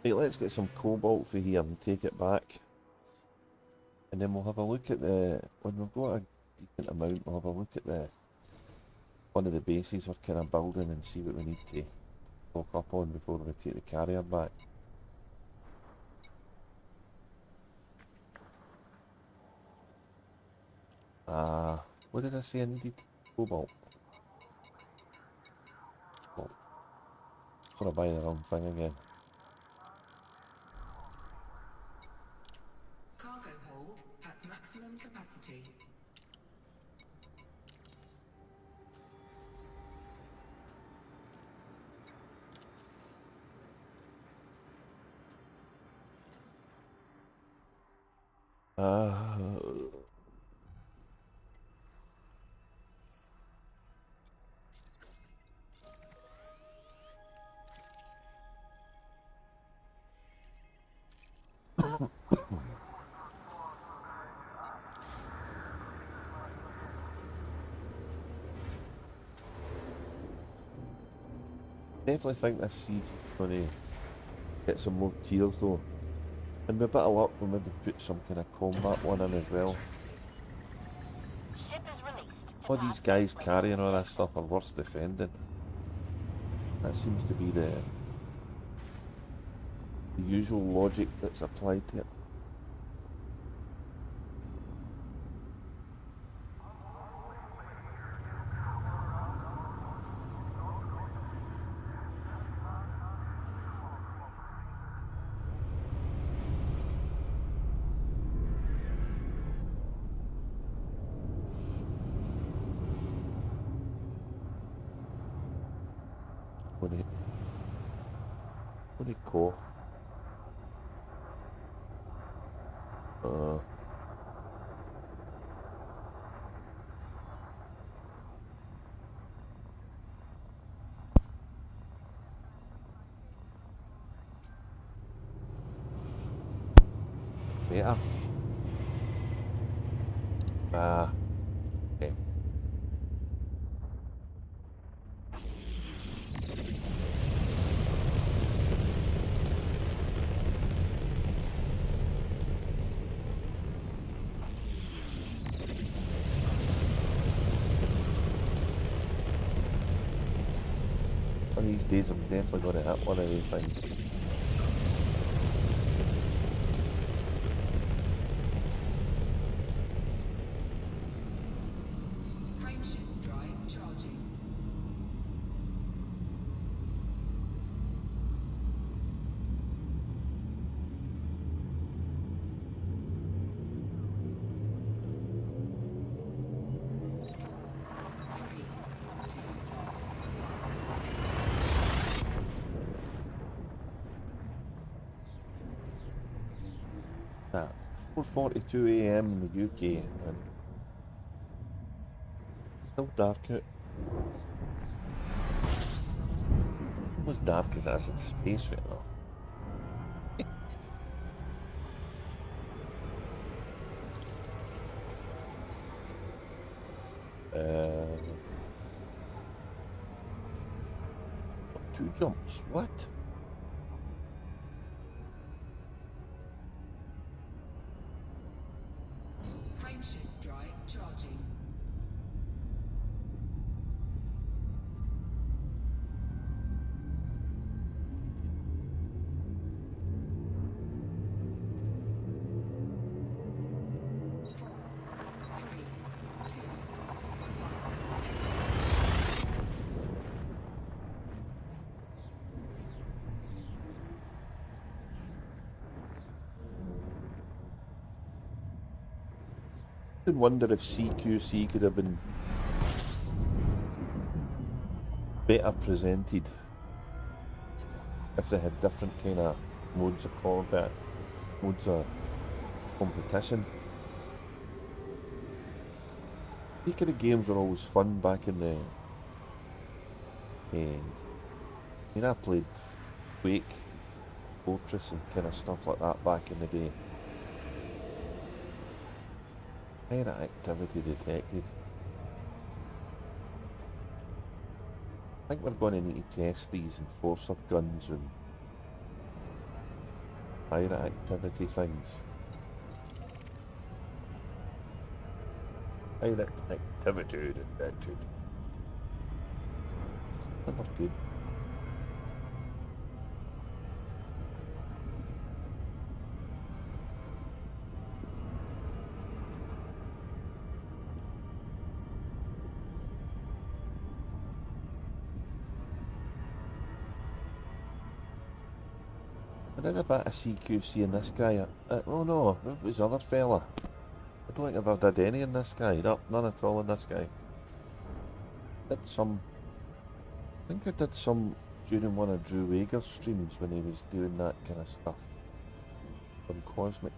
Right, let's get some cobalt for here and take it back. And then we'll have a look at when we've got a decent amount, we'll have a look at one of the bases we're kind of building and see what we need to stock up on before we take the carrier back. What did I say I needed? Cobalt. Oh, I'm gonna buy the wrong thing again. Cargo hold at maximum capacity. Uh, definitely think this siege is going to get some more tiers though. And with a bit of luck, we'll maybe put some kind of combat one in as well. Ship is released. All these guys carrying all that stuff are worth defending. That seems to be the usual logic that's applied to it. What do you call? Better. Okay. One of these days I'm definitely going to hit one of these things. Frameshift drive charging. At 4:42 AM in the UK and still dark out. Almost dark as that's in space right now. Two jumps, what? Frameshift drive charging. I wonder if CQC could have been better presented if they had different kind of modes of combat, modes of competition. These kind of games were always fun back in the. I mean, I played Quake, Fortress, and kind of stuff like that back in the day. Pirate activity detected. I think we're going to need to test these enforcer guns and pirate activity things. Pirate activity detected. That was good. I did a bit of CQC in this guy. Oh no, it was the other fella. I don't think I've ever did any in this guy. No, none at all in this guy. Did some. I think I did some during one of Drew Wager's streams when he was doing that kind of stuff on Cosmic.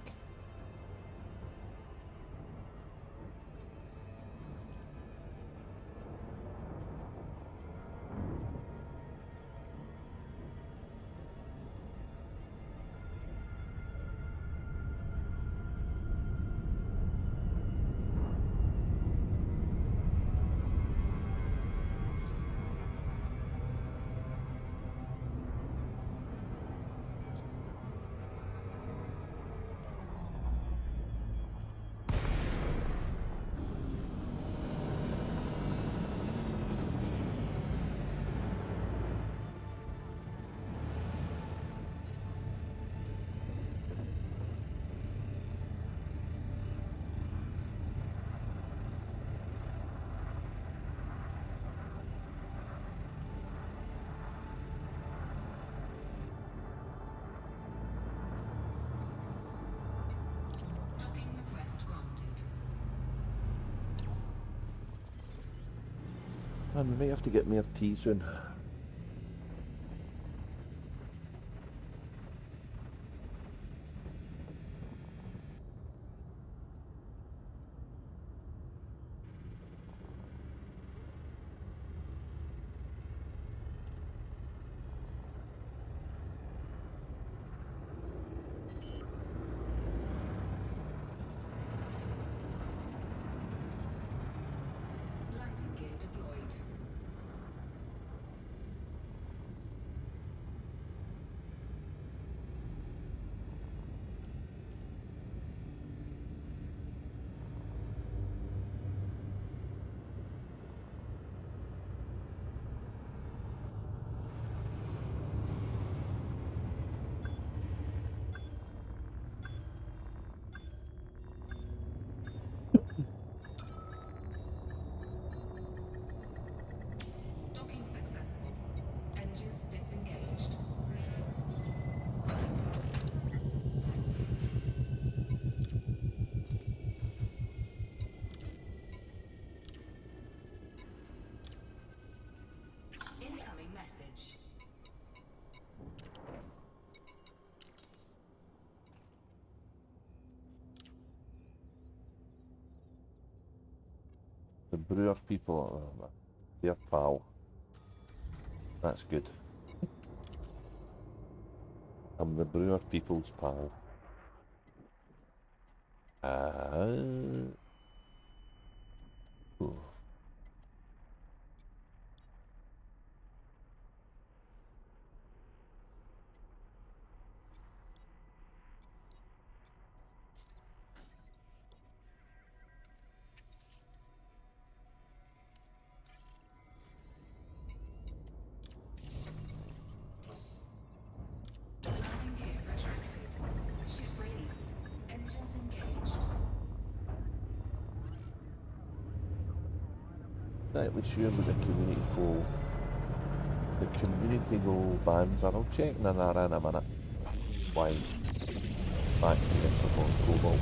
Man, we may have to get more tea soon. Landing gear deployed. Docking successful. Engines disengaged. Incoming message. The brewer people, they're pal. That's good. I'm the brewer people's pal. Oh. Landing gear retracted. Ship released. Engines engaged. Exactly sure with the community goal. The community goal bans are. I'll check in that in a minute. Why? Back to this upon Cobalt.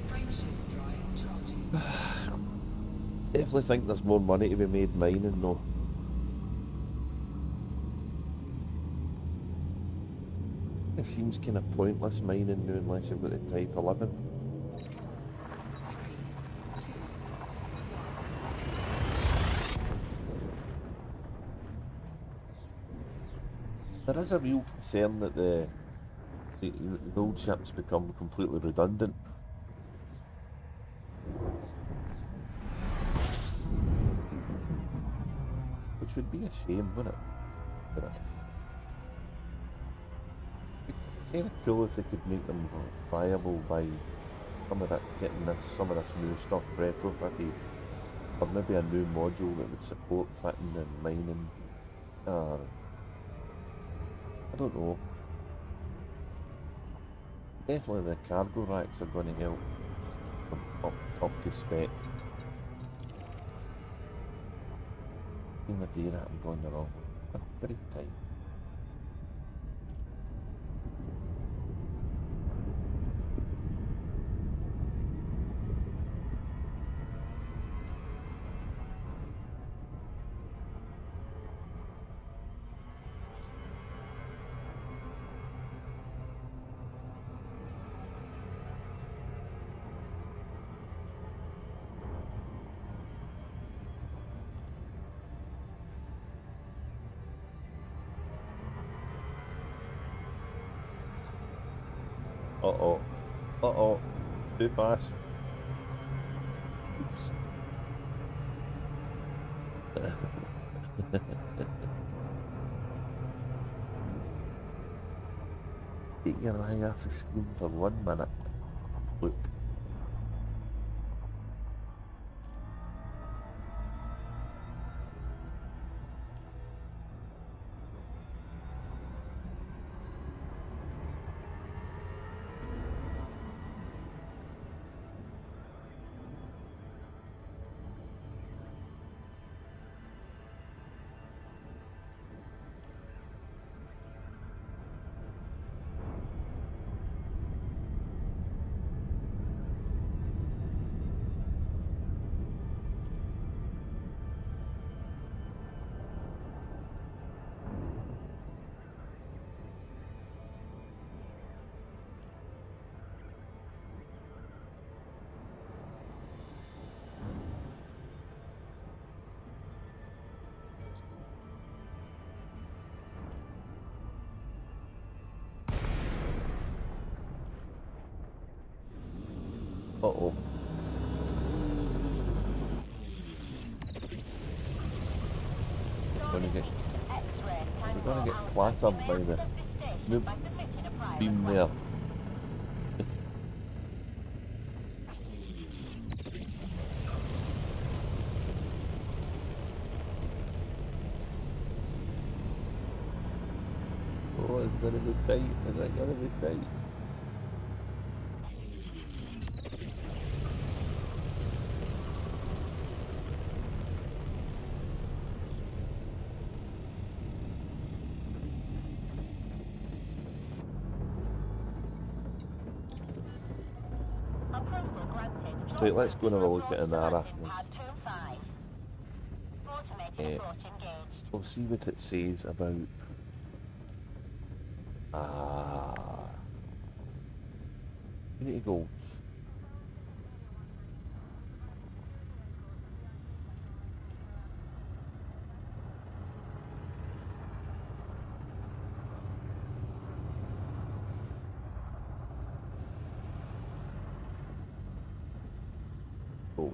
Frameshift drive charging. Definitely think there's more money to be made mining though. It seems kind of pointless mining now unless you've got the Type 11. 4, 3, 2, 1. There is a real concern that the old ships become completely redundant. Which would be a shame, wouldn't it? But kind of cool if they could make them viable by some of that, getting some of this new stuff retrofitted, or maybe a new module that would support fitting and mining. I don't know. Definitely the cargo racks are going to help them up to spec. In the day that I'm going the wrong way. Very tight. Uh-oh. Uh-oh. Too fast. Oops. Take your eye off the screen for 1 minute. Look. Uh-oh. We're gonna get clattered by the noob beam there. Oh, it's gonna be tight. Is it gonna be tight? Approval granted. Right, let's go and have a look at Inara. Pad 2-5. Automated Eh, approach engaged. we'll see what it says about... Unity goals. Oh.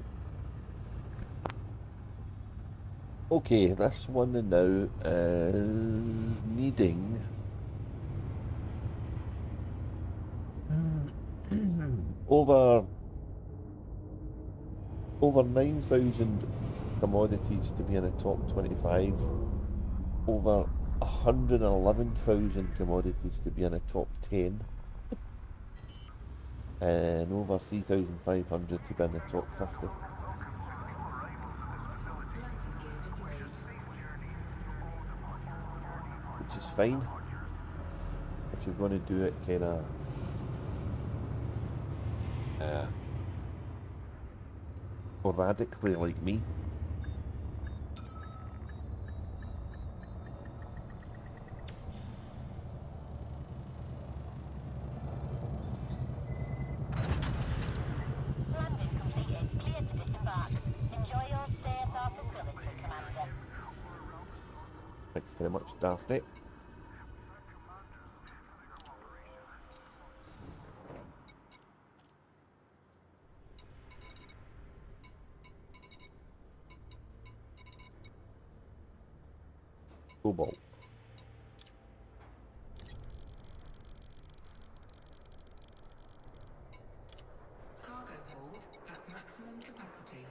Okay, this one now is needing over 9,000 commodities to be in the top 25, over 111,000 commodities to be in the top 10, and over 3,500 to be in the top 50. Landing gear deployed. Which is fine if you're going to do it kind of sporadically like me. Landing completed. Clear to disembark. Enjoy your stay at our facility, Commander. Thank you very much, Daphne. Cobalt. Cargo hold at maximum capacity.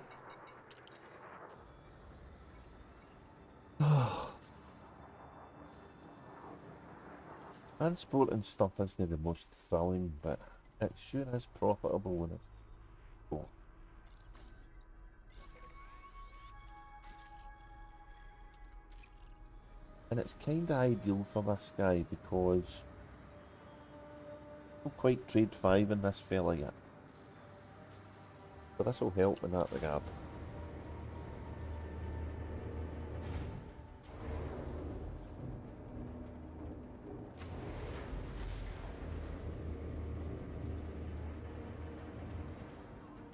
Transport and stuff isn't the most thrilling, but it sure is profitable when it's cool. And it's kind of ideal for this guy because I don't quite trade 5 in this fella yet. But this will help in that regard.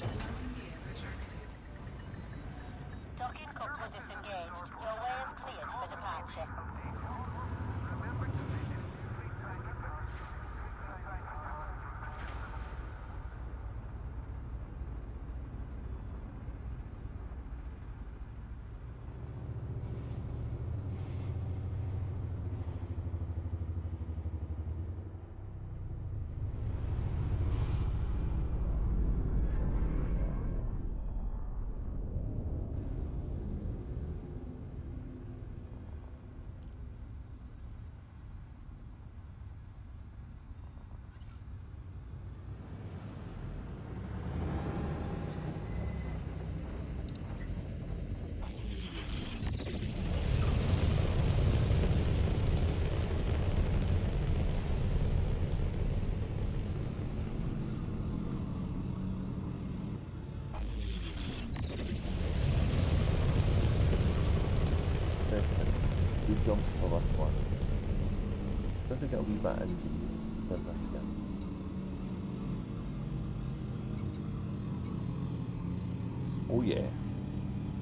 Landing gear retracted. Docking coupler disengaged. Your way is cleared for departure. Good jump for this one. Try to get a wee bit in this guy. Oh yeah.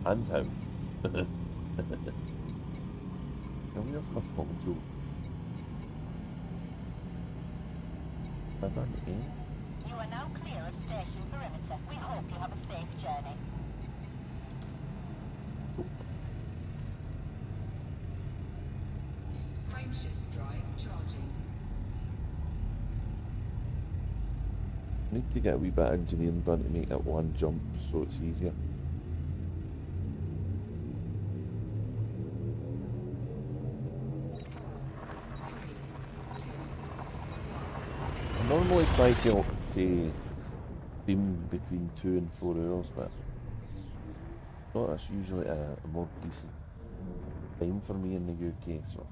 And him. Now where's my console? Have I done A? You are now clear of station perimeter. We hope you have a safe journey. Frameshift drive charging. Need to get a wee bit of engineering done to make that one jump so it's easier. I normally try to beam between 2 and 4 hours, but no, that's usually a more decent time for me in the UK, so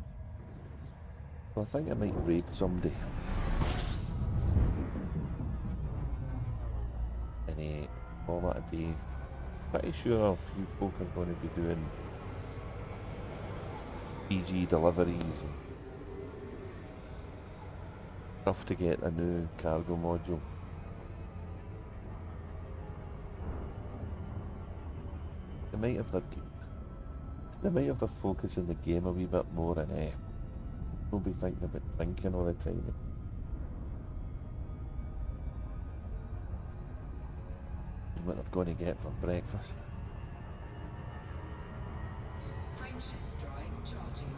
I think I might raid someday. And all that a day. Pretty sure a few folk are going to be doing PG deliveries and stuff to get a new cargo module. They might have the focus in the game a wee bit more and don't be thinking about drinking all the time. And what they're going to get for breakfast. Frameshift drive charging.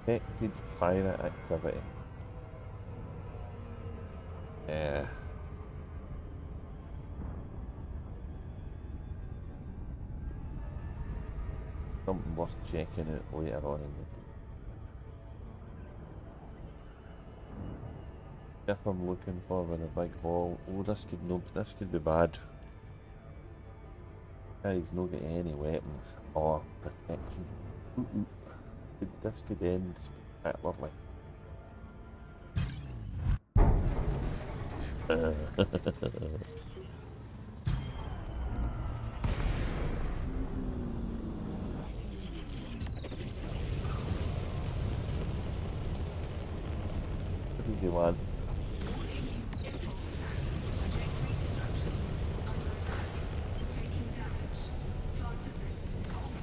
Detected pirate activity. Yeah. Something worth checking out later on in the day. If I'm looking for with a big haul, oh this could be bad. Guys, not get any weapons or protection. This could end spectacularly. Easy one. Trajectory disruption. Under attack. Taking damage. Flight assist off.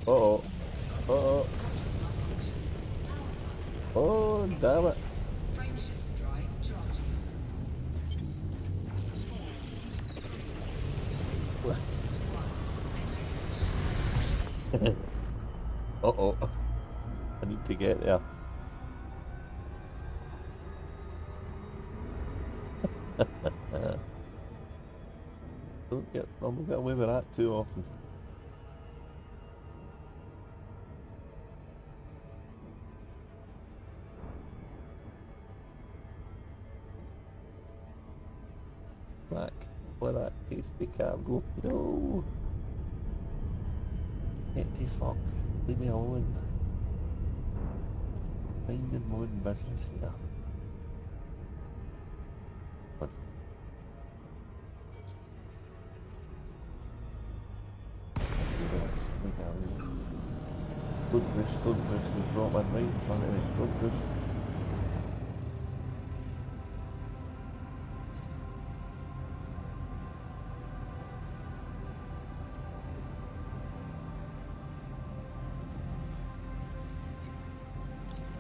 Uh-oh. Uh-oh. Oh, damn it. Frameshift drive charging. 4, 3, 2, 1. Engage. Uh-oh. I need to get there. Don't get away with that too often. Back for that tasty cargo. No. Get the fuck. Leave me alone. Minding my own business here. But don't push, you drop one right in front of me. Don't push.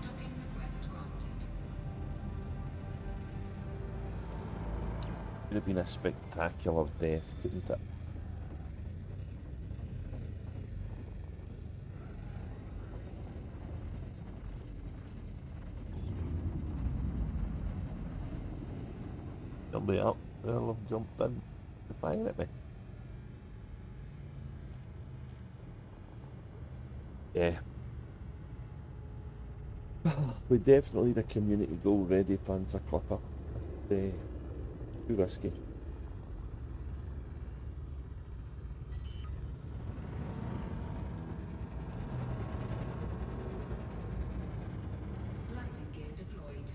Docking request granted. Could have been a spectacular death, couldn't it? Somebody up there have jumped in to fire at me. Yeah, We definitely need a community goal ready, Panther Clipper. Too risky. Landing gear deployed.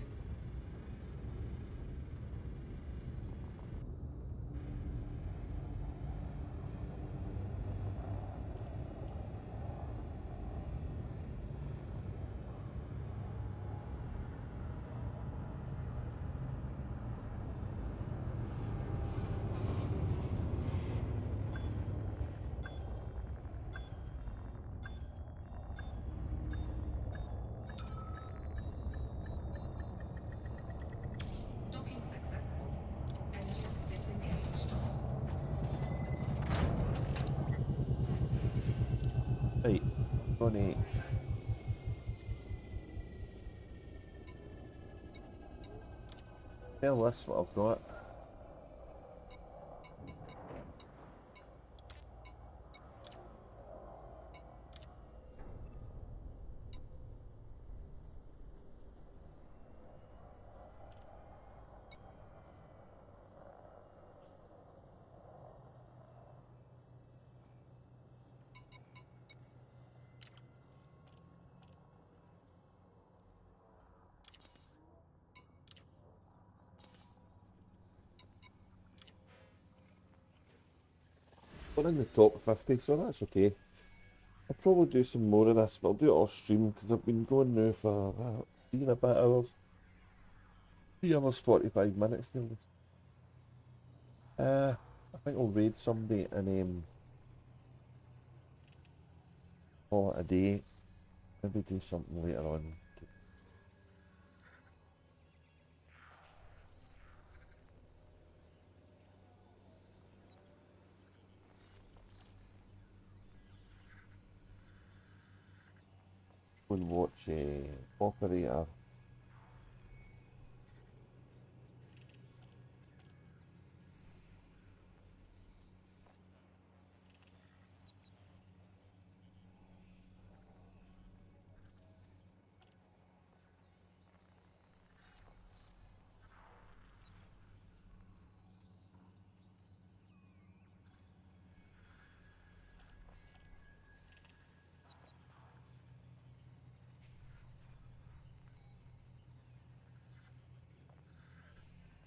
Docking successful. Engines disengaged. Right, gonna tell this what I've got. We're in the top 50, so that's okay. I'll probably do some more of this, but I'll do it off stream because I've been going now for 3 and a bit hours. 3 hours 45 minutes nearly. I think I'll raid somebody and call it a day. Maybe do something later on. Go and watch Operator.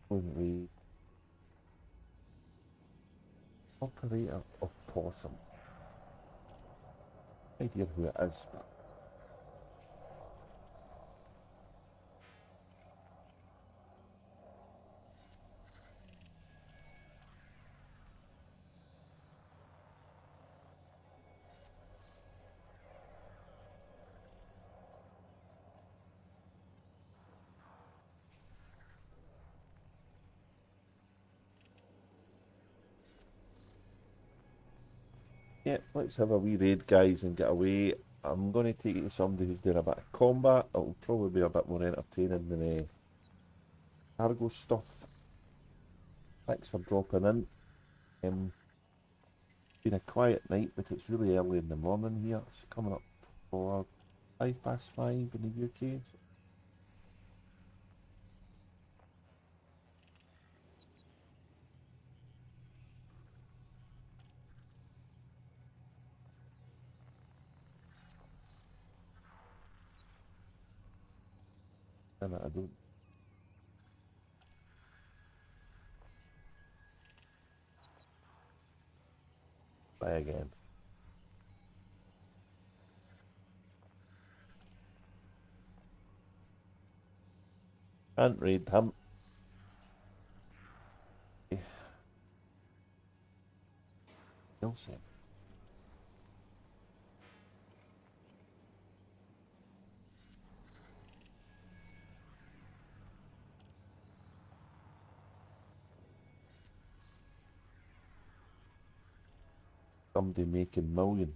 Go and read Operator of Possum. No idea who it is, but yeah, let's have a wee raid, guys, and get away. I'm going to take it to somebody who's doing a bit of combat. It'll probably be a bit more entertaining than cargo stuff. Thanks for dropping in. Been a quiet night, but it's really early in the morning here. It's coming up for 5:05 in the UK. And I don't. Try again. Can't read him. Nelson. Somebody making millions.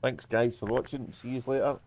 Thanks, guys, for watching. See you later.